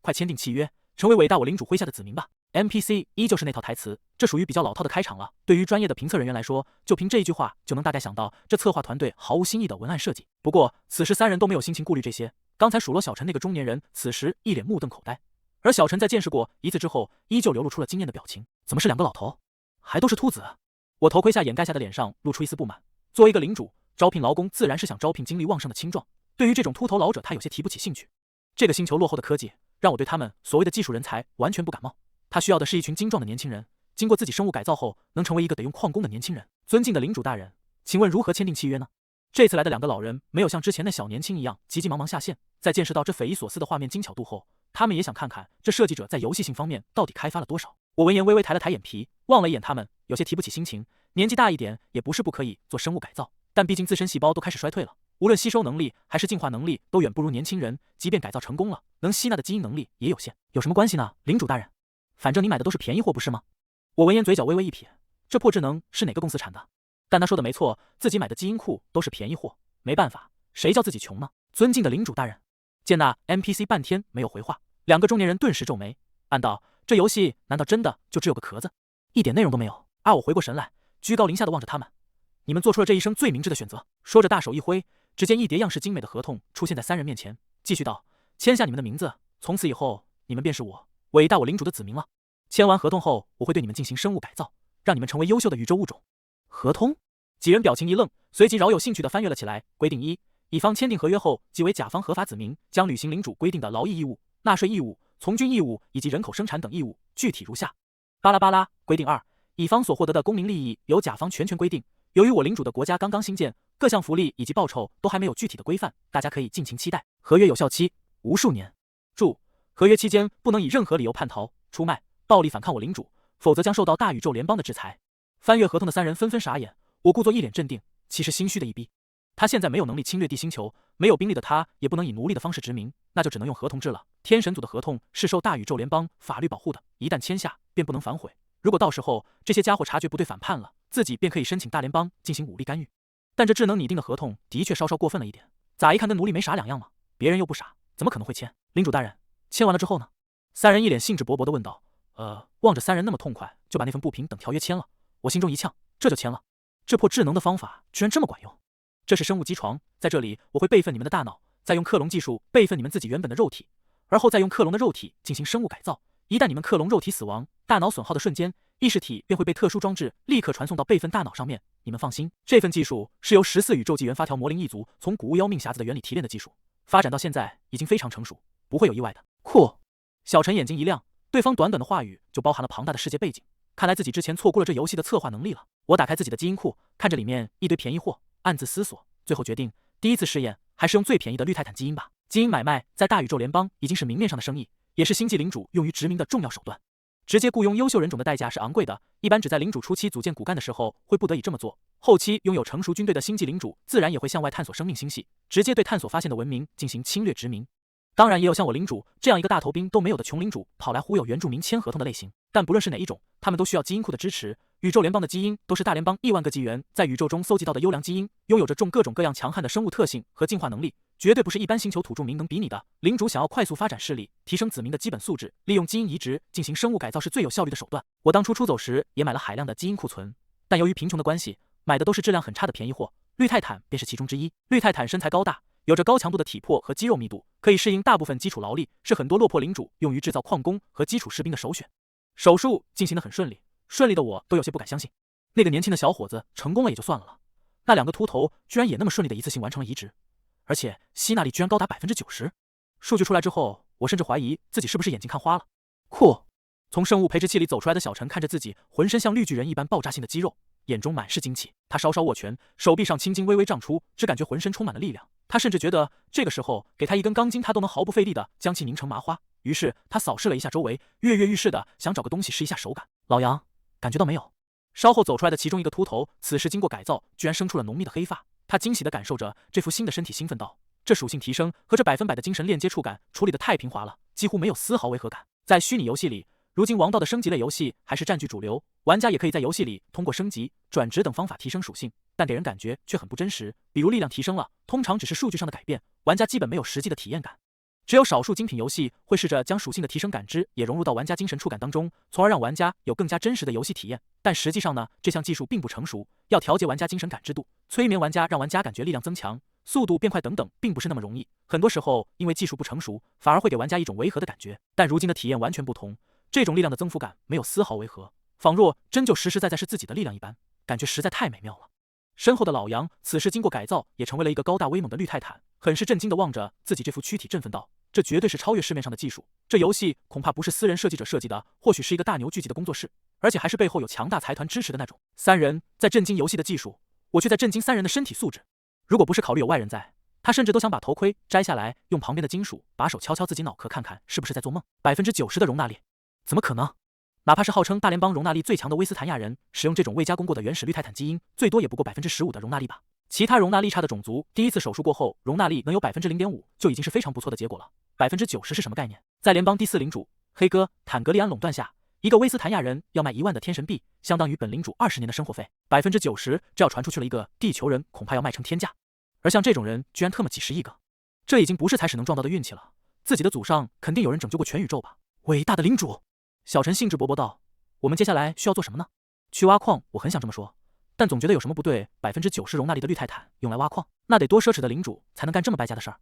快签订契约，成为伟大我领主麾下的子民吧。” NPC 依旧是那套台词，这属于比较老套的开场了。对于专业的评测人员来说，就凭这一句话就能大概想到这策划团队毫无新意的文案设计。不过此时3人都没有心情顾虑这些，刚才数落小陈那个中年人此时一脸目瞪口呆，而小陈在见识过一次之后，依旧流露出了惊艳的表情。怎么是2个老头，还都是秃子？我头盔下掩盖下的脸上露出一丝不满。作为一个领主，招聘劳工自然是想招聘精力旺盛的青壮，对于这种秃头老者他有些提不起兴趣。这个星球落后的科技让我对他们所谓的技术人才完全不感冒，他需要的是一群精壮的年轻人，经过自己生物改造后能成为一个得用矿工的年轻人。尊敬的领主大人，请问如何签订契约呢？这次来的2个老人没有像之前那小年轻一样急急忙忙下线，在见识到这匪夷所思的画面精巧度后，他们也想看看这设计者在游戏性方面到底开发了多少。我闻言微微抬了抬眼皮，望了一眼他们，有些提不起心情。年纪大一点也不是不可以做生物改造，但毕竟自身细胞都开始衰退了，无论吸收能力还是进化能力都远不如年轻人，即便改造成功了，能吸纳的基因能力也有限。有什么关系呢，领主大人？反正你买的都是便宜货不是吗？我闻言嘴角微微一撇，这破智能是哪个公司产的？但他说的没错，自己买的基因库都是便宜货，没办法，谁叫自己穷呢？尊敬的领主大人。见那 NPC 半天没有回话，2个中年人顿时皱眉，暗道这游戏难道真的就只有个壳子，一点内容都没有？我回过神来，居高临下的望着他们，你们做出了这一生最明智的选择。说着大手一挥，只见一叠样式精美的合同出现在3人面前，继续道：签下你们的名字，从此以后你们便是我伟大我领主的子民了。签完合同后，我会对你们进行生物改造，让你们成为优秀的宇宙物种。合同？几人表情一愣，随即饶有兴趣地翻阅了起来。规定1：乙方签订合约后，即为甲方合法子民，将履行领主规定的劳役义务、纳税义务、从军义务以及人口生产等义务，具体如下。巴拉巴拉。规定2：乙方所获得的公民利益由甲方全权规定。由于我领主的国家刚刚兴建，各项福利以及报酬都还没有具体的规范，大家可以尽情期待。合约有效期无数年。注：合约期间不能以任何理由叛逃、出卖、暴力反抗我领主，否则将受到大宇宙联邦的制裁。翻阅合同的3人纷纷傻眼，我故作一脸镇定，其实心虚的一逼。他现在没有能力侵略地星球，没有兵力的他也不能以奴隶的方式殖民，那就只能用合同制了。天神组的合同是受大宇宙联邦法律保护的，一旦签下便不能反悔。如果到时候这些家伙察觉不对反叛了，自己便可以申请大联邦进行武力干预。但这智能拟定的合同的确稍稍过分了一点，咋一看跟奴隶没啥两样嘛？别人又不傻，怎么可能会签？领主大人，签完了之后呢？3人一脸兴致勃勃地问道。望着3人那么痛快就把那份不平等条约签了，我心中一呛，这就签了？这破智能的方法居然这么管用？这是生物机床，在这里我会备份你们的大脑，再用克隆技术备份你们自己原本的肉体，而后再用克隆的肉体进行生物改造。一旦你们克隆肉体死亡，大脑损耗的瞬间，意识体便会被特殊装置立刻传送到备份大脑上面。你们放心，这份技术是由14宇宙纪元发条魔灵一族从古巫妖命匣子的原理提炼的技术，发展到现在已经非常成熟，不会有意外的。酷！小陈眼睛一亮，对方短短的话语就包含了庞大的世界背景，看来自己之前错过了这游戏的策划能力了。我打开自己的基因库，看着里面一堆便宜货，暗自思索，最后决定第一次试验还是用最便宜的绿泰坦基因吧。基因买卖在大宇宙联邦已经是明面上的生意，也是星际领主用于殖民的重要手段。直接雇佣优秀人种的代价是昂贵的，一般只在领主初期组建骨干的时候会不得已这么做。后期拥有成熟军队的星际领主自然也会向外探索生命星系，直接对探索发现的文明进行侵略殖民。当然也有像我领主这样一个大头兵都没有的穷领主跑来忽悠原住民签合同的类型，但不论是哪一种，他们都需要基因库的支持。宇宙联邦的基因都是大联邦亿万个纪元在宇宙中搜集到的优良基因，拥有着各种各样强悍的生物特性和进化能力，绝对不是一般星球土著民能比拟的。领主想要快速发展势力，提升子民的基本素质，利用基因移植进行生物改造是最有效率的手段。我当初出走时也买了海量的基因库存，但由于贫穷的关系，买的都是质量很差的便宜货，绿泰坦便是其中之一。绿泰坦身材高大，有着高强度的体魄和肌肉密度，可以适应大部分基础劳力，是很多落魄领主用于制造矿工和基础士兵的首选。手术进行得很顺利，顺利的我都有些不敢相信。那个年轻的小伙子成功了也就算了，那2个秃头居然也那么顺利的一次性完成了移植，而且吸纳力居然高达90%。数据出来之后，我甚至怀疑自己是不是眼睛看花了。酷！从生物培植器里走出来的小陈看着自己浑身像绿巨人一般爆炸性的肌肉，眼中满是惊奇。他稍稍握拳，手臂上青筋微微胀出，只感觉浑身充满了力量。他甚至觉得这个时候给他一根钢筋，他都能毫不费力的将其拧成麻花。于是他扫视了一下周围，跃跃欲试的想找个东西试一下手感。老杨，感觉到没有？稍后走出来的其中一个秃头，此时经过改造，居然生出了浓密的黑发。他惊喜地感受着这副新的身体，兴奋道：“这属性提升和这100%的精神链接触感处理得太平滑了，几乎没有丝毫违和感。”在虚拟游戏里，如今王道的升级类游戏还是占据主流，玩家也可以在游戏里通过升级、转职等方法提升属性，但给人感觉却很不真实。比如力量提升了，通常只是数据上的改变，玩家基本没有实际的体验感。只有少数精品游戏会试着将属性的提升感知也融入到玩家精神触感当中，从而让玩家有更加真实的游戏体验。但实际上呢，这项技术并不成熟，要调节玩家精神感知度，催眠玩家，让玩家感觉力量增强、速度变快等等，并不是那么容易。很多时候因为技术不成熟，反而会给玩家一种违和的感觉。但如今的体验完全不同，这种力量的增幅感没有丝毫违和，仿若真就实实在在是自己的力量一般，感觉实在太美妙了。身后的老杨此时经过改造，也成为了一个高大威猛的绿泰坦，很是震惊地望着自己这副躯体，振奋道：“这绝对是超越市面上的技术，这游戏恐怕不是私人设计者设计的，或许是一个大牛聚集的工作室，而且还是背后有强大财团支持的那种。”3人在震惊游戏的技术，我却在震惊3人的身体素质。如果不是考虑有外人在，他甚至都想把头盔摘下来，用旁边的金属把手敲敲自己脑壳，看看是不是在做梦。90%的容纳力，怎么可能？哪怕是号称大联邦容纳力最强的威斯坦亚人，使用这种未加工过的原始绿泰坦基因，最多也不过15%的容纳力吧。其他容纳力差的种族，第一次手术过后，容纳力能有0.5%就已经是非常不错的结果了。90%是什么概念？在联邦第4领主黑哥坦格利安垄断下，一个威斯坦亚人要卖1万的天神币，相当于本领主20年的生活费。90%这要传出去了，一个地球人恐怕要卖成天价。而像这种人，居然特么几十亿个，这已经不是才使能撞到的运气了。自己的祖上肯定有人拯救过全宇宙吧？伟大的领主！小陈兴致勃勃道：“我们接下来需要做什么呢？”去挖矿，我很想这么说，但总觉得有什么不对。90%容纳力的绿泰坦用来挖矿，那得多奢侈的领主才能干这么败家的事儿？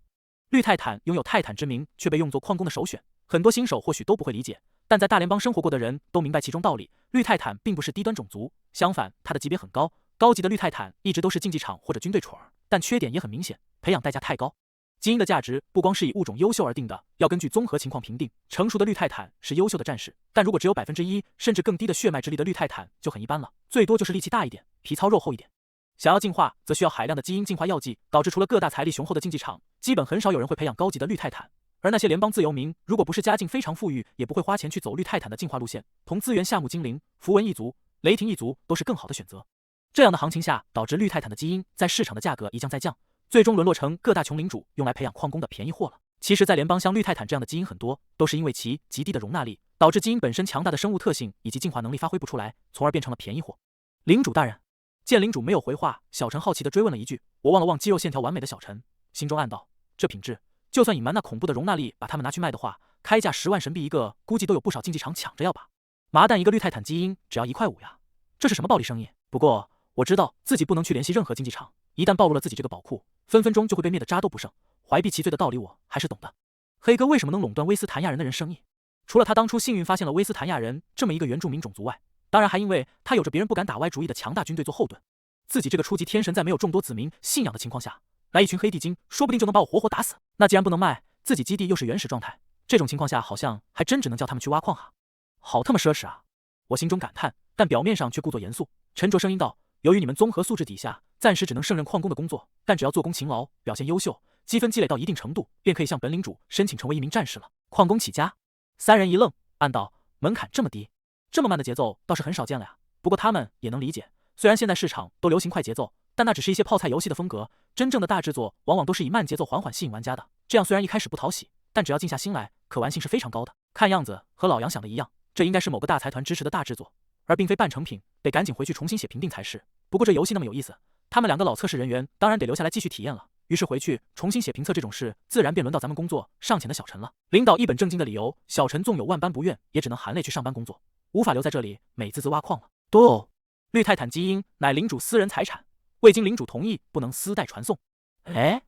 绿泰坦拥有泰坦之名，却被用作矿工的首选，很多新手或许都不会理解，但在大联邦生活过的人都明白其中道理。绿泰坦并不是低端种族，相反，它的级别很高。高级的绿泰坦一直都是竞技场或者军队宠儿，但缺点也很明显，培养代价太高。基因的价值不光是以物种优秀而定的，要根据综合情况评定。成熟的绿泰坦是优秀的战士，但如果只有1%甚至更低的血脉之力的绿泰坦就很一般了，最多就是力气大一点，皮糙肉厚一点。想要进化，则需要海量的基因进化药剂，导致除了各大财力雄厚的竞技场，基本很少有人会培养高级的绿泰坦。而那些联邦自由民，如果不是家境非常富裕，也不会花钱去走绿泰坦的进化路线。同资源夏目精灵、符文一族、雷霆一族都是更好的选择。这样的行情下，导致绿泰坦的基因在市场的价格一降再降，最终沦落成各大穷领主用来培养矿工的便宜货了。其实，在联邦像绿泰坦这样的基因很多，都是因为其极低的容纳力，导致基因本身强大的生物特性以及进化能力发挥不出来，从而变成了便宜货。领主大人，见领主没有回话，小陈好奇地追问了一句。我望了望肌肉线条完美的小陈，心中暗道：这品质，就算隐瞒那恐怖的容纳力，把他们拿去卖的话，开价10万神币一个，估计都有不少竞技场抢着要吧。麻蛋一个绿泰坦基因只要1块5呀，这是什么暴利生意？不过我知道自己不能去联系任何竞技场，一旦暴露了自己这个宝库，分分钟就会被灭得渣都不剩。怀璧其罪的道理我还是懂的。黑哥为什么能垄断威斯坦亚人的人生意？除了他当初幸运发现了威斯坦亚人这么一个原住民种族外，当然还因为他有着别人不敢打歪主意的强大军队做后盾。自己这个初级天神在没有众多子民信仰的情况下，来一群黑地精，说不定就能把我活活打死。那既然不能卖，自己基地又是原始状态，这种情况下好像还真只能叫他们去挖矿哈。好他妈奢侈啊！我心中感叹，但表面上却故作严肃，沉着声音道：由于你们综合素质底下，暂时只能胜任矿工的工作，但只要做工勤劳，表现优秀，积分积累到一定程度，便可以向本领主申请成为一名战士了。矿工起家。3人一愣，暗道门槛这么低，这么慢的节奏倒是很少见了呀。不过他们也能理解，虽然现在市场都流行快节奏，但那只是一些泡菜游戏的风格，真正的大制作往往都是以慢节奏缓缓吸引玩家的。这样虽然一开始不讨喜，但只要静下心来，可玩性是非常高的。看样子和老杨想的一样，这应该是某个大财团支持的大制作，而并非半成品，得赶紧回去重新写评定才是。不过这游戏那么有意思，他们两个老测试人员当然得留下来继续体验了。于是回去重新写评测这种事，自然便轮到咱们工作尚浅的小陈了。领导一本正经的理由，小陈纵有万般不愿，也只能含泪去上班工作，无法留在这里美滋滋挖矿了。多哦，绿泰坦基因乃领主私人财产，未经领主同意，不能私带传送。哎，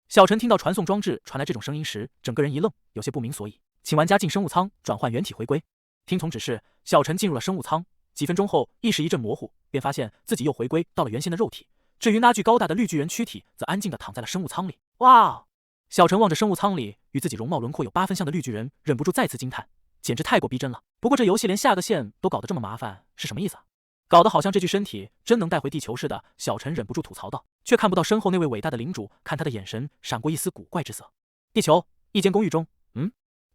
小陈听到传送装置传来这种声音时，整个人一愣，有些不明所以。请玩家进生物舱转换原体回归。听从指示，小陈进入了生物舱。几分钟后，意识一阵模糊，便发现自己又回归到了原先的肉体。至于那具高大的绿巨人躯体，则安静地躺在了生物舱里。哇！小陈望着生物舱里与自己容貌轮廓有8分像的绿巨人，忍不住再次惊叹，简直太过逼真了。不过这游戏连下个线都搞得这么麻烦，是什么意思啊？搞得好像这具身体真能带回地球似的。小陈忍不住吐槽道，却看不到身后那位伟大的领主，看他的眼神闪过一丝古怪之色。地球一间公寓中，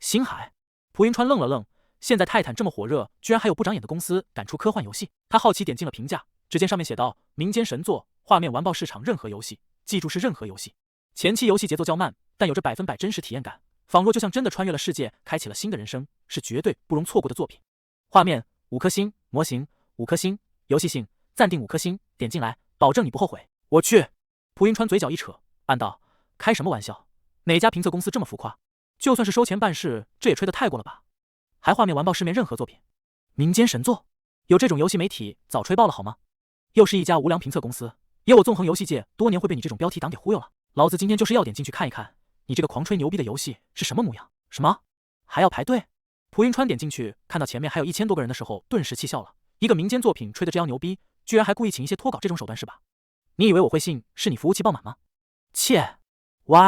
星海。蒲云川愣了愣，现在泰坦这么火热，居然还有不长眼的公司敢出科幻游戏。他好奇点进了评价，只见上面写道：民间神作，画面完爆市场任何游戏，记住是任何游戏。前期游戏节奏较慢，但有着100%真实体验感，仿若就像真的穿越了世界，开启了新的人生，是绝对不容错过的作品。画面5颗星，模型5颗星，游戏性暂定5颗星，点进来保证你不后悔。我去！蒲云川嘴角一扯，暗道：开什么玩笑？哪家评测公司这么浮夸？就算是收钱办事，这也吹得太过了吧？还画面完爆市面任何作品，民间神作，有这种游戏媒体早吹爆了好吗？又是一家无良评测公司，也我纵横游戏界多年会被你这种标题党给忽悠了。老子今天就是要点进去看一看，你这个狂吹牛逼的游戏是什么模样？什么？还要排队？蒲云川点进去，看到前面还有1000多个人的时候，顿时气笑了。一个民间作品吹得这样牛逼，居然还故意请一些脱稿这种手段是吧？你以为我会信是你服务器爆满吗？切！喂，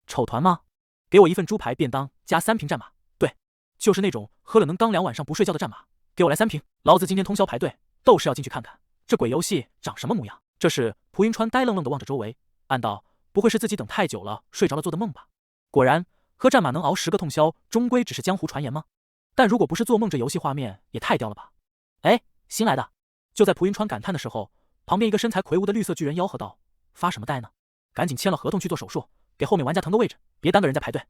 丑团吗？给我一份猪排便当加3瓶战马，对，就是那种喝了能刚2晚上不睡觉的战马，给我来3瓶。老子今天通宵排队，斗是要进去看看这鬼游戏长什么模样。这时蒲云川呆愣愣地望着周围，暗道：不会是自己等太久了睡着了做的梦吧？果然，喝战马能熬10个通宵，终归只是江湖传言吗？但如果不是做梦，这游戏画面也太刁了吧！哎，新来的！就在蒲云川感叹的时候，旁边一个身材魁梧的绿色巨人吆喝道：发什么呆呢？赶紧签了合同去做手术，给后面玩家腾个位置，别耽搁人家排队。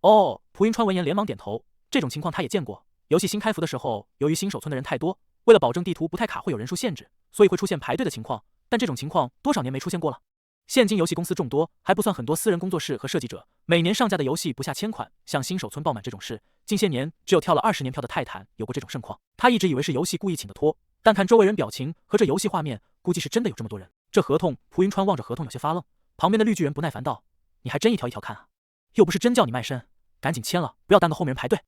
哦，蒲云川闻言连忙点头，这种情况他也见过。游戏新开服的时候，由于新手村的人太多，为了保证地图不太卡会有人数限制，所以会出现排队的情况。但这种情况多少年没出现过了。现今游戏公司众多，还不算很多私人工作室和设计者，每年上架的游戏不下1000款。像新手村爆满这种事，近些年只有跳了20年票的泰坦有过这种盛况。他一直以为是游戏故意请的托，但看周围人表情和这游戏画面，估计是真的有这么多人。这合同，蒲云川望着合同有些发愣。旁边的绿巨人不耐烦道：你还真一条一条看啊？又不是真叫你卖身，赶紧签了，不要耽搁后面人排队。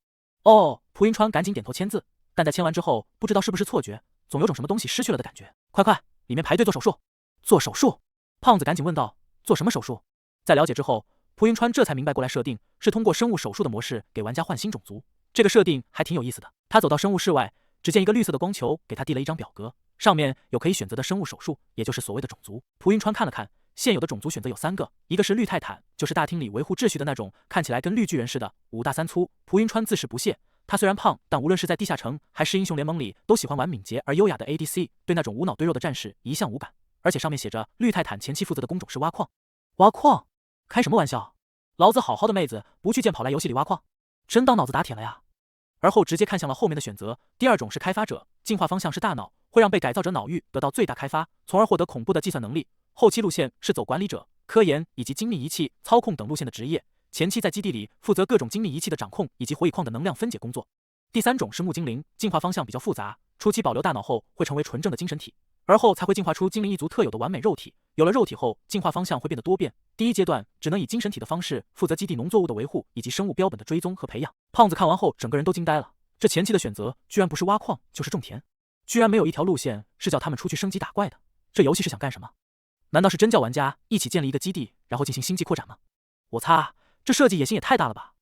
哦，蒲云川赶紧点头签字，但在签完之后，不知道是不是错觉，总有种什么东西失去了的感觉。快快，里面排队做手术。做手术？胖子赶紧问道：做什么手术？在了解之后，蒲云川这才明白过来，设定是通过生物手术的模式给玩家换新种族。这个设定还挺有意思的。他走到生物室外，只见一个绿色的光球给他递了一张表格，上面有可以选择的生物手术，也就是所谓的种族。蒲云川看了看，现有的种族选择有3个，一个是绿泰坦，就是大厅里维护秩序的那种，看起来跟绿巨人似的，5大3粗。蒲云川自视不屑，他虽然胖，但无论是在地下城还是英雄联盟里，都喜欢玩敏捷而优雅的 ADC， 对那种无脑堆肉的战士一向无感。而且上面写着绿泰坦前期负责的工种是挖矿。挖矿？开什么玩笑？老子好好的妹子不去见跑来游戏里挖矿？真当脑子打铁了呀？而后直接看向了后面的选择，第2种是开发者，进化方向是大脑，会让被改造者脑域得到最大开发，从而获得恐怖的计算能力。后期路线是走管理者、科研以及精密仪器操控等路线的职业，前期在基地里负责各种精密仪器的掌控以及火蚁矿的能量分解工作。第3种是木精灵，进化方向比较复杂，初期保留大脑后会成为纯正的精神体，而后才会进化出精灵一族特有的完美肉体。有了肉体后，进化方向会变得多变。第1阶段只能以精神体的方式负责基地农作物的维护以及生物标本的追踪和培养。胖子看完后整个人都惊呆了，这前期的选择居然不是挖矿就是种田，居然没有一条路线是叫他们出去升级打怪的。这游戏是想干什么？难道是真叫玩家一起建立一个基地，然后进行星际扩展吗？我擦，这设计野心也太大了吧！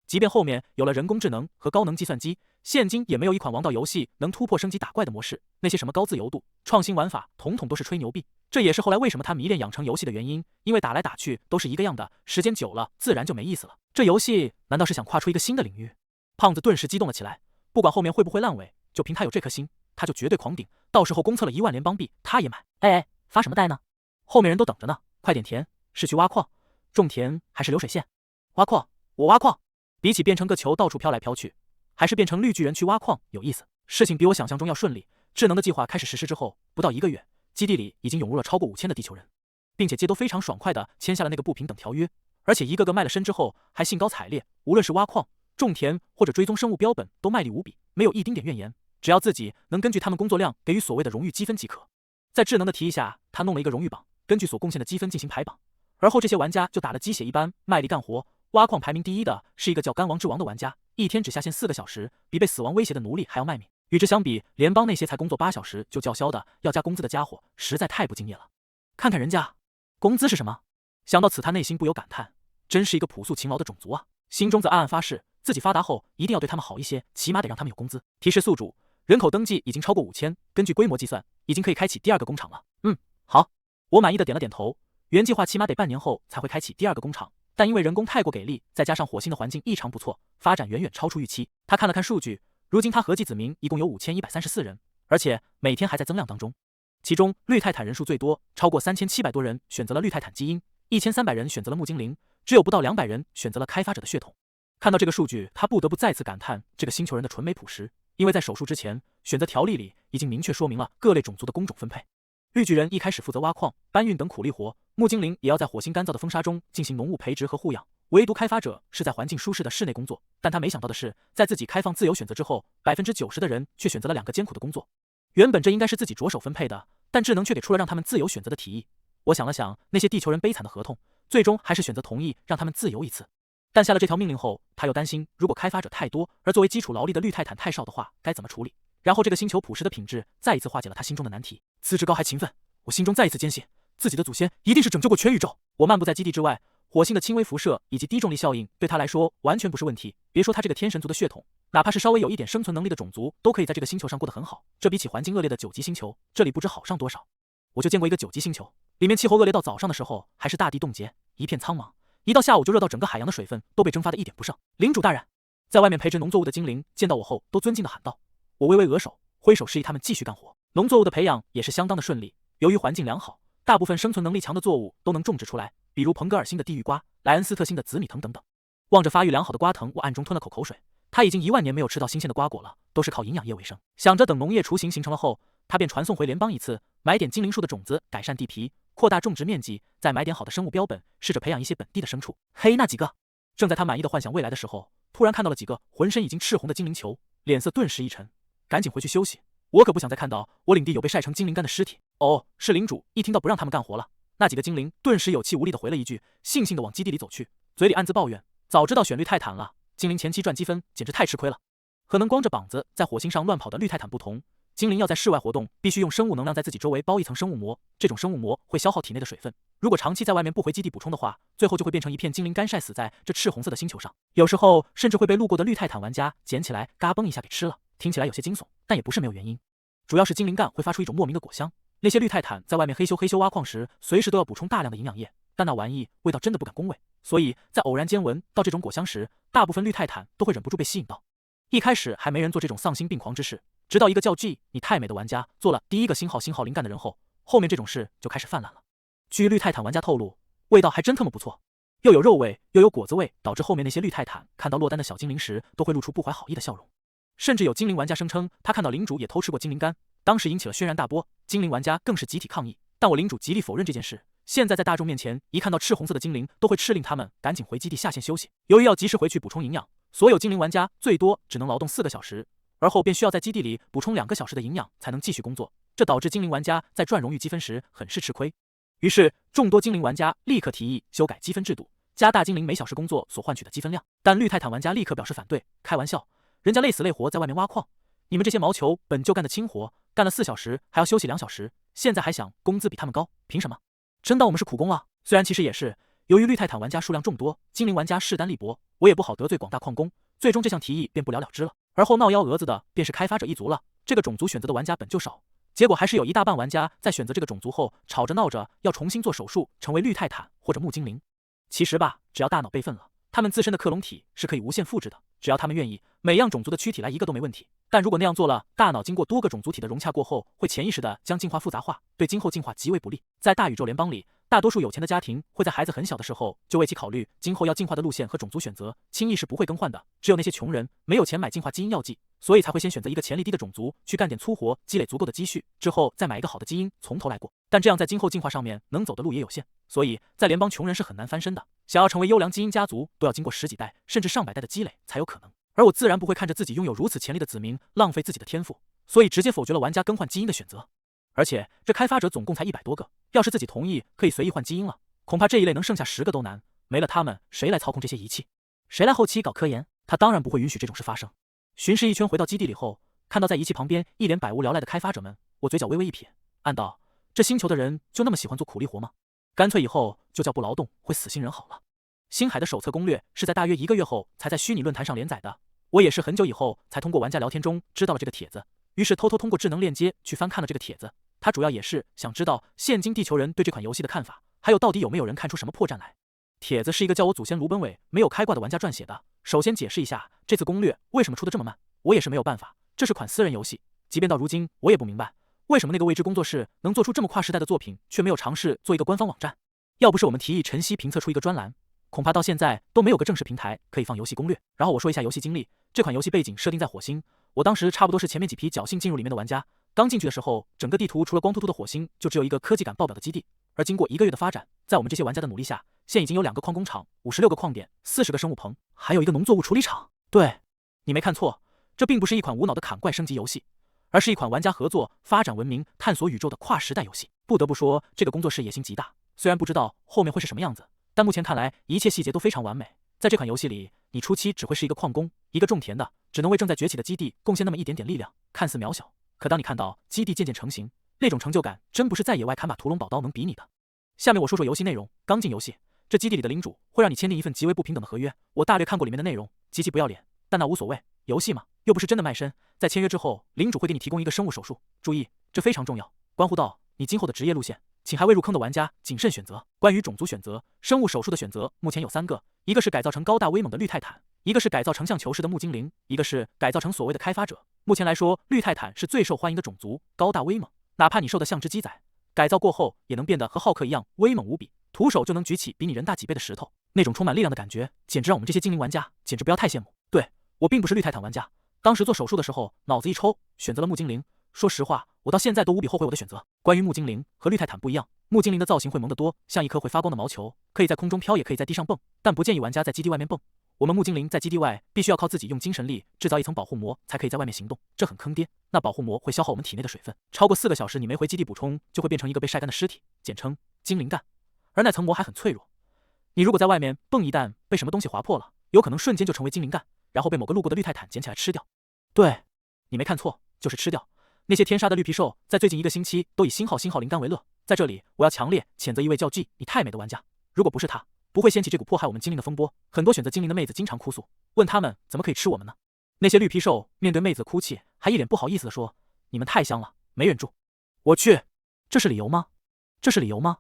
即便后面有了人工智能和高能计算机，现今也没有一款王道游戏能突破升级打怪的模式。那些什么高自由度、创新玩法，统统都是吹牛逼。这也是后来为什么他迷恋养成游戏的原因，因为打来打去都是一个样的，时间久了自然就没意思了。这游戏难道是想跨出一个新的领域？胖子顿时激动了起来，不管后面会不会烂尾，就凭他有这颗心，他就绝对狂顶，到时候公测了1万联邦币，他也买。哎，发什么呆呢？后面人都等着呢，快点填！是去挖矿、种田还是流水线？挖矿，我挖矿。比起变成个球到处飘来飘去，还是变成绿巨人去挖矿有意思。事情比我想象中要顺利。智能的计划开始实施之后，不到1个月，基地里已经涌入了超过5000的地球人，并且皆都非常爽快地签下了那个不平等条约，而且一个个卖了身之后还兴高采烈，无论是挖矿、种田或者追踪生物标本，都卖力无比，没有一丁点怨言，只要自己能根据他们工作量给予所谓的荣誉积分即可。在智能的提议下，他弄了一个荣誉榜，根据所贡献的积分进行排榜，而后这些玩家就打了鸡血一般卖力干活。挖矿排名第1的是一个叫干王之王的玩家，一天只下线4个小时，比被死亡威胁的奴隶还要卖命。与之相比，联邦那些才工作8小时就叫嚣的要加工资的家伙，实在太不敬业了。看看人家，工资是什么？想到此，他内心不由感叹，真是一个朴素勤劳的种族啊！心中则暗暗发誓，自己发达后一定要对他们好一些，起码得让他们有工资。提示宿主，人口登记已经超过5000，根据规模计算，已经可以开启第2个工厂了。好，我满意的点了点头。原计划起码得半年后才会开启第2个工厂，但因为人工太过给力，再加上火星的环境异常不错，发展远远超出预期。他看了看数据，如今他合计子民一共有5134人，而且每天还在增量当中。其中绿泰坦人数最多，超过3700多人选择了绿泰坦基因，1300人选择了木精灵，只有不到200人选择了开发者的血统。看到这个数据，他不得不再次感叹这个星球人的纯美朴实，因为在手术之前，选择条例里已经明确说明了各类种族的工种分配。绿巨人一开始负责挖矿、搬运等苦力活，木精灵也要在火星干燥的风沙中进行浓雾培植和护养，唯独开发者是在环境舒适的室内工作。但他没想到的是，在自己开放自由选择之后，90%的人却选择了2个艰苦的工作。原本这应该是自己着手分配的，但智能却给出了让他们自由选择的提议。我想了想那些地球人悲惨的合同，最终还是选择同意让他们自由一次。但下了这条命令后，他又担心，如果开发者太多，而作为基础劳力的绿泰坦太少的话，该怎么处理？然后这个星球朴实的品质再一次化解了他心中的难题。资质高还勤奋，我心中再一次坚信，自己的祖先一定是拯救过全宇宙。我漫步在基地之外，火星的轻微辐射以及低重力效应对他来说完全不是问题。别说他这个天神族的血统，哪怕是稍微有一点生存能力的种族，都可以在这个星球上过得很好。这比起环境恶劣的9级星球，这里不知好上多少。我就见过一个9级星球，里面气候恶劣到早上的时候还是大地冻结，一片苍茫，一到下午就热到整个海洋的水分都被蒸发的一点不剩。领主大人，在外面培植农作物的精灵见到我后都尊敬地喊道。我微微额手，挥手示意他们继续干活。农作物的培养也是相当的顺利，由于环境良好，大部分生存能力强的作物都能种植出来，比如彭格尔星的地狱瓜、莱恩斯特星的紫米藤等等。望着发育良好的瓜藤，我暗中吞了口水。他已经1万年没有吃到新鲜的瓜果了，都是靠营养业为生。想着等农业雏形形成了后，他便传送回联邦一次，买点精灵树的种子，改善地皮，扩大种植面积，再买点好的生物标本，试着培养一些本地的牲畜。嘿，那几个！正在他满意的幻想未来的时候，突然看到了几个浑身已经赤红的精灵球，脸色顿时一沉，赶紧回去休息。我可不想再看到我领地有被晒成精灵干的尸体。哦，是领主一听到不让他们干活了，那几个精灵顿时有气无力的回了一句，悻悻的往基地里走去，嘴里暗自抱怨，早知道选绿泰坦了，精灵前期赚积分简直太吃亏了。和能光着膀子在火星上乱跑的绿泰坦不同，精灵要在室外活动，必须用生物能量在自己周围包一层生物膜，这种生物膜会消耗体内的水分，如果长期在外面不回基地补充的话，最后就会变成一片精灵干晒死在这赤红色的星球上，有时候甚至会被路过的绿泰坦玩家捡起来嘎嘣一下给吃了。听起来有些惊悚，但也不是没有原因，主要是精灵干会发出一种莫名的果香，那些绿泰坦在外面嘿咻挖矿时，随时都要补充大量的营养液，但那玩意味道真的不敢恭维，所以在偶然间闻到这种果香时，大部分绿泰坦都会忍不住被吸引到。一开始还没人做这种丧心病狂之事，直到一个叫 G 你太美的玩家做了第一个星号灵干的人后，后面这种事就开始泛滥了。据绿泰坦玩家透露，味道还真特么不错，又有肉味又有果子味，导致后面那些绿泰坦看到落单的小精灵时，都会露出不怀好意的笑容。甚至有精灵玩家声称他看到领主也偷吃过精灵干，当时引起了轩然大波，精灵玩家更是集体抗议，但我领主极力否认这件事。现在在大众面前，一看到赤红色的精灵都会敕令他们赶紧回基地下线休息。由于要及时回去补充营养，所有精灵玩家最多只能劳动4个小时，而后便需要在基地里补充2个小时的营养才能继续工作，这导致精灵玩家在赚荣誉积分时很是吃亏。于是众多精灵玩家立刻提议修改积分制度，加大精灵每小时工作所换取的积分量，但绿泰坦玩家立刻表示反对，开玩笑，人家累死累活在外面挖矿，你们这些毛球本就干得轻活，干了4小时还要休息2小时，现在还想工资比他们高，凭什么？真当我们是苦工了？虽然其实也是，由于绿泰坦玩家数量众多，精灵玩家势单力薄，我也不好得罪广大矿工，最终这项提议便不了了之了。而后闹幺蛾子的便是开发者一族了，这个种族选择的玩家本就少，结果还是有一大半玩家在选择这个种族后吵着闹着要重新做手术成为绿泰坦或者木精灵。其实吧，只要大脑备份了，他们自身的克隆体是可以无限复制的，只要他们愿意，每样种族的躯体来一个都没问题。但如果那样做了，大脑经过多个种族体的融洽过后，会潜意识的将进化复杂化，对今后进化极为不利。在大宇宙联邦里，大多数有钱的家庭会在孩子很小的时候就为其考虑今后要进化的路线和种族选择，轻易是不会更换的。只有那些穷人没有钱买进化基因药剂，所以才会先选择一个潜力低的种族去干点粗活，积累足够的积蓄，之后再买一个好的基因从头来过。但这样在今后进化上面能走的路也有限，所以在联邦穷人是很难翻身的。想要成为优良基因家族，都要经过10几代甚至上百代的积累才有可能。而我自然不会看着自己拥有如此潜力的子民浪费自己的天赋，所以直接否决了玩家更换基因的选择。而且这开发者总共才100多个，要是自己同意可以随意换基因了，恐怕这一类能剩下10个都难。没了他们，谁来操控这些仪器？谁来后期搞科研？他当然不会允许这种事发生。巡视一圈回到基地里后，看到在仪器旁边一脸百无聊赖的开发者们，我嘴角微微一撇，暗道：这星球的人就那么喜欢做苦力活吗？干脆以后就叫不劳动会死星人好了。星海的手册攻略是在大约1个月后才在虚拟论坛上连载的，我也是很久以后才通过玩家聊天中知道了这个帖子，于是偷偷通过智能链接去翻看了这个帖子。他主要也是想知道现今地球人对这款游戏的看法，还有到底有没有人看出什么破绽来。帖子是一个叫我祖先卢本伟没有开挂的玩家撰写的，首先解释一下这次攻略为什么出得这么慢，我也是没有办法，这是款私人游戏，即便到如今我也不明白为什么那个未知工作室能做出这么跨时代的作品，却没有尝试做一个官方网站。要不是我们提议晨曦评测出一个专栏，恐怕到现在都没有个正式平台可以放游戏攻略。然后我说一下游戏经历，这款游戏背景设定在火星，我当时差不多是前面几批侥幸进入里面的玩家。刚进去的时候，整个地图除了光秃秃的火星，就只有一个科技感爆表的基地。而经过1个月的发展，在我们这些玩家的努力下，现已经有2个矿工厂、56个矿点、40个生物棚，还有一个农作物处理厂。对，你没看错，这并不是一款无脑的砍怪升级游戏，而是一款玩家合作、发展文明、探索宇宙的跨时代游戏。不得不说，这个工作室野心极大，虽然不知道后面会是什么样子，但目前看来一切细节都非常完美。在这款游戏里，你初期只会是一个矿工，一个种田的，只能为正在崛起的基地贡献那么一点点力量，看似渺小，可当你看到基地渐渐成型，那种成就感真不是在野外砍把屠龙宝刀能比拟的。下面我说说游戏内容。刚进游戏，这基地里的领主会让你签订一份极为不平等的合约，我大略看过里面的内容，极其不要脸，但那无所谓，游戏嘛，又不是真的卖身。在签约之后，领主会给你提供一个生物手术，注意，这非常重要，关乎到你今后的职业路线，请还未入坑的玩家谨慎选择。关于种族选择，生物手术的选择目前有3个，一个是改造成高大威猛的绿泰坦，一个是改造成像球似的木精灵，一个是改造成所谓的开发者。目前来说，绿泰坦是最受欢迎的种族，高大威猛，哪怕你瘦得像只鸡仔，改造过后也能变得和浩克一样威猛无比，徒手就能举起比你人大几倍的石头，那种充满力量的感觉，简直让我们这些精灵玩家简直不要太羡慕。对，我并不是绿泰坦玩家，当时做手术的时候脑子一抽，选择了木精灵。说实话，我到现在都无比后悔我的选择。关于木精灵和绿泰坦不一样，木精灵的造型会萌得多，像一颗会发光的毛球，可以在空中飘，也可以在地上蹦，但不建议玩家在基地外面蹦。我们木精灵在基地外必须要靠自己用精神力制造一层保护膜，才可以在外面行动，这很坑爹。那保护膜会消耗我们体内的水分，超过4个小时你没回基地补充，就会变成一个被晒干的尸体，简称精灵干。而那层膜还很脆弱，你如果在外面蹦一旦被什么东西划破了，有可能瞬间就成为精灵干，然后被某个路过的绿泰坦捡起来吃掉。对，你没看错，就是吃掉。那些天杀的绿皮兽在最近1个星期都以星号灵干为乐。在这里，我要强烈谴责一位叫 G 你太美的玩家，如果不是他，不会掀起这股迫害我们精灵的风波。很多选择精灵的妹子经常哭诉，问他们怎么可以吃我们呢？那些绿皮兽面对妹子哭泣，还一脸不好意思地说：“你们太香了，没人住。”我去，这是理由吗？这是理由吗？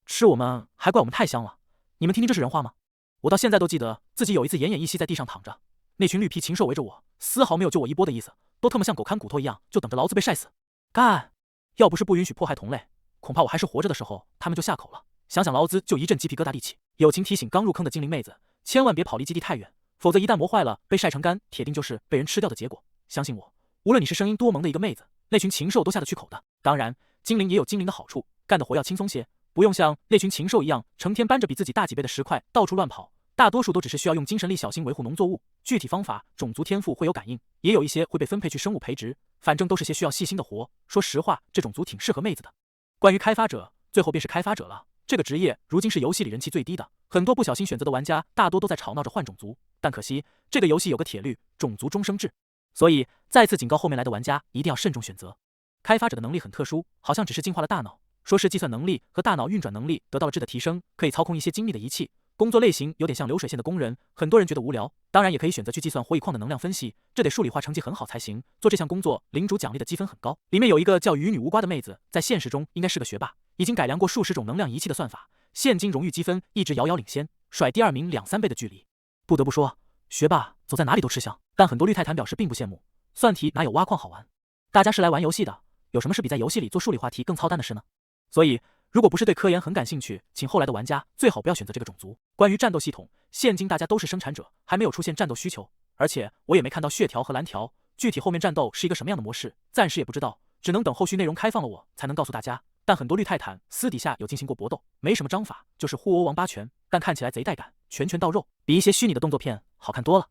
吃我们还怪我们太香了？你们听听，这是人话吗？我到现在都记得自己有一次奄奄一息在地上躺着，那群绿皮禽兽围着我，丝毫没有救我一波的意思，都特么像狗看骨头一样，就等着老子被晒死。干！要不是不允许迫害同类，恐怕我还是活着的时候，他们就下口了。想想劳兹就一阵鸡皮疙瘩立起。友情提醒刚入坑的精灵妹子，千万别跑离基地太远，否则一旦磨坏了，被晒成干，铁定就是被人吃掉的结果。相信我，无论你是声音多萌的一个妹子，那群禽兽都下得去口的。当然，精灵也有精灵的好处，干的活要轻松些，不用像那群禽兽一样，成天搬着比自己大几倍的石块到处乱跑。大多数都只是需要用精神力小心维护农作物，具体方法、种族天赋会有感应，也有一些会被分配去生物培植，反正都是些需要细心的活。说实话，这种族挺适合妹子的。关于开发者，最后便是开发者了。这个职业如今是游戏里人气最低的，很多不小心选择的玩家大多都在吵闹着换种族，但可惜这个游戏有个铁律，种族终生制，所以再次警告后面来的玩家一定要慎重选择。开发者的能力很特殊，好像只是进化了大脑，说是计算能力和大脑运转能力得到了质的提升，可以操控一些精密的仪器。工作类型有点像流水线的工人，很多人觉得无聊，当然也可以选择去计算火蚁矿的能量分析，这得数理化成绩很好才行。做这项工作，领主奖励的积分很高。里面有一个叫鱼女无瓜的妹子，在现实中应该是个学霸，已经改良过数十种能量仪器的算法，现今荣誉积分一直遥遥领先，甩第2名2、3倍的距离。不得不说，学霸走在哪里都吃香。但很多绿泰坦表示并不羡慕，算题哪有挖矿好玩？大家是来玩游戏的，有什么是比在游戏里做数理化题更操蛋的事呢？所以，如果不是对科研很感兴趣，请后来的玩家最好不要选择这个种族。关于战斗系统，现今大家都是生产者，还没有出现战斗需求，而且我也没看到血条和蓝条，具体后面战斗是一个什么样的模式，暂时也不知道，只能等后续内容开放了我才能告诉大家。但很多绿泰坦私底下有进行过搏斗，没什么章法，就是互殴王八拳，但看起来贼带感，拳拳到肉，比一些虚拟的动作片好看多了。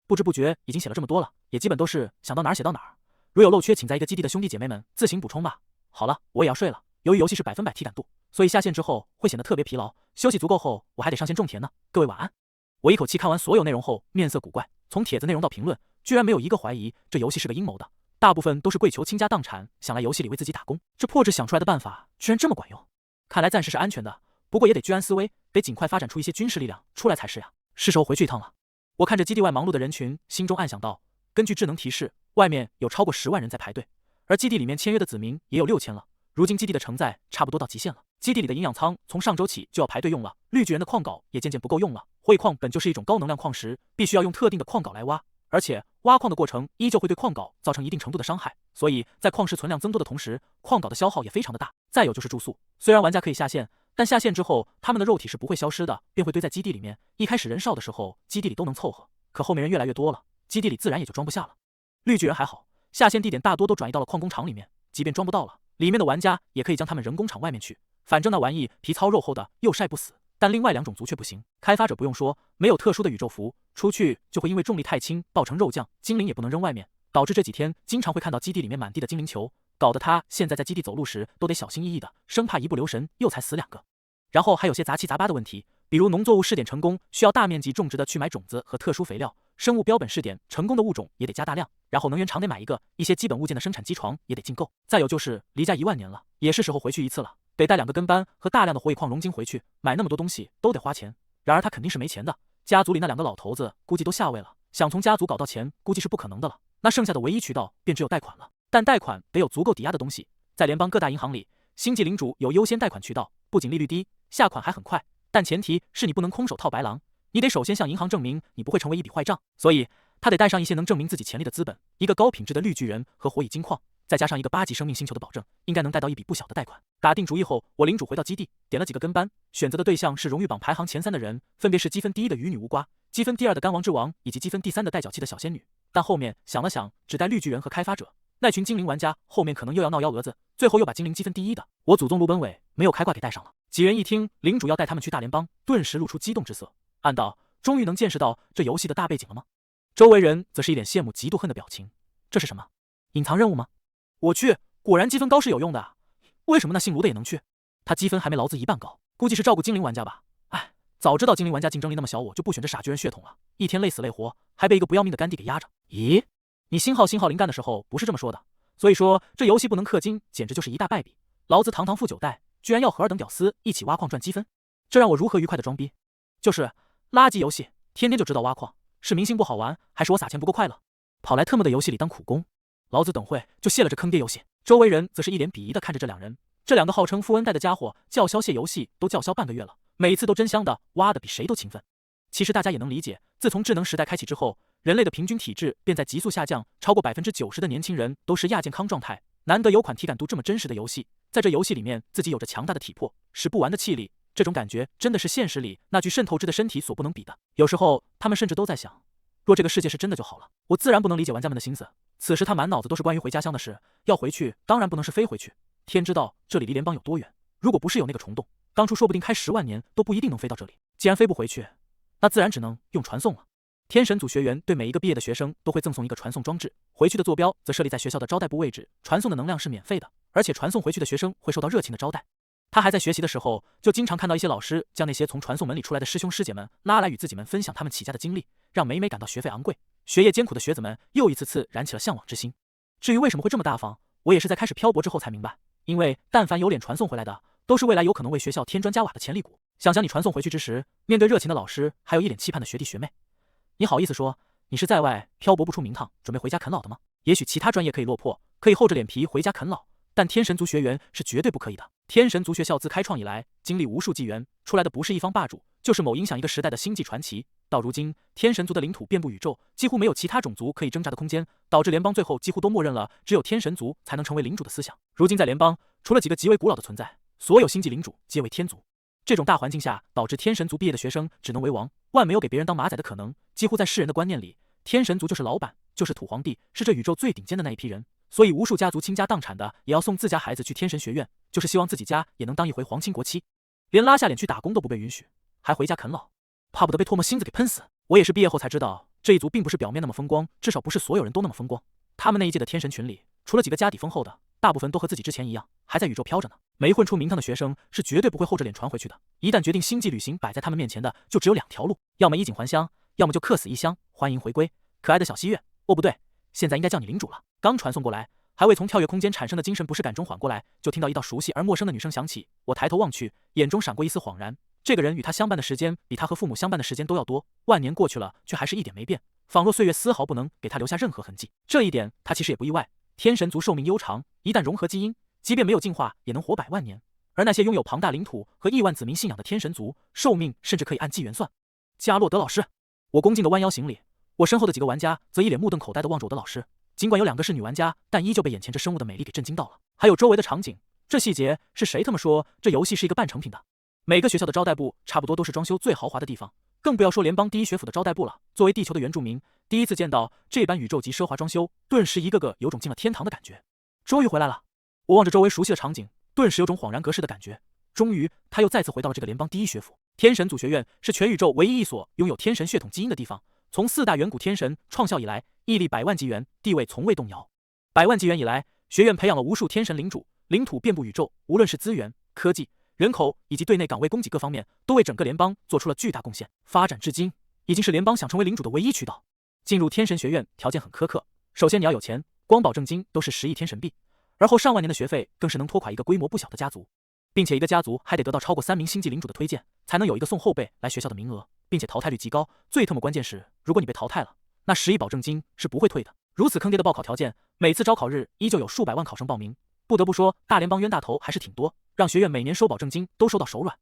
不知不觉已经写了这么多了，也基本都是想到哪儿写到哪儿。如有漏缺，请在一个基地的兄弟姐妹们自行补充吧。好了，我也要睡了。由于游戏是100%体感度，所以下线之后会显得特别疲劳。休息足够后，我还得上线种田呢。各位晚安。我一口气看完所有内容后，面色古怪。从帖子内容到评论，居然没有一个怀疑这游戏是个阴谋的，大部分都是跪求倾家荡产，想来游戏里为自己打工。这破纸想出来的办法居然这么管用，看来暂时是安全的。不过也得居安思危，得尽快发展出一些军事力量出来才是呀。是时候回去一趟了。我看着基地外忙碌的人群，心中暗想到，根据智能提示，外面有超过10万人在排队，而基地里面签约的子民也有6000了。如今基地的承载差不多到极限了，基地里的营养舱从上周起就要排队用了，绿巨人的矿镐也渐渐不够用了。灰矿本就是一种高能量矿石，必须要用特定的矿镐来挖，而且挖矿的过程依旧会对矿镐造成一定程度的伤害，所以在矿石存量增多的同时，矿镐的消耗也非常的大。再有就是住宿，虽然玩家可以下线，但下线之后他们的肉体是不会消失的，便会堆在基地里面。一开始人少的时候，基地里都能凑合，可后面人越来越多了，基地里自然也就装不下了。绿巨人还好，下线地点大多都转移到了矿工厂里面，即便装不到了，里面的玩家也可以将他们扔工厂外面去，反正那玩意皮糙肉厚的，又晒不死。但另外2种族却不行，开发者不用说，没有特殊的宇宙服，出去就会因为重力太轻爆成肉酱，精灵也不能扔外面，导致这几天经常会看到基地里面满地的精灵球，搞得他现在在基地走路时都得小心翼翼的，生怕一不留神又才死2个。然后还有些杂七杂八的问题，比如农作物试点成功需要大面积种植的去买种子和特殊肥料，生物标本试点成功的物种也得加大量，然后能源厂得买一个，一些基本物件的生产机床也得进购。再有就是离家1万年了，也是时候回去一次了，得带2个跟班和大量的火蚁矿熔晶回去，买那么多东西都得花钱。然而他肯定是没钱的，家族里那2个老头子估计都下位了，想从家族搞到钱估计是不可能的了，那剩下的唯一渠道便只有贷款了。但贷款得有足够抵押的东西，在联邦各大银行里，星际领主有优先贷款渠道，不仅利率低，下款还很快，但前提是你不能空手套白狼，你得首先向银行证明你不会成为一笔坏账，所以他得带上一些能证明自己潜力的资本，一个高品质的绿巨人和火蚁金矿，再加上一个8级生命星球的保证，应该能贷到一笔不小的贷款。打定主意后，我领主回到基地，点了几个跟班，选择的对象是荣誉榜排行前3的人，分别是积分第1的鱼女无瓜，积分第2的干王之王，以及积分第3的带脚气的小仙女。但后面想了想，只带绿巨人和开发者，那群精灵玩家后面可能又要闹幺蛾子，最后又把精灵积分第1的我祖宗卢本伟没有开挂给带上了。几人一听领主要带他们去大联邦，顿时露出激动之色，暗道终于能见识到这游戏的大背景了吗？周围人则是一脸羡慕嫉妒恨的表情。这是什么？隐藏任务吗？我去，果然积分高是有用的啊！为什么那姓卢的也能去？他积分还没老子1半高，估计是照顾精灵玩家吧。哎，早知道精灵玩家竞争力那么小，我就不选这傻巨人血统了，一天累死累活，还被一个不要命的干弟给压着。咦，你星号灵干的时候不是这么说的，所以说这游戏不能氪金，简直就是一大败笔。老子堂堂富9代，居然要和2等屌丝一起挖矿赚积分，这让我如何愉快的装逼？就是垃圾游戏，天天就知道挖矿，是明星不好玩，还是我撒钱不够快乐？跑来特么的游戏里当苦工，老子等会就卸了这坑爹游戏。周围人则是一脸鄙夷的看着这2人，这2个号称富N代的家伙叫嚣卸游戏都叫嚣半个月了，每次都真香的挖的比谁都勤奋。其实大家也能理解，自从智能时代开启之后，人类的平均体质便在急速下降，超过90%的年轻人都是亚健康状态。难得有款体感度这么真实的游戏，在这游戏里面自己有着强大的体魄，使不完的气力，这种感觉真的是现实里那具渗透质的身体所不能比的。有时候他们甚至都在想，若这个世界是真的就好了。我自然不能理解玩家们的心思，此时他满脑子都是关于回家乡的事，要回去当然不能是飞回去，天知道这里离联邦有多远，如果不是有那个虫洞，当初说不定开10万年都不一定能飞到这里。既然飞不回去，那自然只能用传送了。天神组学员对每一个毕业的学生都会赠送一个传送装置，回去的坐标则设立在学校的招待部位置，传送的能量是免费的，而且传送回去的学生会受到热情的招待。他还在学习的时候，就经常看到一些老师将那些从传送门里出来的师兄师姐们拉来与自己们分享他们起家的经历，让每每感到学费昂贵、学业艰苦的学子们又一次次燃起了向往之心。至于为什么会这么大方，我也是在开始漂泊之后才明白，因为但凡有脸传送回来的，都是未来有可能为学校添砖加瓦的潜力股。想想你传送回去之时，面对热情的老师，还有一脸期盼的学弟学妹，你好意思说你是在外漂泊不出名堂，准备回家啃老的吗？也许其他专业可以落魄，可以厚着脸皮回家啃老，但天神族学员是绝对不可以的。天神族学校自开创以来，经历无数纪元，出来的不是一方霸主，就是某影响一个时代的星际传奇。到如今，天神族的领土遍布宇宙，几乎没有其他种族可以挣扎的空间，导致联邦最后几乎都默认了只有天神族才能成为领主的思想。如今在联邦，除了几个极为古老的存在，所有星际领主皆为天族。这种大环境下，导致天神族毕业的学生只能为王，万没有给别人当马仔的可能。几乎在世人的观念里，天神族就是老板，就是土皇帝，是这宇宙最顶尖的那一批人。所以无数家族倾家荡产的也要送自家孩子去天神学院，就是希望自己家也能当一回皇亲国戚。连拉下脸去打工都不被允许，还回家啃老，怕不得被唾沫星子给喷死。我也是毕业后才知道，这一族并不是表面那么风光，至少不是所有人都那么风光。他们那一届的天神群里，除了几个家底丰厚的，大部分都和自己之前一样，还在宇宙飘着呢。没混出名堂的学生是绝对不会厚着脸传回去的。一旦决定星际旅行摆在他们面前的，就只有两条路，要么衣锦还乡，要么就客死异乡，欢迎回归。可爱的小西月，哦不对，现在应该叫你领主了。刚传送过来，还未从跳跃空间产生的精神不适感中缓过来，就听到一道熟悉而陌生的女声响起。我抬头望去，眼中闪过一丝恍然。这个人与他相伴的时间比他和父母相伴的时间都要多，万年过去了，却还是一点没变，仿若岁月丝毫不能给他留下任何痕迹。这一点他其实也不意外，天神族寿命悠长，一旦融合基因，即便没有进化也能活100万年。而那些拥有庞大领土和亿万子民信仰的天神族，寿命甚至可以按纪元算。加洛德老师，我恭敬地弯腰行礼。我身后的几个玩家则一脸目瞪口呆地望着我的老师，尽管有2个是女玩家，但依旧被眼前这生物的美丽给震惊到了，还有周围的场景，这细节是谁他妈说这游戏是一个半成品的？每个学校的招待部差不多都是装修最豪华的地方，更不要说联邦第一学府的招待部了。作为地球的原住民，第一次见到这般宇宙级奢华装修，顿时一个个有种进了天堂的感觉。终于回来了，我望着周围熟悉的场景，顿时有种恍然隔世的感觉。终于，他又再次回到了这个联邦第一学府。天神祖学院是全宇宙唯一一所拥有天神血统基因的地方。从4大远古天神创校以来，屹立100万纪元，地位从未动摇。100万纪元以来，学院培养了无数天神领主，领土遍布宇宙，无论是资源、科技、人口以及对内岗位供给各方面，都为整个联邦做出了巨大贡献。发展至今，已经是联邦想成为领主的唯一渠道。进入天神学院条件很苛刻，首先你要有钱，光保证金都是10亿天神币，而后上万年的学费更是能拖垮一个规模不小的家族，并且一个家族还得得到超过3名星际领主的推荐，才能有一个送后辈来学校的名额，并且淘汰率极高。最他妈关键是，如果你被淘汰了，那10亿保证金是不会退的。如此坑爹的报考条件，每次招考日依旧有数百万考生报名。不得不说，大联邦冤大头还是挺多，让学院每年收保证金都收到手软。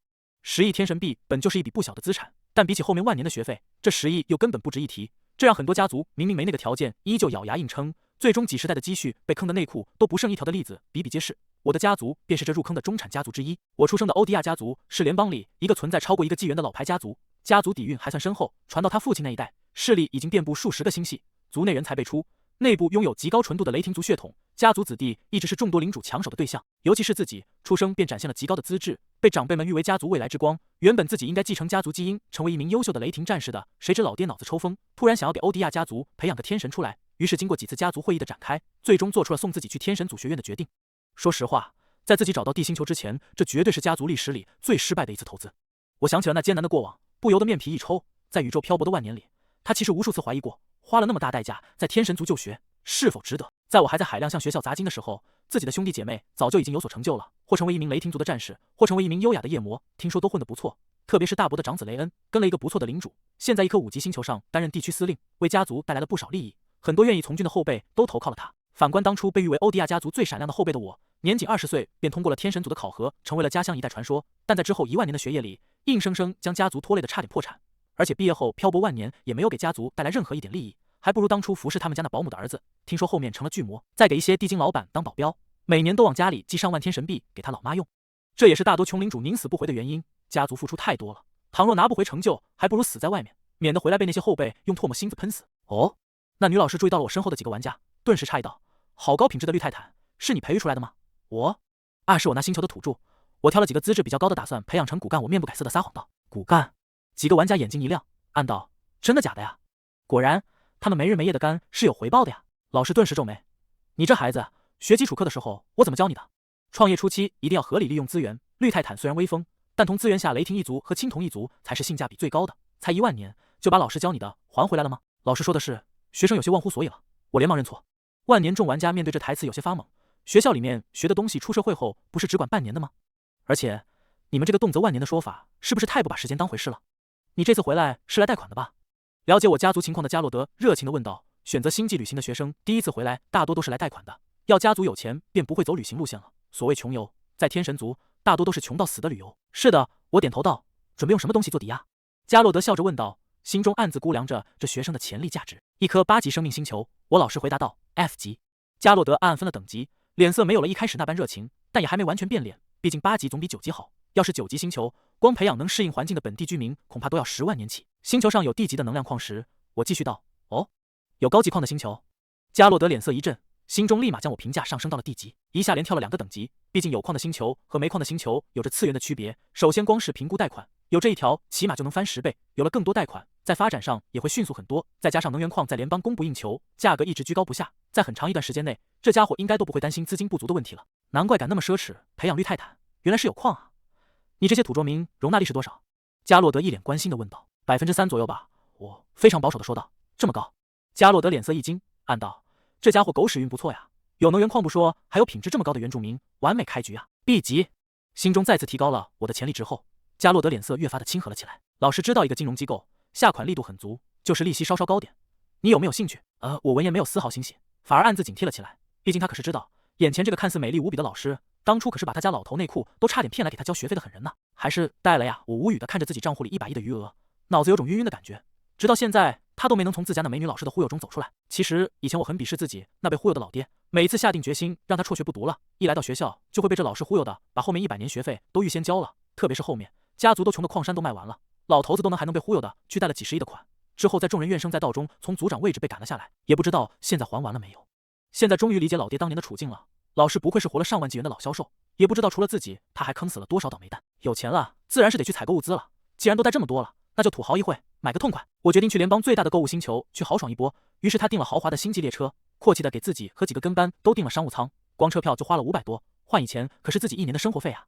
10亿天神币本就是一笔不小的资产，但比起后面万年的学费，这10亿又根本不值一提。这让很多家族明明没那个条件，依旧咬牙硬撑，最终几十代的积蓄被坑的内裤都不剩一条的例子比比皆是。我的家族便是这入坑的中产家族之一。我出生的欧迪亚家族是联邦里一个存在超过1个纪元的老牌家族，家族底蕴还算深厚，传到他父亲那一代，势力已经遍布数十个星系，族内人才辈出，内部拥有极高纯度的雷霆族血统，家族子弟一直是众多领主抢手的对象，尤其是自己出生便展现了极高的资质，被长辈们誉为家族未来之光。原本自己应该继承家族基因，成为一名优秀的雷霆战士的，谁知老爹脑子抽风，突然想要给欧迪亚家族培养个天神出来，于是经过几次家族会议的展开，最终做出了送自己去天神祖学院的决定。说实话，在自己找到地星球之前，这绝对是家族历史里最失败的一次投资。我想起了那艰难的过往，不由得面皮一抽。在宇宙漂泊的万年里，他其实无数次怀疑过，花了那么大代价在天神族就学，是否值得？在我还在海量向学校砸金的时候，自己的兄弟姐妹早就已经有所成就了，或成为一名雷霆族的战士，或成为一名优雅的夜魔，听说都混得不错。特别是大伯的长子雷恩，跟了一个不错的领主，现在一颗5级星球上担任地区司令，为家族带来了不少利益。很多愿意从军的后辈都投靠了他。反观当初被誉为欧迪亚家族最闪亮的后辈的我，年仅20岁便通过了天神族的考核，成为了家乡一代传说。但在之后1万年的学业里，硬生生将家族拖累得差点破产，而且毕业后漂泊万年，也没有给家族带来任何一点利益，还不如当初服侍他们家那保姆的儿子。听说后面成了巨魔，再给一些地精老板当保镖，每年都往家里寄上万天神币给他老妈用。这也是大多穷领主宁死不回的原因，家族付出太多了，倘若拿不回成就，还不如死在外面，免得回来被那些后辈用唾沫星子喷死。哦，那女老师注意到了我身后的几个玩家，顿时诧异道：“好高品质的绿泰坦，是你培育出来的吗？”是我那星球的土著，我挑了几个资质比较高的，打算培养成骨干。我面不改色的撒谎道：“骨干？”几个玩家眼睛一亮，暗道：“真的假的呀？”果然，他们没日没夜的干是有回报的呀。老师顿时皱眉：“你这孩子，学基础课的时候我怎么教你的？创业初期一定要合理利用资源。绿泰坦虽然威风，但同资源下雷霆一族和青铜一族才是性价比最高的。才1万年就把老师教你的还回来了吗？”老师说的是，学生有些忘乎所以了。我连忙认错。万年众玩家面对这台词有些发懵。学校里面学的东西，出社会后不是只管半年的吗？而且，你们这个动辄万年的说法，是不是太不把时间当回事了？你这次回来是来贷款的吧？了解我家族情况的加洛德热情地问道。选择星际旅行的学生，第一次回来大多都是来贷款的。要家族有钱，便不会走旅行路线了。所谓穷游，在天神族大多都是穷到死的旅游。是的，我点头道。准备用什么东西做抵押？加洛德笑着问道。心中暗自估量着这学生的潜力价值。一颗8级生命星球，我老实回答道 ：F 级。加洛德暗暗分了等级，脸色没有了一开始那般热情，但也还没完全变脸。毕竟8级总比9级好。要是9级星球，光培养能适应环境的本地居民，恐怕都要10万年起。星球上有地级的能量矿石，我继续道：哦，有高级矿的星球。加洛德脸色一震，心中立马将我评价上升到了地级，一下连跳了2个等级。毕竟有矿的星球和没矿的星球有着次元的区别。首先，光是评估贷款，有这一条起码就能翻10倍，有了更多贷款，在发展上也会迅速很多。再加上能源矿在联邦供不应求，价格一直居高不下，在很长一段时间内，这家伙应该都不会担心资金不足的问题了。难怪敢那么奢侈培养绿泰坦，原来是有矿啊！你这些土着民容纳力是多少？加洛德一脸关心地问道。3%左右吧，我非常保守地说道。这么高？加洛德脸色一惊，暗道：这家伙狗屎运不错呀，有能源矿不说，还有品质这么高的原住民，完美开局啊 ！B 级，心中再次提高了我的潜力值后，加洛德脸色越发的亲和了起来。老师知道一个金融机构下款力度很足，就是利息稍稍高点，你有没有兴趣？我闻言没有丝毫欣喜，反而暗自警惕了起来。毕竟他可是知道，眼前这个看似美丽无比的老师，当初可是把他家老头内裤都差点骗来给他交学费的狠人呢。还是带了呀？我无语的看着自己账户里100亿的余额，脑子有种晕晕的感觉。直到现在，他都没能从自家那美女老师的忽悠中走出来。其实以前我很鄙视自己那被忽悠的老爹，每一次下定决心让他辍学不读了，一来到学校就会被这老师忽悠的，把后面100年学费都预先交了。特别是后面家族都穷的矿山都卖完了，老头子都还能被忽悠的去贷了几十亿的款，之后在众人怨声载道中从组长位置被赶了下来，也不知道现在还完了没有。现在终于理解老爹当年的处境了，老师不愧是活了上万纪元的老销售，也不知道除了自己，他还坑死了多少倒霉蛋。有钱了，自然是得去采购物资了。既然都带这么多了，那就土豪一回，买个痛快。我决定去联邦最大的购物星球去豪爽一波。于是他订了豪华的星际列车，阔气的给自己和几个跟班都订了商务舱，光车票就花了500多，换以前可是自己1年的生活费啊。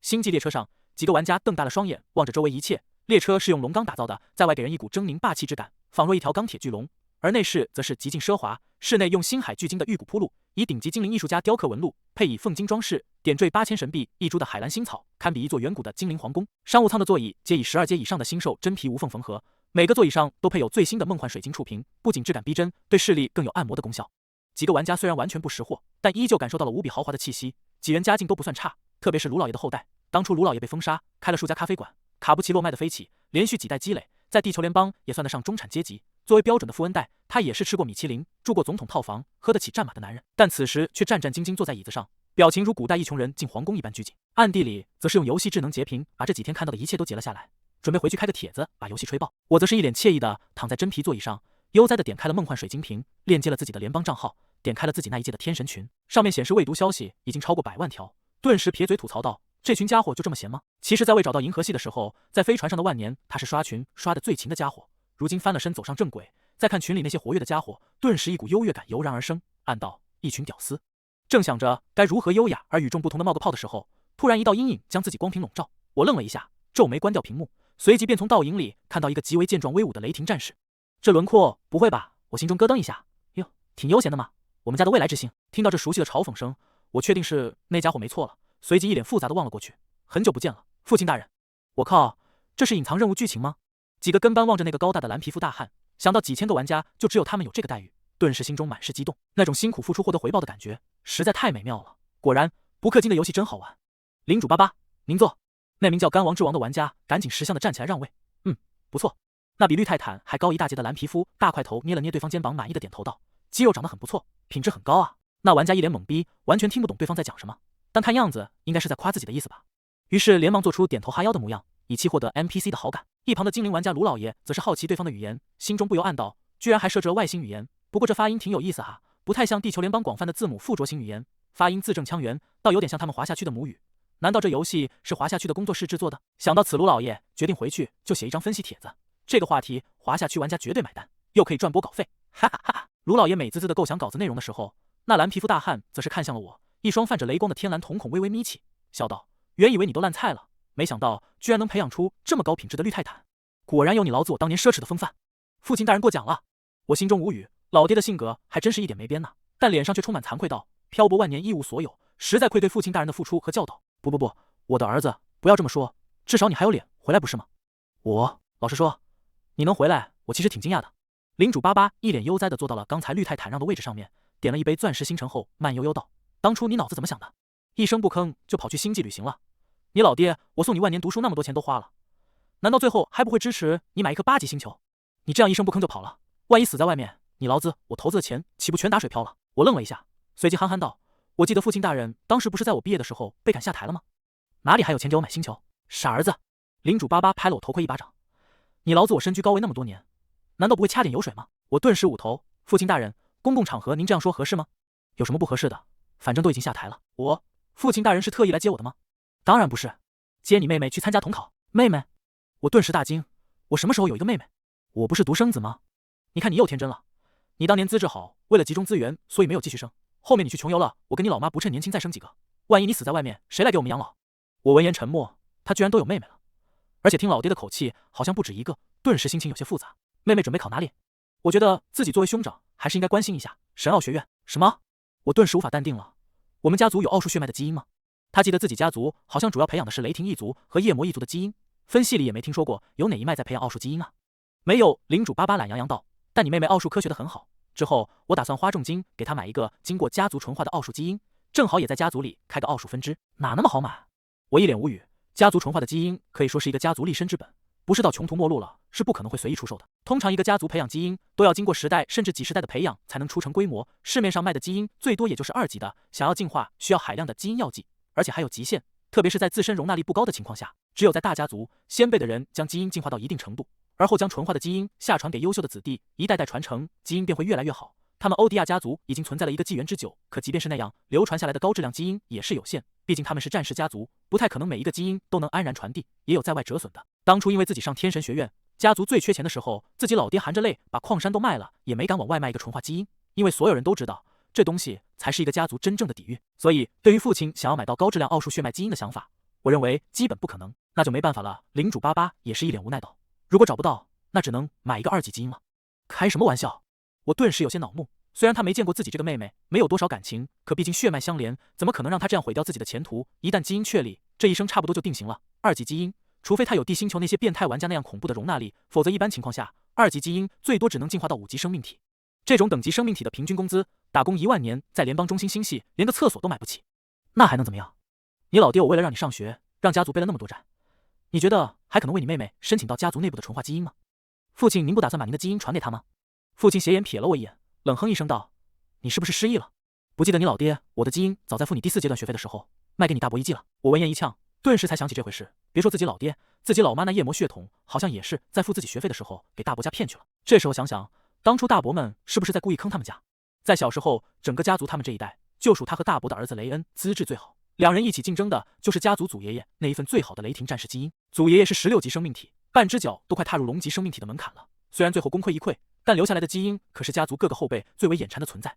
星际列车上，几个玩家瞪大了双眼，望着周围一切。列车是用龙钢打造的，在外给人一股狰狞霸气之感，仿若一条钢铁巨龙。而内饰则是极尽奢华，室内用星海巨鲸的玉骨铺路，以顶级精灵艺术家雕刻纹路，配以凤金装饰，点缀8000神币一株的海蓝星草，堪比一座远古的精灵皇宫。商务舱的座椅皆以12阶以上的星兽真皮无缝缝合，每个座椅上都配有最新的梦幻水晶触屏，不仅质感逼真，对视力更有按摩的功效。几个玩家虽然完全不识货，但依旧感受到了无比豪华的气息，几人家境都不算差，特别是卢老爷的后代。当初卢老爷被封杀，开了数家咖啡馆，卡布奇诺卖得飞起，连续几代积累，在地球联邦也算得上中产阶级。作为标准的富恩代，他也是吃过米其林、住过总统套房、喝得起战马的男人，但此时却战战兢兢坐在椅子上，表情如古代一穷人进皇宫一般拘谨。暗地里则是用游戏智能截屏，把这几天看到的一切都截了下来，准备回去开个帖子把游戏吹爆。我则是一脸惬意的躺在真皮座椅上，悠哉的点开了梦幻水晶屏，链接了自己的联邦账号，点开了自己那一届的天神群，上面显示未读消息已经超过100万条，顿时撇嘴吐槽道：这群家伙就这么闲吗？其实在未找到银河系的时候，在飞船上的万年，他是刷群刷的最勤的家伙，如今翻了身走上正轨，再看群里那些活跃的家伙，顿时一股优越感油然而生，暗道一群屌丝。正想着该如何优雅而与众不同的冒个泡的时候，突然一道阴影将自己光屏笼罩，我愣了一下，皱眉关掉屏幕，随即便从倒影里看到一个极为健壮威武的雷霆战士。这轮廓不会吧？我心中咯噔一下，哟，挺悠闲的嘛，我们家的未来之星。听到这熟悉的嘲讽声，我确定是那家伙没错了，随即一脸复杂的望了过去。很久不见了，父亲大人。我靠，这是隐藏任务剧情吗？几个跟班望着那个高大的蓝皮肤大汉，想到几千个玩家就只有他们有这个待遇，顿时心中满是激动，那种辛苦付出获得回报的感觉实在太美妙了。果然，不氪金的游戏真好玩。领主88，您坐。那名叫干王之王的玩家赶紧识相的站起来让位。不错。那比绿泰坦还高一大截的蓝皮肤大块头捏了捏对方肩膀，满意的点头道：肌肉长得很不错，品质很高啊。那玩家一脸懵逼，完全听不懂对方在讲什么，但看样子应该是在夸自己的意思吧。于是连忙做出点头哈腰的模样，以期获得 NPC 的好感。一旁的精灵玩家卢老爷则是好奇对方的语言，心中不由暗道，居然还设置了外星语言，不过这发音挺有意思哈，不太像地球联邦广泛的字母附着型语言，发音字正腔圆，倒有点像他们华夏区的母语。难道这游戏是华夏区的工作室制作的？想到此，卢老爷决定回去就写一张分析帖子，这个话题华夏区玩家绝对买单，又可以赚播稿费，哈哈哈哈。卢老爷美滋滋的构想稿子内容的时候，那蓝皮肤大汉则是看向了我，一双泛着雷光的天蓝瞳孔微微眯起，笑道：原以为你都烂菜了，没想到居然能培养出这么高品质的绿泰坦，果然有你老子我当年奢侈的风范。父亲大人过奖了。我心中无语，老爹的性格还真是一点没变呢，但脸上却充满惭愧道：漂泊万年一无所有，实在愧对父亲大人的付出和教导。不，我的儿子，不要这么说，至少你还有脸回来不是吗？老实说，你能回来，我其实挺惊讶的。领主88一脸悠哉地坐到了刚才绿泰坦让的位置上面，点了一杯钻石星辰后，慢悠悠道：当初你脑子怎么想的？一声不吭就跑去星际旅行了。你老爹，我送你万年读书那么多钱都花了，难道最后还不会支持你买一颗8级星球？你这样一声不吭就跑了，万一死在外面，你老子我投资的钱岂不全打水漂了？我愣了一下，随即憨憨道：我记得父亲大人当时不是在我毕业的时候被赶下台了吗？哪里还有钱给我买星球？傻儿子！领主巴巴拍了我头盔一巴掌。你老子我身居高位那么多年，难道不会掐点油水吗？我顿时捂头，父亲大人，公共场合您这样说合适吗？有什么不合适的？反正都已经下台了。父亲大人是特意来接我的吗？当然不是，接你妹妹去参加统考。妹妹？我顿时大惊，我什么时候有一个妹妹？我不是独生子吗？你看你又天真了。你当年资质好，为了集中资源，所以没有继续生。后面你去穷游了，我跟你老妈不趁年轻再生几个，万一你死在外面，谁来给我们养老？我闻言沉默，他居然都有妹妹了，而且听老爹的口气，好像不止一个，顿时心情有些复杂。妹妹准备考哪里？我觉得自己作为兄长，还是应该关心一下神奥学院。什么？我顿时无法淡定了。我们家族有奥数血脉的基因吗？他记得自己家族好像主要培养的是雷霆一族和夜魔一族的基因，分系里也没听说过有哪一脉在培养奥数基因啊。没有，领主巴巴懒洋洋道。但你妹妹奥数科学的很好，之后我打算花重金给她买一个经过家族纯化的奥数基因，正好也在家族里开个奥数分支。哪那么好买？我一脸无语。家族纯化的基因可以说是一个家族立身之本，不是到穷途末路了，是不可能会随意出售的。通常一个家族培养基因都要经过10代甚至几十代的培养才能出成规模，市面上卖的基因最多也就是2级的，想要进化需要海量的基因药剂，而且还有极限，特别是在自身容纳力不高的情况下，只有在大家族先辈的人将基因进化到一定程度，而后将纯化的基因下传给优秀的子弟，一代代传承，基因便会越来越好。他们欧迪亚家族已经存在了一个纪元之久，可即便是那样，流传下来的高质量基因也是有限，毕竟他们是战士家族，不太可能每一个基因都能安然传递，也有在外折损的。当初因为自己上天神学院，家族最缺钱的时候，自己老爹含着泪把矿山都卖了，也没敢往外卖一个纯化基因，因为所有人都知道这东西才是一个家族真正的底蕴。所以对于父亲想要买到高质量奥数血脉基因的想法，我认为基本不可能，那就没办法了。领主巴巴也是一脸无奈道：如果找不到，那只能买一个2级基因了。开什么玩笑？我顿时有些恼怒。虽然他没见过自己这个妹妹，没有多少感情，可毕竟血脉相连，怎么可能让他这样毁掉自己的前途？一旦基因确立，这一生差不多就定型了。2级基因，除非他有地星球那些变态玩家那样恐怖的容纳力，否则一般情况下，2级基因最多只能进化到5级生命体。这种等级生命体的平均工资，打工1万年，在联邦中心星系连个厕所都买不起，那还能怎么样？你老爹我为了让你上学，让家族背了那么多债，你觉得还可能为你妹妹申请到家族内部的纯化基因吗？父亲，您不打算把您的基因传给他吗？父亲斜眼瞥了我一眼，冷哼一声道：你是不是失忆了？不记得你老爹我的基因早在付你第4阶段学费的时候卖给你大伯1剂了？我闻言一呛，顿时才想起这回事。别说自己老爹，自己老妈那夜魔血统好像也是在付自己学费的时候给大伯家骗去了。这时候想想，当初大伯们是不是在故意坑他们家？在小时候，整个家族他们这一代就属他和大伯的儿子雷恩资质最好，两人一起竞争的就是家族祖爷爷那一份最好的雷霆战士基因。祖爷爷是16级生命体，半只脚都快踏入龙级生命体的门槛了。虽然最后功亏一篑，但留下来的基因可是家族各个后辈最为眼馋的存在。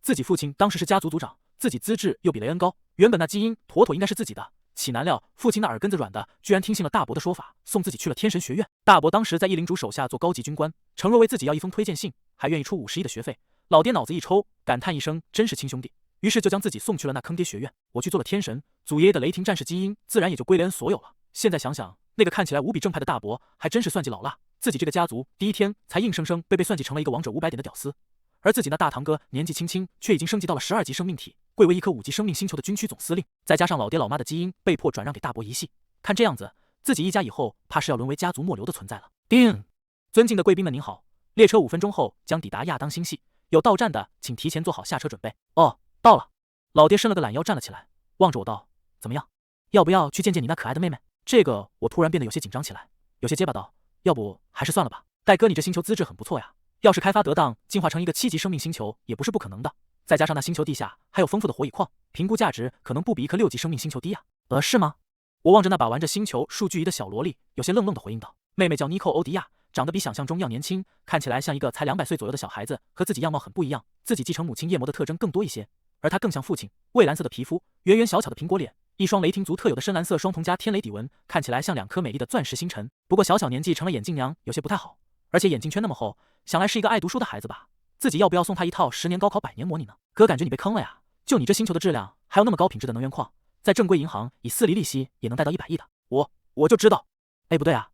自己父亲当时是家族族长，自己资质又比雷恩高，原本那基因妥妥应该是自己的，岂难料父亲那耳根子软的，居然听信了大伯的说法，送自己去了天神学院。大伯当时在一领主手下做高级军官，承诺为自己要一封推荐信，还愿意出50亿的学费。老爹脑子一抽，感叹一声，真是亲兄弟，于是就将自己送去了那坑爹学院。我去做了天神，祖爷爷的雷霆战士基因自然也就归雷恩所有了。现在想想，那个看起来无比正派的大伯，还真是算计老辣，自己这个家族第一天才硬生生被算计成了一个王者500点的屌丝，而自己那大堂哥年纪轻轻，却已经升级到了12级生命体，贵为一颗5级生命星球的军区总司令，再加上老爹老妈的基因被迫转让给大伯一系，看这样子，自己一家以后怕是要沦为家族末流的存在了。叮，尊敬的贵宾们您好，列车5分钟后将抵达亚当星系，有到站的请提前做好下车准备。哦，到了。老爹伸了个懒腰站了起来，望着我道：怎么样，要不要去见见你那可爱的妹妹？这个我突然变得有些紧张起来，有些结巴道：要不还是算了吧，戴哥你这星球资质很不错呀，要是开发得当，进化成一个7级生命星球也不是不可能的，再加上那星球地下还有丰富的火蚁矿，评估价值可能不比一颗6级生命星球低啊。是吗？我望着那把玩着星球数据仪的小萝莉，有些愣愣的回应道：妹妹叫妮蔻欧迪亚，长得比想象中要年轻，看起来像一个才200岁左右的小孩子，和自己样貌很不一样，自己继承母亲夜魔的特征更多一些，而她更像父亲，蔚蓝色的皮肤，圆圆小巧的苹果脸，一双雷霆族特有的深蓝色双瞳加天雷底纹，看起来像2颗美丽的钻石星辰。不过小小年纪成了眼镜娘，有些不太好，而且眼镜圈那么厚，想来是一个爱读书的孩子吧。自己要不要送他一套10年高考100年模拟呢？哥，感觉你被坑了呀！就你这星球的质量，还有那么高品质的能源矿，在正规银行以4厘利息也能贷到100亿的。我就知道。不对啊，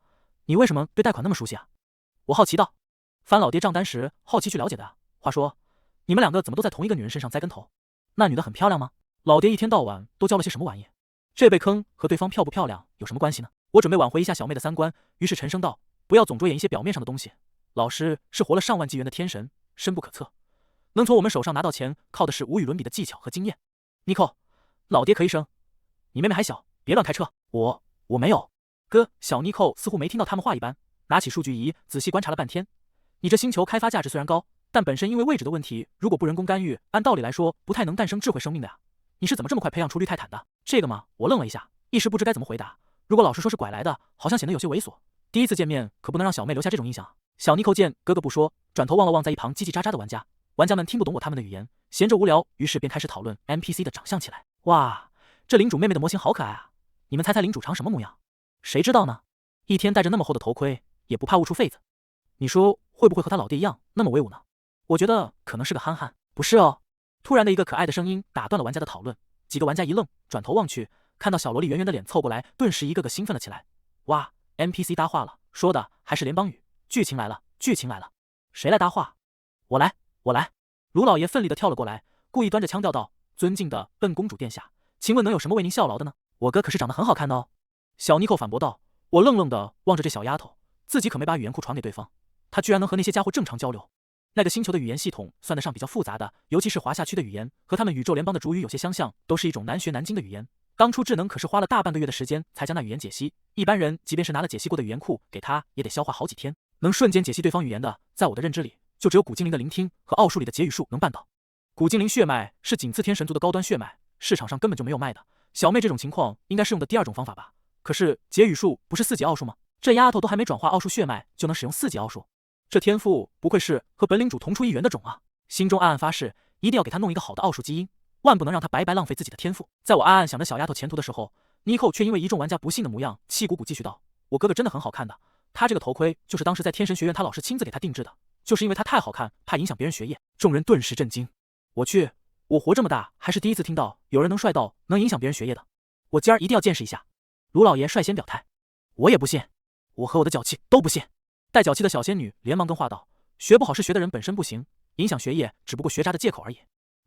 你为什么对贷款那么熟悉啊？我好奇道。翻老爹账单时，好奇去了解的啊。话说，你们2个怎么都在同一个女人身上栽跟头？那女的很漂亮吗？老爹一天到晚都教了些什么玩意？这被坑和对方漂不漂亮有什么关系呢？我准备挽回一下小妹的3观，于是沉声道：不要总着眼一些表面上的东西。老师是活了上万纪元的天神，深不可测，能从我们手上拿到钱，靠的是无与伦比的技巧和经验。尼寇，老爹可一声，你妹妹还小，别乱开车。我没有。哥，小尼寇似乎没听到他们话一般，拿起数据仪仔细观察了半天。你这星球开发价值虽然高，但本身因为位置的问题，如果不人工干预，按道理来说不太能诞生智慧生命的呀。你是怎么这么快培养出绿泰坦的？这个嘛，我愣了一下，一时不知该怎么回答。如果老师说是拐来的，好像显得有些猥琐。第一次见面可不能让小妹留下这种印象啊。小尼寇见哥哥不说，转头望了望在一旁叽叽喳喳的玩家，玩家们听不懂他们的语言，闲着无聊，于是便开始讨论 NPC 的长相起来。哇，这领主妹妹的模型好可爱啊！你们猜猜领主长什么模样？谁知道呢？一天戴着那么厚的头盔，也不怕悟出痱子。你说会不会和他老爹一样那么威武呢？我觉得可能是个憨憨。不是哦。突然的一个可爱的声音打断了玩家的讨论，几个玩家一愣，转头望去，看到小萝莉圆圆的脸凑过来，顿时一个个兴奋了起来。哇 ，NPC 搭话了，说的还是联邦语。剧情来了，剧情来了！谁来搭话？我来，我来！卢老爷奋力地跳了过来，故意端着腔调道：“尊敬的笨公主殿下，请问能有什么为您效劳的呢？我哥可是长得很好看的哦。”小尼寇反驳道。我愣愣地望着这小丫头，自己可没把语言库传给对方，她居然能和那些家伙正常交流。那个星球的语言系统算得上比较复杂的，尤其是华夏区的语言，和他们宇宙联邦的主语有些相像，都是一种难学难精的语言。当初智能可是花了大半个月的时间才将那语言解析，一般人即便是拿了解析过的语言库给他，也得消化好几天。能瞬间解析对方语言的，在我的认知里，就只有古精灵的聆听和奥数里的解语术能办到。古精灵血脉是仅次天神族的高端血脉，市场上根本就没有卖的。小妹这种情况应该是用的第二种方法吧？可是解语术不是4级奥数吗？这丫头都还没转化奥数血脉，就能使用4级奥数，这天赋不愧是和本领主同出一源的种啊！心中暗暗发誓，一定要给她弄一个好的奥数基因，万不能让她白白浪费自己的天赋。在我暗暗想着小丫头前途的时候，尼寇却因为一众玩家不幸的模样，气鼓鼓继续道：“我哥哥真的很好看的，他这个头盔就是当时在天神学院他老师亲自给他定制的，就是因为他太好看，怕影响别人学业。”众人顿时震惊。我去，我活这么大还是第一次听到有人能帅到能影响别人学业的，我今儿一定要见识一下。卢老爷率先表态：“我也不信，我和我的脚气都不信。”带脚气的小仙女连忙跟话道：“学不好是学的人本身不行，影响学业只不过学渣的借口而已。”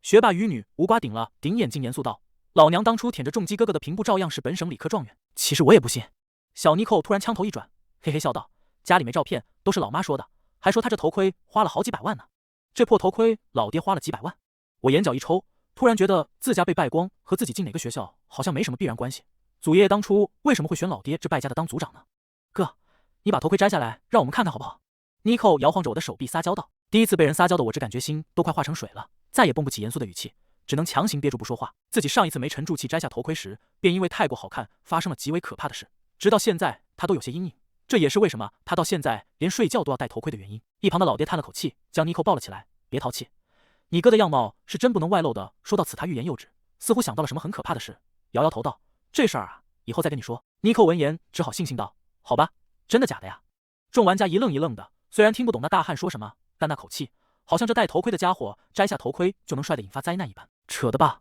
学霸与女无瓜顶了顶眼睛严肃道：“老娘当初舔着重击哥哥的屏幕照样是本省理科状元，其实我也不信。”小尼寇突然枪头一转，嘿嘿笑道：“家里没照片，都是老妈说的，还说他这头盔花了好几百万呢。这破头盔老爹花了几百万。”我眼角一抽，突然觉得自家被败光和自己进哪个学校好像没什么必然关系。祖爷爷当初为什么会选老爹这败家的当族长呢？哥，你把头盔摘下来，让我们看看好不好？尼寇摇晃着我的手臂撒娇道。第一次被人撒娇的我，只感觉心都快化成水了，再也绷不起严肃的语气，只能强行憋住不说话。自己上一次没沉住气摘下头盔时，便因为太过好看发生了极为可怕的事，直到现在他都有些阴影。这也是为什么他到现在连睡觉都要戴头盔的原因。一旁的老爹叹了口气，将尼寇抱了起来：“别淘气，你哥的样貌是真不能外露的。”说到此，他欲言又止，似乎想到了什么很可怕的事，摇摇头道：“这事儿啊，以后再跟你说。”尼寇闻言只好悻悻道：“好吧，真的假的呀？”众玩家一愣一愣的，虽然听不懂那大汉说什么，但那口气好像这戴头盔的家伙摘下头盔就能帅得引发灾难一般，扯的吧？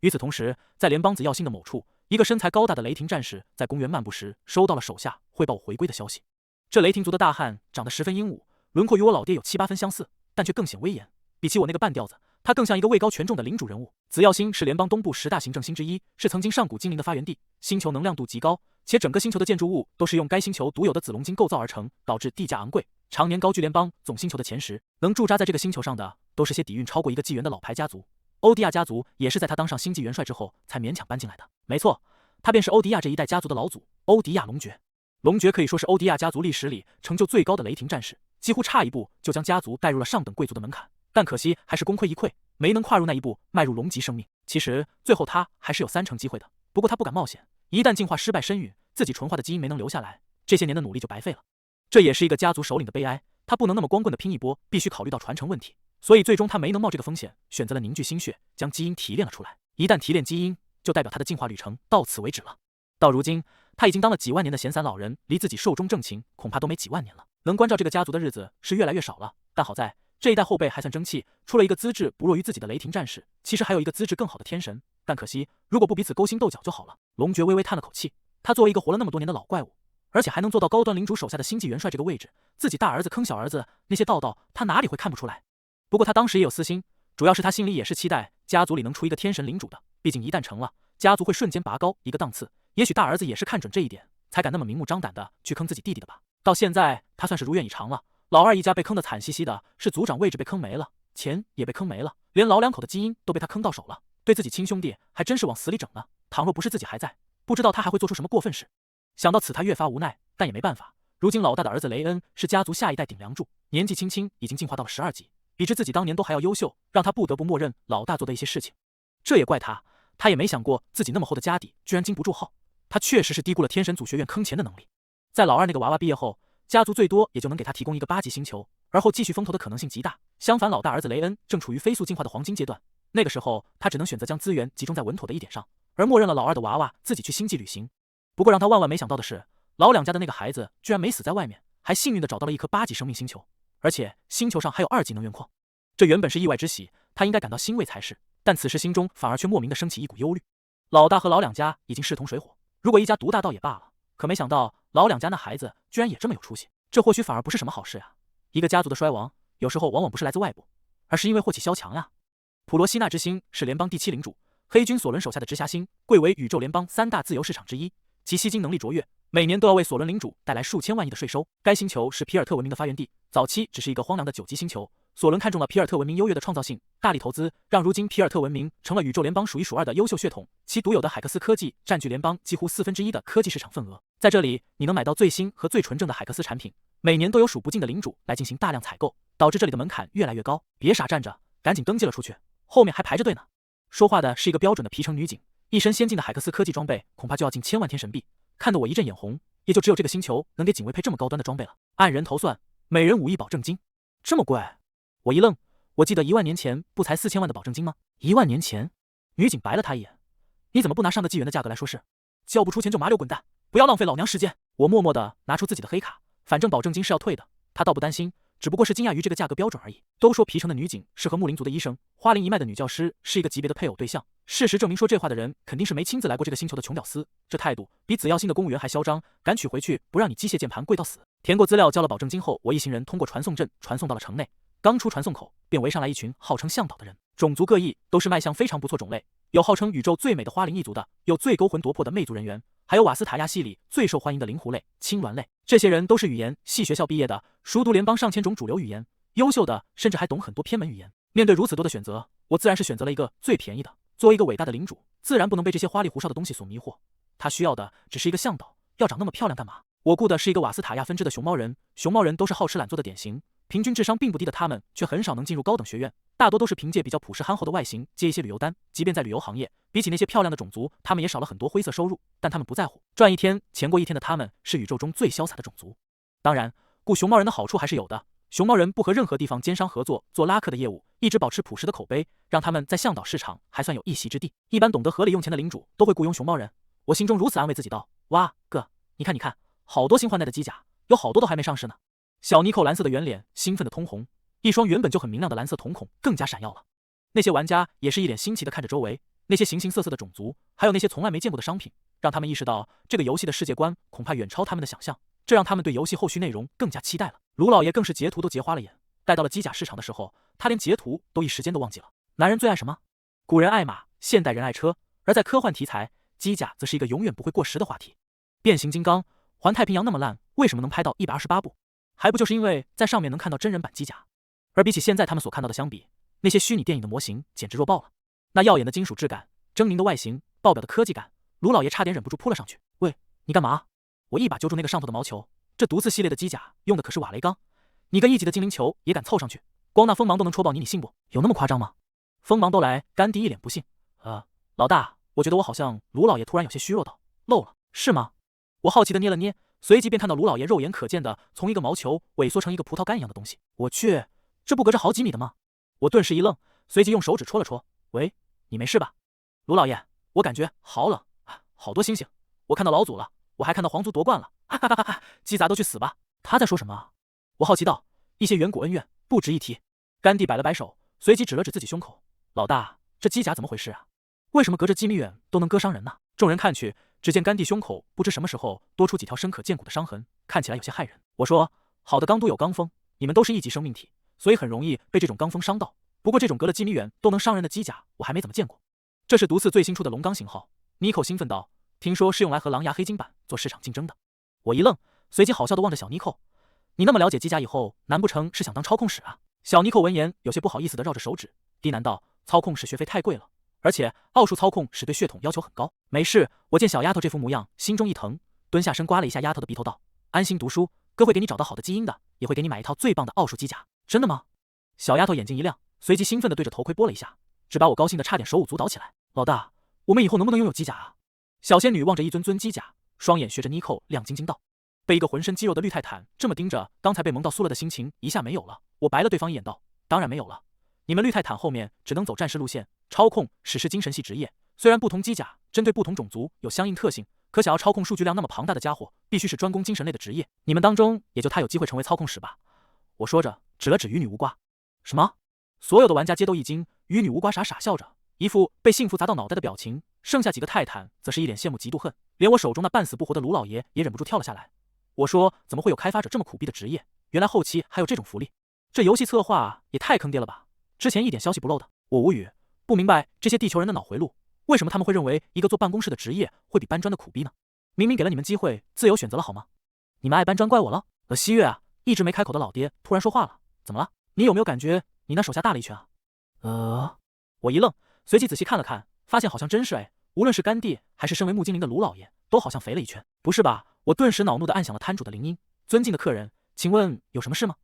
与此同时，在联邦紫耀星的某处，一个身材高大的雷霆战士在公园漫步时，收到了手下汇报回归的消息。这雷霆族的大汉长得十分英武，轮廓与我老爹有7、8分相似，但却更显威严。比起我那个半吊子，他更像一个位高权重的领主人物。紫耀星是联邦东部10大行政星之一，是曾经上古精灵的发源地，星球能量度极高，且整个星球的建筑物都是用该星球独有的紫龙晶构造而成，导致地价昂贵，常年高居联邦总星球的前10。能驻扎在这个星球上的，都是些底蕴超过1个纪元的老牌家族。欧迪亚家族也是在他当上星际元帅之后才勉强搬进来的。没错，他便是欧迪亚这一代家族的老祖欧迪亚龙爵。龙爵可以说是欧迪亚家族历史里成就最高的雷霆战士，几乎差一步就将家族带入了上等贵族的门槛。但可惜还是功亏一篑，没能跨入那一步，迈入龙级生命。其实最后他还是有3成机会的，不过他不敢冒险，一旦进化失败身陨，自己纯化的基因没能留下来，这些年的努力就白费了。这也是一个家族首领的悲哀，他不能那么光棍的拼一波，必须考虑到传承问题，所以最终他没能冒这个风险，选择了凝聚心血，将基因提炼了出来。一旦提炼基因，就代表他的进化旅程到此为止了。到如今，他已经当了几万年的闲散老人，离自己寿终正寝恐怕都没几万年了。能关照这个家族的日子是越来越少了，但好在这一代后辈还算争气，出了一个资质不弱于自己的雷霆战士，其实还有一个资质更好的天神。但可惜，如果不彼此勾心斗角就好了。龙爵微微叹了口气，他作为一个活了那么多年的老怪物，而且还能做到高端领主手下的星际元帅这个位置，自己大儿子坑小儿子那些道道，他哪里会看不出来？不过他当时也有私心，主要是他心里也是期待家族里能出一个天神领主的，毕竟一旦成了，家族会瞬间拔高一个档次。也许大儿子也是看准这一点，才敢那么明目张胆的去坑自己弟弟的吧。到现在他算是如愿以偿了，老二一家被坑得惨兮兮的，是族长位置被坑没了，钱也被坑没了，连老两口的基因都被他坑到手了，对自己亲兄弟还真是往死里整呢。倘若不是自己还在，不知道他还会做出什么过分事。想到此，他越发无奈，但也没办法。如今老大的儿子雷恩是家族下一代顶梁柱，年纪轻轻已经进化到了12级，比之自己当年都还要优秀，让他不得不默认老大做的一些事情。这也怪他，他也没想过自己那么厚的家底居然经不住耗，他确实是低估了天神组学院坑钱的能力。在老二那个娃娃毕业后，家族最多也就能给他提供一个8级星球，而后继续风头的可能性极大。相反，老大儿子雷恩正处于飞速进化的黄金阶段，那个时候他只能选择将资源集中在稳妥的一点上，而默认了老二的娃娃自己去星际旅行。不过让他万万没想到的是，老两家的那个孩子居然没死在外面，还幸运的找到了一颗8级生命星球，而且星球上还有2级能源矿。这原本是意外之喜，他应该感到欣慰才是，但此时心中反而却莫名的升起一股忧虑。老大和老两家已经势同水火，如果一家独大倒也罢了，可没想到老两家那孩子居然也这么有出息，这或许反而不是什么好事呀。一个家族的衰亡，有时候往往不是来自外部，而是因为祸气萧墙呀。普罗西纳之星是联邦第7领主，黑军索伦手下的直辖星，贵为宇宙联邦3大自由市场之一，其吸金能力卓越，每年都要为索伦领主带来数千万亿的税收。该星球是皮尔特文明的发源地，早期只是一个荒凉的9级星球。索伦看中了皮尔特文明优越的创造性，大力投资，让如今皮尔特文明成了宇宙联邦数一数二的优秀血统。其独有的海克斯科技占据联邦几乎1/4的科技市场份额。在这里，你能买到最新和最纯正的海克斯产品，每年都有数不尽的领主来进行大量采购，导致这里的门槛越来越高。别傻站着，赶紧登记了出去，后面还排着队呢。说话的是一个标准的皮城女警，一身先进的海克斯科技装备，恐怕就要近1000万天神币，看得我一阵眼红。也就只有这个星球能给警卫配这么高端的装备了。按人头算，每人5亿保证金，这么贵？我一愣，我记得1万年前不才4000万的保证金吗？1万年前？女警白了他一眼，你怎么不拿上个纪元的价格来说事？交不出钱就麻溜滚蛋，不要浪费老娘时间。我默默地拿出自己的黑卡，反正保证金是要退的。他倒不担心，只不过是惊讶于这个价格标准而已。都说皮城的女警是和牧灵族的医生、花灵一脉的女教师是一个级别的配偶对象，事实证明说这话的人肯定是没亲自来过这个星球的穷屌丝，这态度比紫耀星的公务员还嚣张，敢娶回去不让你机械键盘跪到死。填过资料交了保证金后，我一行人通过传送阵传送到了城内。刚出传送口，便围上来一群号称向导的人，种族各异，都是卖相非常不错种类，有号称宇宙最美的花灵一族的，有最勾魂夺魄的魅族人员，还有瓦斯塔亚系里最受欢迎的灵狐类、青鸾类。这些人都是语言系学校毕业的，熟读联邦上千种主流语言，优秀的甚至还懂很多偏门语言。面对如此多的选择，我自然是选择了一个最便宜的。作为一个伟大的领主，自然不能被这些花里胡哨的东西所迷惑。他需要的只是一个向导，要长那么漂亮干嘛？我雇的是一个瓦斯塔亚分支的熊猫人，熊猫人都是好吃懒做的典型。平均智商并不低的他们，却很少能进入高等学院，大多都是凭借比较朴实憨厚的外形接一些旅游单。即便在旅游行业，比起那些漂亮的种族，他们也少了很多灰色收入，但他们不在乎，赚一天钱过一天的他们，是宇宙中最潇洒的种族。当然，雇熊猫人的好处还是有的。熊猫人不和任何地方奸商合作，做拉客的业务，一直保持朴实的口碑，让他们在向导市场还算有一席之地。一般懂得合理用钱的领主都会雇佣熊猫人。我心中如此安慰自己道：哇，哥，你看你看，好多新换代的机甲，有好多都还没上市呢。小妮蔻蓝色的圆脸兴奋的通红，一双原本就很明亮的蓝色瞳孔更加闪耀了。那些玩家也是一脸新奇的看着周围，那些形形色色的种族，还有那些从来没见过的商品，让他们意识到这个游戏的世界观恐怕远超他们的想象，这让他们对游戏后续内容更加期待了。卢老爷更是截图都截花了眼，待到了机甲市场的时候，他连截图都一时间都忘记了。男人最爱什么？古人爱马，现代人爱车，而在科幻题材，机甲则是一个永远不会过时的话题。变形金刚、环太平洋那么烂，为什么能拍到128部？还不就是因为在上面能看到真人版机甲？而比起现在他们所看到的相比，那些虚拟电影的模型简直弱爆了。那耀眼的金属质感、狰狞的外形、爆表的科技感，卢老爷差点忍不住扑了上去。喂，你干嘛？我一把揪住那个上头的毛球，这毒刺系列的机甲用的可是瓦雷钢，你个1级的精灵球也敢凑上去？光那锋芒都能戳爆你，你信不？有那么夸张吗？锋芒都来，甘迪一脸不信。老大，我觉得我好像……卢老爷突然有些虚弱道，漏了，是吗？我好奇的捏了捏，随即便看到卢老爷肉眼可见的从一个毛球萎缩成一个葡萄干一样的东西。我去，这不隔着好几米的吗？我顿时一愣，随即用手指戳了戳。喂，你没事吧？卢老爷，我感觉好冷，好多星星，我看到老祖了，我还看到皇族夺冠了，哈哈哈哈！鸡杂都去死吧！他在说什么？我好奇道。一些远古恩怨不值一提。甘地摆了摆手，随即指了指自己胸口。老大，这机甲怎么回事啊？为什么隔着几米远都能割伤人呢？众人看去，只见甘地胸口不知什么时候多出几条深可见骨的伤痕，看起来有些骇人。我说，好的钢都有钢锋，你们都是1级生命体，所以很容易被这种钢锋伤到。不过这种隔了几米远都能伤人的机甲，我还没怎么见过。这是毒刺最新出的龙钢型号。妮蔻兴奋道，听说是用来和狼牙黑金版做市场竞争的。我一愣，随即好笑地望着小妮蔻，你那么了解机甲以后，难不成是想当操控使啊？小尼寇闻言有些不好意思地绕着手指，低喃道：“操控使学费太贵了，而且奥数操控使对血统要求很高。”没事，我见小丫头这副模样，心中一疼，蹲下身刮了一下丫头的鼻头道：“安心读书，哥会给你找到好的基因的，也会给你买一套最棒的奥数机甲。”真的吗？小丫头眼睛一亮，随即兴奋地对着头盔拨了一下，只把我高兴得差点手舞足蹈起来。老大，我们以后能不能拥有机甲啊？小仙女望着一尊尊机甲，双眼学着妮蔻亮晶晶道。被一个浑身肌肉的绿泰坦这么盯着，刚才被萌到酥了的心情一下没有了。我白了对方一眼道：“当然没有了，你们绿泰坦后面只能走战士路线，操控使是精神系职业。虽然不同机甲针对不同种族有相应特性，可想要操控数据量那么庞大的家伙，必须是专攻精神类的职业。你们当中也就他有机会成为操控使吧。”我说着指了指鱼女无瓜。什么？所有的玩家皆都一惊，鱼女无瓜傻傻笑着，一副被幸福砸到脑袋的表情。剩下几个泰坦则是一脸羡慕嫉妒恨，连我手中那半死不活的卢老爷也忍不住跳了下来。我说怎么会有开发者这么苦逼的职业？原来后期还有这种福利，这游戏策划也太坑爹了吧！之前一点消息不漏的，我无语，不明白这些地球人的脑回路，为什么他们会认为一个坐办公室的职业会比搬砖的苦逼呢？明明给了你们机会，自由选择了好吗？你们爱搬砖怪我了？西月啊，一直没开口的老爹突然说话了，怎么了？你有没有感觉你那手下大了一圈啊？我一愣，随即仔细看了看，发现好像真是哎，无论是甘地还是身为木精灵的卢老爷，都好像肥了一圈。不是吧？我顿时恼怒地按响了摊主的铃音。尊敬的客人，请问有什么事吗？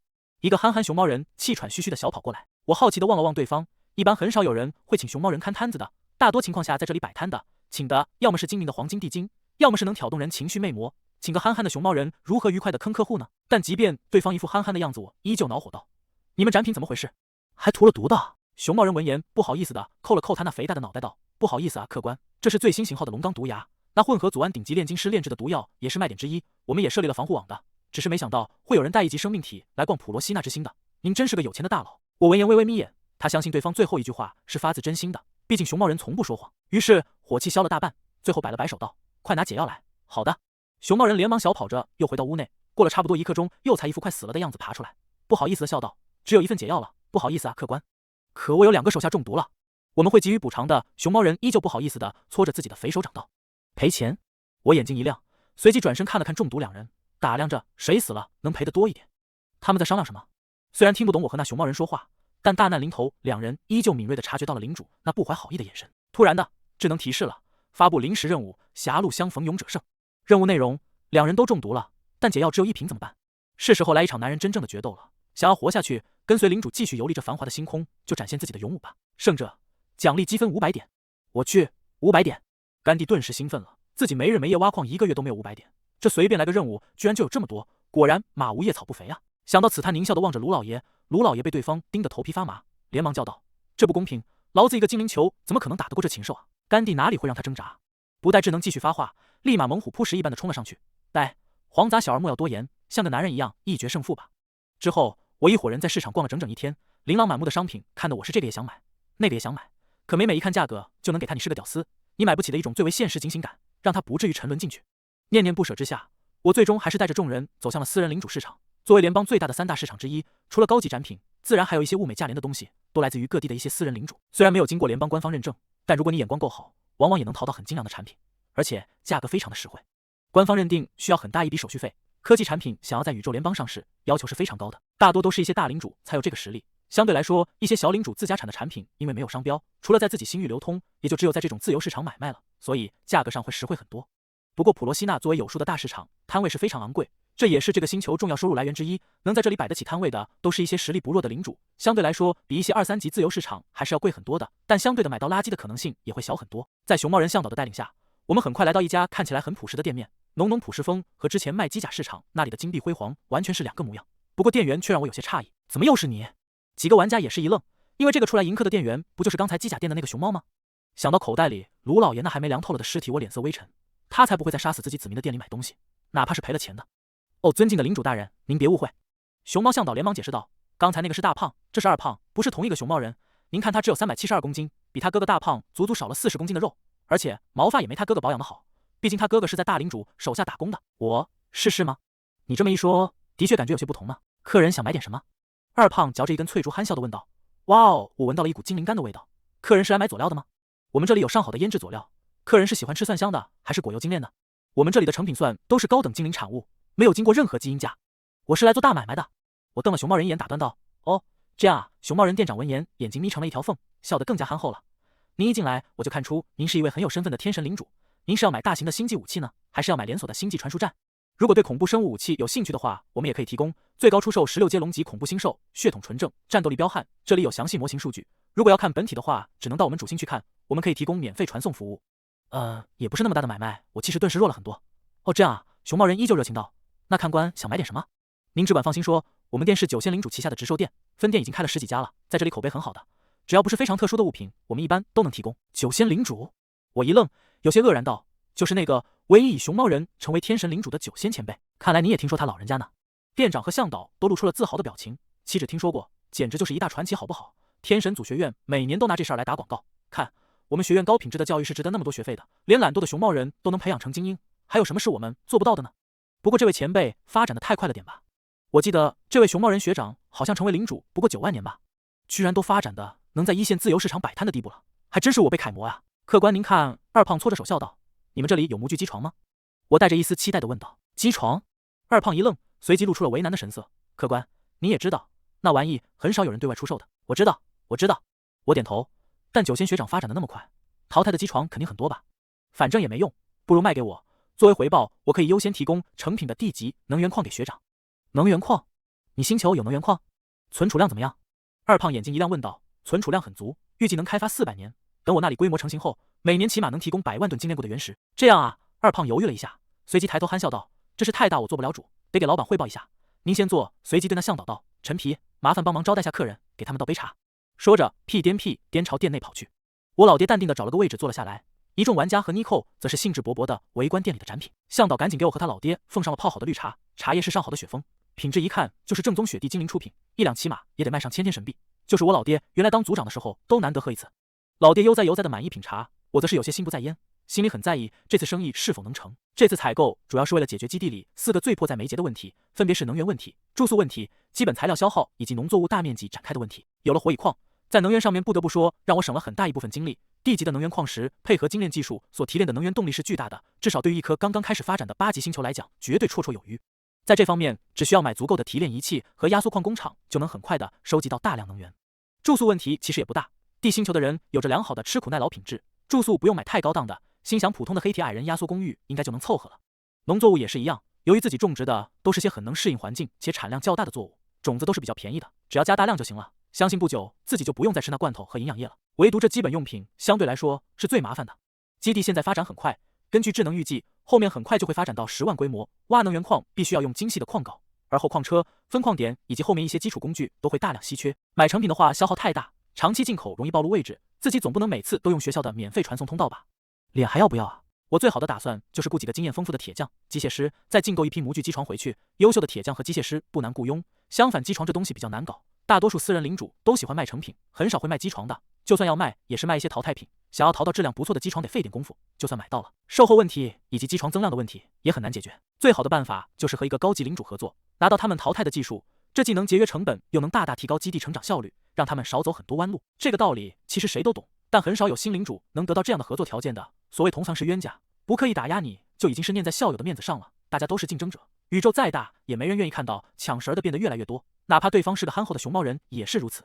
一个憨憨熊猫人气喘吁吁地小跑过来，我好奇地望了望对方。一般很少有人会请熊猫人看摊子的，大多情况下在这里摆摊的，请的要么是精明的黄金地精，要么是能挑动人情绪魅魔。请个憨憨的熊猫人如何愉快地坑客户呢？但即便对方一副憨憨的样子，我依旧恼火道：“你们展品怎么回事？还涂了毒的？”熊猫人闻言不好意思地扣了扣他那肥大的脑袋道：“不好意思啊，客官，这是最新型号的龙钢毒牙。那混合祖胺顶级炼金师炼制的毒药也是卖点之一，我们也设立了防护网的，只是没想到会有人带一级生命体来逛普罗西纳之星的。您真是个有钱的大佬。”我闻言微微眯眼，他相信对方最后一句话是发自真心的，毕竟熊猫人从不说谎。于是火气消了大半，最后摆了摆手道：“快拿解药来。”好的。熊猫人连忙小跑着又回到屋内，过了差不多1刻钟，又才一副快死了的样子爬出来，不好意思的笑道：“只有1份解药了，不好意思啊，客官。可我有2个手下中毒了，我们会给予补偿的。”熊猫人依旧不好意思的搓着自己的肥手掌道：“赔钱？”我眼睛一亮，随即转身看了看中毒2人，打量着谁死了能赔得多一点。他们在商量什么？虽然听不懂我和那熊猫人说话，但大难临头，2人依旧敏锐地察觉到了领主那不怀好意的眼神。突然的智能提示了：发布临时任务，狭路相逢勇者胜。任务内容：2人都中毒了，但解药只有1瓶，怎么办？是时候来一场男人真正的决斗了。想要活下去，跟随领主继续游历这繁华的星空，就展现自己的勇武吧。胜者奖励积分500点。我去，500点！甘地顿时兴奋了，自己没日没夜挖矿1个月都没有500点，这随便来个任务居然就有这么多，果然马无夜草不肥啊！想到此，他狞笑地望着卢老爷，卢老爷被对方盯得头皮发麻，连忙叫道：“这不公平！老子一个精灵球怎么可能打得过这禽兽啊？”甘地哪里会让他挣扎？不待智能继续发话，立马猛虎扑食一般的冲了上去。呆，黄杂小儿莫要多言，像个男人一样一决胜负吧。之后我一伙人在市场逛了整整1天，琳琅满目的商品看得我是这个也想买，那个也想买，可每一看价格就能给他你是个屌丝，你买不起的一种最为现实警醒感，让他不至于沉沦进去。念念不舍之下，我最终还是带着众人走向了私人领主市场。作为联邦最大的3大市场之一，除了高级展品，自然还有一些物美价廉的东西，都来自于各地的一些私人领主。虽然没有经过联邦官方认证，但如果你眼光够好，往往也能淘到很精良的产品，而且价格非常的实惠。官方认定需要很大一笔手续费，科技产品想要在宇宙联邦上市，要求是非常高的，大多都是一些大领主才有这个实力。相对来说，一些小领主自家产的产品，因为没有商标，除了在自己星域流通，也就只有在这种自由市场买卖了，所以价格上会实惠很多。不过普罗西纳作为有数的大市场，摊位是非常昂贵，这也是这个星球重要收入来源之一。能在这里摆得起摊位的，都是一些实力不弱的领主，相对来说比一些2、3级自由市场还是要贵很多的，但相对的买到垃圾的可能性也会小很多。在熊猫人向导的带领下，我们很快来到一家看起来很朴实的店面，浓浓朴实风和之前卖机甲市场那里的金碧辉煌完全是2个模样。不过店员却让我有些诧异，怎么又是你？几个玩家也是一愣，因为这个出来迎客的店员不就是刚才机甲店的那个熊猫吗？想到口袋里卢老爷那还没凉透了的尸体，我脸色微沉，他才不会在杀死自己子民的店里买东西，哪怕是赔了钱的。哦，尊敬的领主大人，您别误会。熊猫向导连忙解释道，刚才那个是大胖，这是二胖，不是同一个熊猫人。您看他只有372公斤，比他哥哥大胖足足少了40公斤的肉，而且毛发也没他哥哥保养的好，毕竟他哥哥是在大领主手下打工的。是吗？你这么一说，的确感觉有些不同呢。客人想买点什么？二胖嚼着一根脆竹，憨笑地问道。哇哦，我闻到了一股精灵干的味道。客人是来买佐料的吗？我们这里有上好的腌制佐料，客人是喜欢吃蒜香的还是果油精炼的？我们这里的成品蒜都是高等精灵产物，没有经过任何基因加。我是来做大买卖的。我瞪了熊猫人一眼，打断道：“哦，这样啊。”熊猫人店长闻言，眼睛眯成了一条缝，笑得更加憨厚了。您一进来，我就看出您是一位很有身份的天神领主。您是要买大型的星际武器呢，还是要买连锁的星际传输站？如果对恐怖生物武器有兴趣的话，我们也可以提供。最高出售16阶龙级恐怖星兽，血统纯正，战斗力彪悍。这里有详细模型数据。如果要看本体的话，只能到我们主星去看。我们可以提供免费传送服务。也不是那么大的买卖。我气势顿时弱了很多。哦，这样啊。熊猫人依旧热情道：“那看官想买点什么？您只管放心说，我们店是九仙领主旗下的直售店，分店已经开了10几家了，在这里口碑很好的。只要不是非常特殊的物品，我们一般都能提供。”九仙领主？我一愣，有些愕然道：“就是那个唯一以熊猫人成为天神领主的九仙前辈，看来你也听说他老人家呢。”店长和向导都露出了自豪的表情。岂止听说过，简直就是一大传奇，好不好？天神祖学院每年都拿这事儿来打广告。看，我们学院高品质的教育是值得那么多学费的，连懒惰的熊猫人都能培养成精英，还有什么是我们做不到的呢？不过这位前辈发展的太快了点吧？我记得这位熊猫人学长好像成为领主不过9万年吧，居然都发展的能在一线自由市场摆摊的地步了，还真是我辈楷模啊！客官您看。二胖搓着手笑道：“你们这里有模具机床吗？”我带着一丝期待的问道：“机床？”二胖一愣，随即露出了为难的神色。客官，你也知道，那玩意很少有人对外出售的。我知道。我点头。但九仙学长发展的那么快，淘汰的机床肯定很多吧？反正也没用，不如卖给我。作为回报，我可以优先提供成品的地级能源矿给学长。能源矿？你星球有能源矿？存储量怎么样？二胖眼睛一亮问道。存储量很足，预计能开发400年。等我那里规模成型后，每年起码能提供100万吨精炼过的原石。这样啊？二胖犹豫了一下，随即抬头憨笑道：“这事太大，我做不了主，得给老板汇报一下。您先做。”随即对那向导道：“陈皮，麻烦帮忙招待下客人，给他们倒杯茶。”说着，屁颠朝店内跑去。我老爹淡定地找了个位置坐了下来，一众玩家和妮蔻则是兴致勃勃地围观店里的展品。向导赶紧给我和他老爹奉上了泡好的绿茶，茶叶是上好的雪峰，品质一看就是正宗雪地精灵出品，1两起码也得卖上1000天神币。就是我老爹原来当组长的时候都难得喝一次。老爹悠哉悠哉的满意品茶，我则是有些心不在焉，心里很在意这次生意是否能成。这次采购主要是为了解决基地里4个最迫在眉睫的问题，分别是能源问题、住宿问题、基本材料消耗以及农作物大面积展开的问题。有了火蚁矿，在能源上面不得不说让我省了很大一部分精力。地级的能源矿石配合精炼技术所提炼的能源动力是巨大的，至少对于一颗刚刚开始发展的8级星球来讲，绝对绰绰有余。在这方面，只需要买足够的提炼仪器和压缩矿工厂，就能很快的收集到大量能源。住宿问题其实也不大，地星球的人有着良好的吃苦耐劳品质，住宿不用买太高档的，心想普通的黑铁矮人压缩公寓应该就能凑合了。农作物也是一样，由于自己种植的都是些很能适应环境且产量较大的作物，种子都是比较便宜的，只要加大量就行了。相信不久自己就不用再吃那罐头和营养液了。唯独这基本用品相对来说是最麻烦的。基地现在发展很快，根据智能预计，后面很快就会发展到10万规模。挖能源矿必须要用精细的矿镐，而后矿车、分矿点以及后面一些基础工具都会大量稀缺。买成品的话消耗太大，长期进口容易暴露位置，自己总不能每次都用学校的免费传送通道吧？脸还要不要啊？我最好的打算就是雇几个经验丰富的铁匠、机械师，再进购一批模具机床回去。优秀的铁匠和机械师不难雇佣，相反机床这东西比较难搞，大多数私人领主都喜欢卖成品，很少会卖机床的。就算要卖，也是卖一些淘汰品。想要淘到质量不错的机床得费点功夫，就算买到了，售后问题以及机床增量的问题也很难解决。最好的办法就是和一个高级领主合作，拿到他们淘汰的技术，这既能节约成本，又能大大提高基地成长效率，让他们少走很多弯路。这个道理其实谁都懂，但很少有新领主能得到这样的合作条件的。所谓同行是冤家，不刻意打压你，就已经是念在校友的面子上了。大家都是竞争者，宇宙再大，也没人愿意看到抢食儿的变得越来越多，哪怕对方是个憨厚的熊猫人也是如此。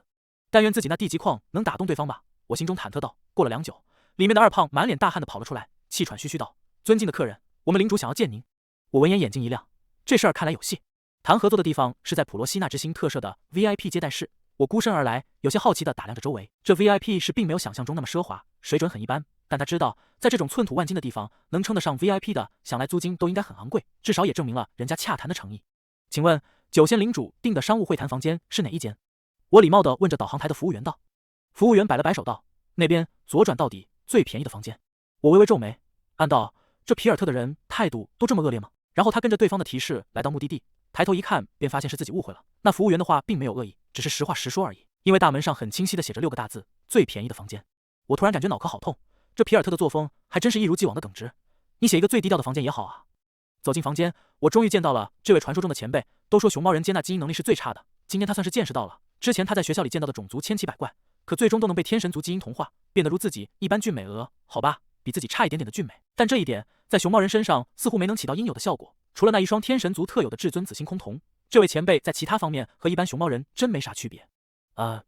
但愿自己那地级矿能打动对方吧，我心中忐忑道。过了良久，里面的二胖满脸大汗的跑了出来，气喘吁吁道：“尊敬的客人，我们领主想要见您。”我闻言眼睛一亮，这事儿看来有戏。谈合作的地方是在普罗西纳之星特设的 VIP 接待室。我孤身而来，有些好奇地打量着周围。这 VIP 是并没有想象中那么奢华，水准很一般。但他知道，在这种寸土万金的地方，能称得上 VIP 的，想来租金都应该很昂贵，至少也证明了人家洽谈的诚意。请问九仙领主订的商务会谈房间是哪一间？我礼貌地问着导航台的服务员道。服务员摆了摆手道：“那边左转到底，最便宜的房间。”我微微皱眉，暗道：这皮尔特的人态度都这么恶劣吗？然后他跟着对方的提示来到目的地，抬头一看，便发现是自己误会了。那服务员的话并没有恶意，只是实话实说而已。因为大门上很清晰地写着6个大字：最便宜的房间。我突然感觉脑壳好痛，这皮尔特的作风还真是一如既往的耿直。你写一个最低调的房间也好啊。走进房间，我终于见到了这位传说中的前辈。都说熊猫人接纳基因能力是最差的，今天他算是见识到了。之前他在学校里见到的种族千奇百怪，可最终都能被天神族基因同化，变得如自己一般俊美鹅。好吧，比自己差一点点的俊美，但这一点在熊猫人身上似乎没能起到应有的效果。除了那一双天神族特有的至尊紫星崆峒，这位前辈在其他方面和一般熊猫人真没啥区别。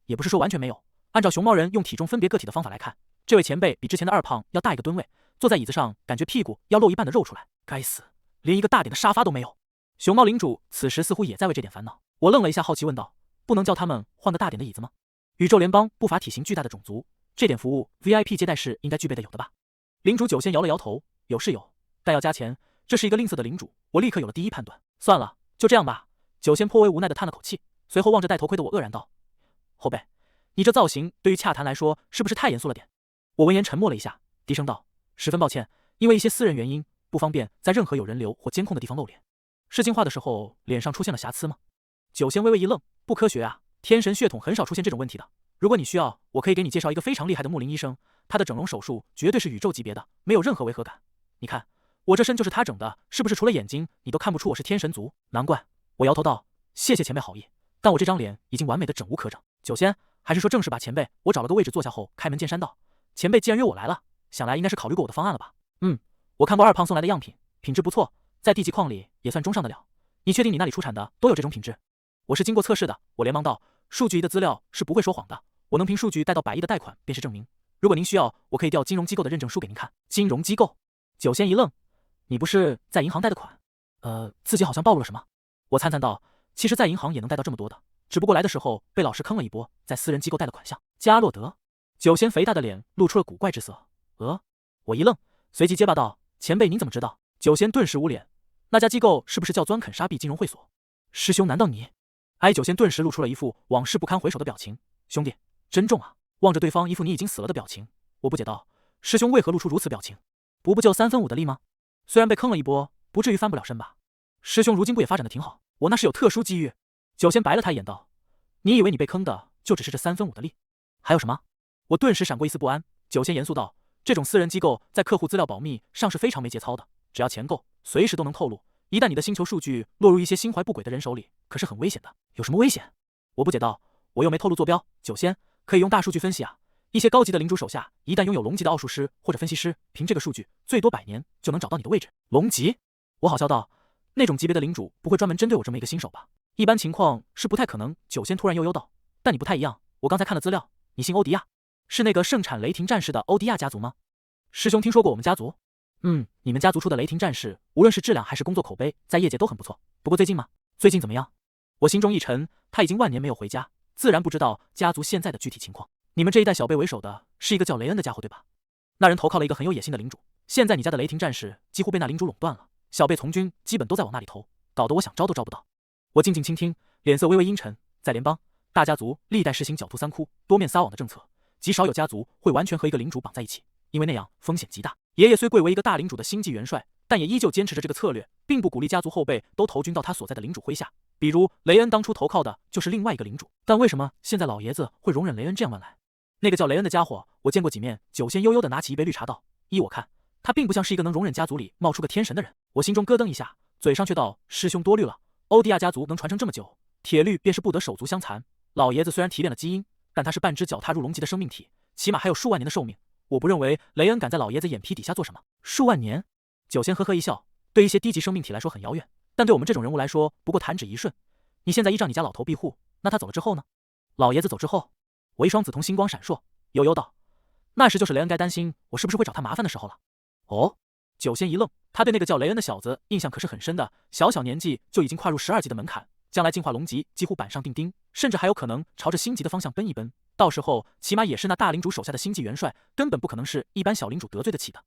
也不是说完全没有。按照熊猫人用体重分别个体的方法来看，这位前辈比之前的2胖要大1个吨位，坐在椅子上感觉屁股要露一半的肉出来。该死，连一个大点的沙发都没有。熊猫领主此时似乎也在为这点烦恼。我愣了一下，好奇问道：“不能叫他们换个大点的椅子吗？”宇宙联邦不乏体型巨大的种族，这点服务 VIP 接待室应该具备的有的吧？领主九仙摇了摇头，有是有，但要加钱。这是一个吝啬的领主，我立刻有了第一判断。算了，就这样吧。九仙颇为无奈地叹了口气，随后望着戴头盔的我愕然道：“后辈，你这造型对于洽谈来说是不是太严肃了点？”我闻言沉默了一下，低声道：“十分抱歉，因为一些私人原因，不方便在任何有人流或监控的地方露脸。是进化的时候脸上出现了瑕疵吗？”九仙微微一愣：“不科学啊，天神血统很少出现这种问题的。如果你需要，我可以给你介绍一个非常厉害的木林医生，他的整容手术绝对是宇宙级别的，没有任何违和感。你看，我这身就是他整的，是不是除了眼睛，你都看不出我是天神族？难怪。”我摇头道：“谢谢前辈好意，但我这张脸已经完美的整无可整。”九仙，还是说正事吧。前辈，我找了个位置坐下后，开门见山道：“前辈既然约我来了，想来应该是考虑过我的方案了吧？”“我看过2胖送来的样品，品质不错，在地级矿里也算中上的了。你确定你那里出产的都有这种品质？”“我是经过测试的。”我连忙道：“数据仪的资料是不会说谎的，我能凭数据贷到100亿的贷款便是证明。如果您需要，我可以调金融机构的认证书给您看。”“金融机构？”九仙一愣：“你不是在银行贷的款？”自己好像暴露了什么。我灿灿道：“其实在银行也能贷到这么多的，只不过来的时候被老师坑了一波，在私人机构贷了款项。”加洛德。九仙肥大的脸露出了古怪之色。我一愣，随即结巴道：“前辈您怎么知道？”九仙顿时捂脸：“那家机构是不是叫钻肯沙币金融会所？”“师兄，难道你……”九仙顿时露出了一副往事不堪回首的表情。“兄弟，珍重啊！”望着对方一副你已经死了的表情，我不解道：“师兄为何露出如此表情？不就3分5的力吗？虽然被坑了一波，不至于翻不了身吧？师兄如今不也发展的挺好？我那是有特殊机遇。”九仙白了他一眼道：“你以为你被坑的就只是这3分5的力？还有什么？”我顿时闪过一丝不安。九仙严肃道：“这种私人机构在客户资料保密上是非常没节操的，只要钱够，随时都能透露。一旦你的星球数据落入一些心怀不轨的人手里，可是很危险的。”“有什么危险？”我不解道。我又没透露坐标。九仙，可以用大数据分析啊。一些高级的领主手下一旦拥有龙级的奥术师或者分析师，凭这个数据，最多100年就能找到你的位置。龙级？我好笑道：“那种级别的领主不会专门针对我这么一个新手吧？一般情况是不太可能。”九仙突然悠悠道：“但你不太一样，我刚才看了资料，你姓欧迪亚，是那个盛产雷霆战士的欧迪亚家族吗？”“师兄听说过我们家族？”“你们家族出的雷霆战士，无论是质量还是工作口碑，在业界都很不错。不过最近嘛，最近怎么样？”我心中一沉，他已经万年没有回家，自然不知道家族现在的具体情况。“你们这一代小辈为首的是一个叫雷恩的家伙，对吧？”那人投靠了一个很有野心的领主，现在你家的雷霆战士几乎被那领主垄断了，小辈从军基本都在往那里投，搞得我想招都招不到。我静静倾听，脸色微微阴沉。在联邦，大家族历代实行狡兔3窟、多面撒网的政策，极少有家族会完全和一个领主绑在一起，因为那样风险极大。爷爷虽贵为一个大领主的星际元帅，但也依旧坚持着这个策略，并不鼓励家族后辈都投军到他所在的领主麾下。比如雷恩当初投靠的就是另外一个领主，但为什么现在老爷子会容忍雷恩这样乱来？那个叫雷恩的家伙，我见过几面。九仙悠悠地拿起一杯绿茶道：“依我看，他并不像是一个能容忍家族里冒出个天神的人。”我心中咯噔一下，嘴上却道：“师兄多虑了。欧迪亚家族能传承这么久，铁律便是不得手足相残。老爷子虽然提炼了基因，但他是半只脚踏入龙级的生命体，起码还有数万年的寿命。我不认为雷恩敢在老爷子眼皮底下做什么。”“数万年？”九仙呵呵一笑，对一些低级生命体来说很遥远，但对我们这种人物来说，不过弹指一瞬。你现在依仗你家老头庇护，那他走了之后呢？老爷子走之后，我一双紫瞳星光闪烁，悠悠道：“那时就是雷恩该担心我是不是会找他麻烦的时候了。”“哦。”九仙一愣，他对那个叫雷恩的小子印象可是很深的，小年纪就已经跨入12级的门槛，将来进化龙级几乎板上钉钉，甚至还有可能朝着星级的方向奔一奔，到时候起码也是那大领主手下的星际元帅，根本不可能是一般小领主得罪得起的。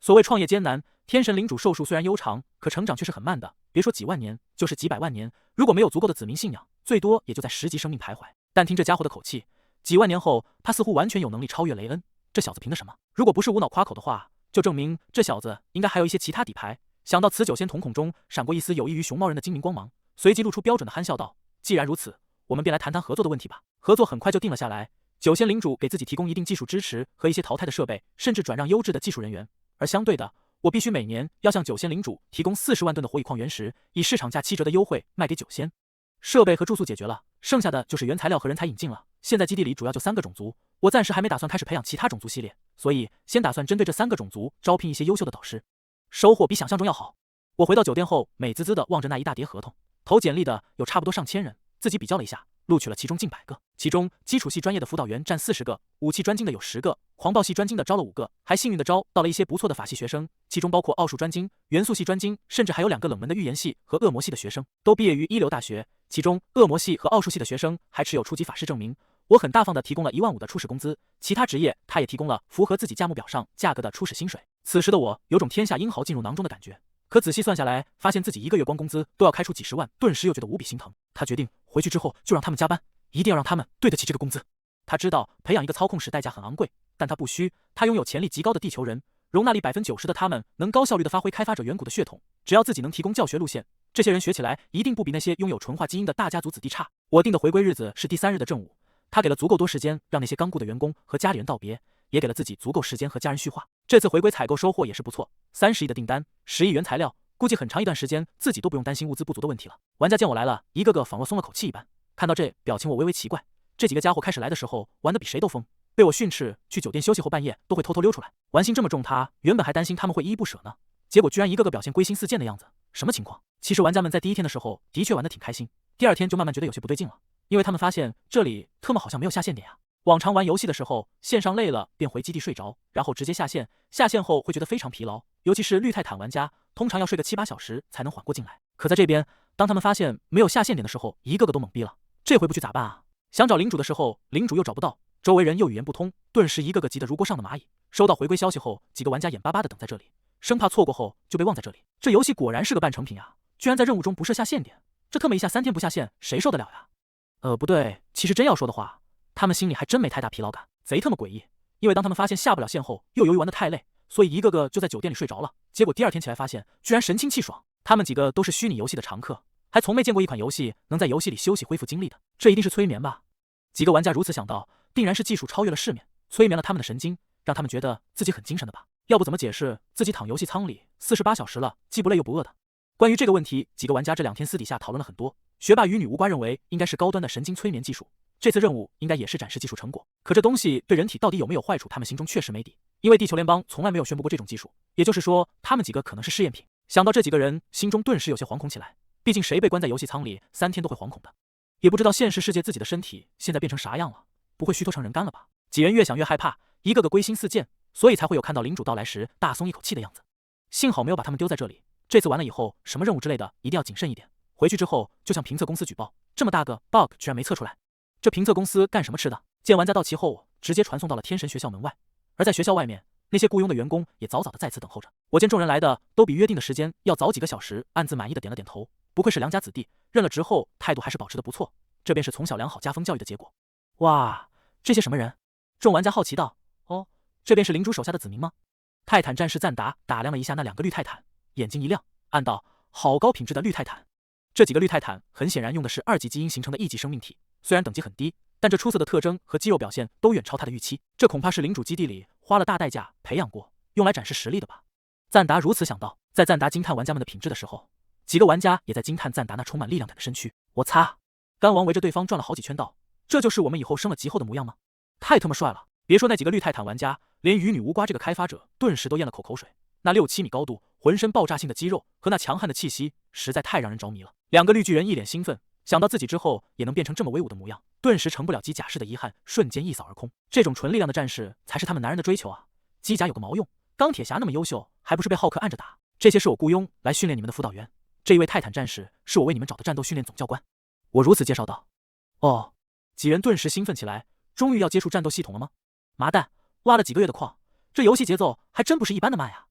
所谓创业艰难，天神领主寿数虽然悠长，可成长却是很慢的，别说几万年，就是几百万年，如果没有足够的子民信仰，最多也就在10级生命徘徊。但听这家伙的口气，几万年后他似乎完全有能力超越雷恩，这小子凭的什么？如果不是无脑夸口的话，就证明这小子应该还有一些其他底牌。想到此，九仙瞳孔中闪过一丝有益于熊猫人的精明光芒，随即露出标准的憨笑道：“既然如此，我们便来谈谈合作的问题吧。”合作很快就定了下来，九仙领主给自己提供一定技术支持和一些淘汰的设备，甚至转让优质的技术人员。而相对的，我必须每年要向九仙领主提供40万吨的火蚁矿原石，以市场价7折的优惠卖给九仙。设备和住宿解决了，剩下的就是原材料和人才引进了。现在基地里主要就3个种族，我暂时还没打算开始培养其他种族系列，所以先打算针对这3个种族招聘一些优秀的导师，收获比想象中要好。我回到酒店后，美滋滋地望着那一大叠合同，投简历的有差不多上千人，自己比较了一下，录取了其中近100个。其中基础系专业的辅导员占40个，武器专精的有10个，狂暴系专精的招了5个，还幸运的招到了一些不错的法系学生，其中包括奥数专精、元素系专精，甚至还有2个冷门的预言系和恶魔系的学生，都毕业于一流大学。其中恶魔系和奥数系的学生还持有初级法师证明。我很大方的提供了1万5的初始工资，其他职业他也提供了符合自己价目表上价格的初始薪水。此时的我有种天下英豪进入囊中的感觉，可仔细算下来，发现自己1个月光工资都要开出几10万，顿时又觉得无比心疼。他决定回去之后就让他们加班，一定要让他们对得起这个工资。他知道培养一个操控室代价很昂贵，但他不虚，他拥有潜力极高的地球人，容纳力90%的他们能高效率的发挥开发者远古的血统，只要自己能提供教学路线，这些人学起来一定不比那些拥有纯化基因的大家族子弟差。我定的回归日子是第3日的正午，他给了足够多时间让那些刚雇的员工和家里人道别，也给了自己足够时间和家人叙话。这次回归采购收获也是不错，30亿的订单，10亿元材料，估计很长一段时间自己都不用担心物资不足的问题了。玩家见我来了，一个个仿若松了口气一般，看到这表情我微微奇怪。这几个家伙开始来的时候玩得比谁都疯，被我训斥去酒店休息后半夜都会偷偷溜出来，玩心这么重，他原本还担心他们会依依不舍呢，结果居然一个个表现归心似箭的样子，什么情况？其实玩家们在第1天的时候的确玩得挺开心，第2天就慢慢觉得有些不对劲了，因为他们发现这里特么好像没有下线点呀。往常玩游戏的时候，线上累了便回基地睡着，然后直接下线，下线后会觉得非常疲劳，尤其是绿泰坦玩家，通常要睡个7、8小时才能缓过劲来。可在这边，当他们发现没有下线点的时候，一个个都懵逼了，这回不去咋办啊？想找领主的时候，领主又找不到，周围人又语言不通，顿时一个个急得如锅上的蚂蚁。收到回归消息后，几个玩家眼巴巴的等在这里，生怕错过后就被忘在这里。这游戏果然是个半成品啊，居然在任务中不设下线点，这特么一下3天不下线，谁受得了呀？不对，其实真要说的话，他们心里还真没太大疲劳感，贼特么诡异。因为当他们发现下不了线后，又由于玩得太累，所以一个个就在酒店里睡着了。结果第2天起来发现，居然神清气爽。他们几个都是虚拟游戏的常客，还从没见过一款游戏能在游戏里休息恢复精力的，这一定是催眠吧？几个玩家如此想到，定然是技术超越了世面，催眠了他们的神经，让他们觉得自己很精神的吧？要不怎么解释自己躺游戏舱里48小时了，既不累又不饿的？关于这个问题，几个玩家这2天私底下讨论了很多。学霸与女巫瓜认为应该是高端的神经催眠技术，这次任务应该也是展示技术成果。可这东西对人体到底有没有坏处，他们心中确实没底，因为地球联邦从来没有宣布过这种技术，也就是说，他们几个可能是试验品。想到这几个人，心中顿时有些惶恐起来。毕竟谁被关在游戏舱里3天都会惶恐的，也不知道现实世界自己的身体现在变成啥样了，不会虚脱成人干了吧？几人越想越害怕，一个个归心似箭，所以才会有看到领主到来时大松一口气的样子。幸好没有把他们丢在这里，这次完了以后，什么任务之类的一定要谨慎一点。回去之后就向评测公司举报，这么大个 bug 居然没测出来，这评测公司干什么吃的？见玩家到齐后，直接传送到了天神学校门外。而在学校外面，那些雇佣的员工也早早的在此等候着。我见众人来的都比约定的时间要早几个小时，暗自满意的点了点头。不愧是良家子弟，任了职后态度还是保持的不错，这便是从小良好家风教育的结果。哇，这些什么人？众玩家好奇道。哦，这便是领主手下的子民吗？泰坦战士赞达打量了一下那2个绿泰坦，眼睛一亮，暗道：好高品质的绿泰坦。这几个绿泰坦很显然用的是2级基因形成的异级生命体，虽然等级很低，但这出色的特征和肌肉表现都远超他的预期。这恐怕是领主基地里花了大代价培养过，用来展示实力的吧？赞达如此想到。在赞达惊叹玩家们的品质的时候，几个玩家也在惊叹赞达那充满力量感的身躯。我擦，干王围着对方转了好几圈道，这就是我们以后升了级后的模样吗？太他妈帅了！别说那几个绿泰坦玩家，连鱼女巫瓜这个开发者顿时都咽了口水。那6、7米高度，浑身爆炸性的肌肉和那强悍的气息，实在太让人着迷了。2个绿巨人一脸兴奋，想到自己之后也能变成这么威武的模样，顿时成不了机甲士的遗憾瞬间一扫而空。这种纯力量的战士才是他们男人的追求啊！机甲有个毛用，钢铁侠那么优秀，还不是被浩克按着打？这些是我雇佣来训练你们的辅导员，这一位泰坦战士是我为你们找的战斗训练总教官。我如此介绍道。哦，几人顿时兴奋起来，终于要接触战斗系统了吗？麻蛋，挖了几个月的矿，这游戏节奏还真不是一般的慢呀！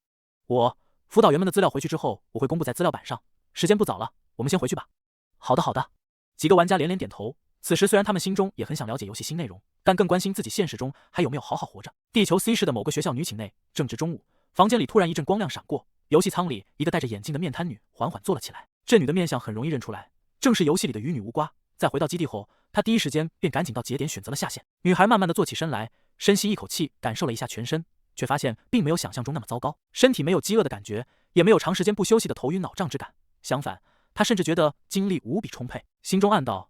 辅导员们的资料回去之后，我会公布在资料板上。时间不早了，我们先回去吧。好的，好的。几个玩家连连点头。此时虽然他们心中也很想了解游戏新内容，但更关心自己现实中还有没有好好活着。地球 C 市的某个学校女寝内，正值中午，房间里突然一阵光亮闪过，游戏舱里一个戴着眼镜的面瘫女缓缓坐了起来。这女的面相很容易认出来，正是游戏里的鱼女巫瓜。在回到基地后，她第一时间便赶紧到节点选择了下线。女孩慢慢的坐起身来，深吸一口气，感受了一下全身，却发现并没有想象中那么糟糕，身体没有饥饿的感觉，也没有长时间不休息的头晕脑胀之感。相反，她甚至觉得精力无比充沛，心中暗道：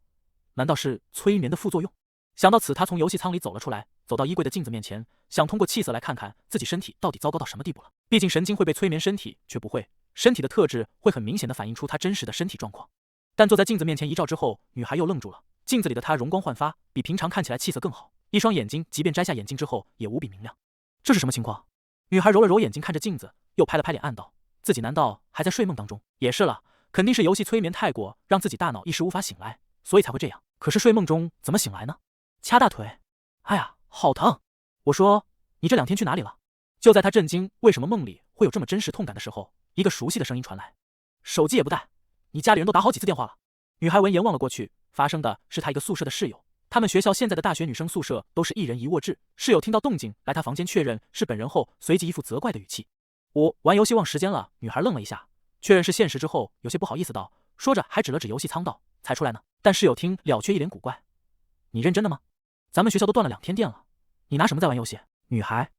难道是催眠的副作用？想到此，她从游戏舱里走了出来，走到衣柜的镜子面前，想通过气色来看看自己身体到底糟糕到什么地步了。毕竟神经会被催眠，身体却不会，身体的特质会很明显的反映出她真实的身体状况。但坐在镜子面前一照之后，女孩又愣住了。镜子里的她容光焕发，比平常看起来气色更好，一双眼睛即便摘下眼镜之后也无比明亮。这是什么情况？女孩揉了揉眼睛看着镜子，又拍了拍脸暗道，自己难道还在睡梦当中？也是了，肯定是游戏催眠太过，让自己大脑一时无法醒来，所以才会这样。可是睡梦中怎么醒来呢？掐大腿，哎呀，好疼！我说，你这2天去哪里了？就在她震惊为什么梦里会有这么真实痛感的时候，一个熟悉的声音传来：手机也不带，你家里人都打好几次电话了。女孩闻言望了过去，发生的是她一个宿舍的室友。他们学校现在的大学女生宿舍都是1人1卧制，室友听到动静来她房间确认是本人后，随即一副责怪的语气：我玩游戏忘时间了。女孩愣了一下，确认是现实之后，有些不好意思道，说着还指了指游戏仓道，才出来呢。但室友听了却一脸古怪：你认真的吗？咱们学校都断了2天电了，你拿什么在玩游戏？女孩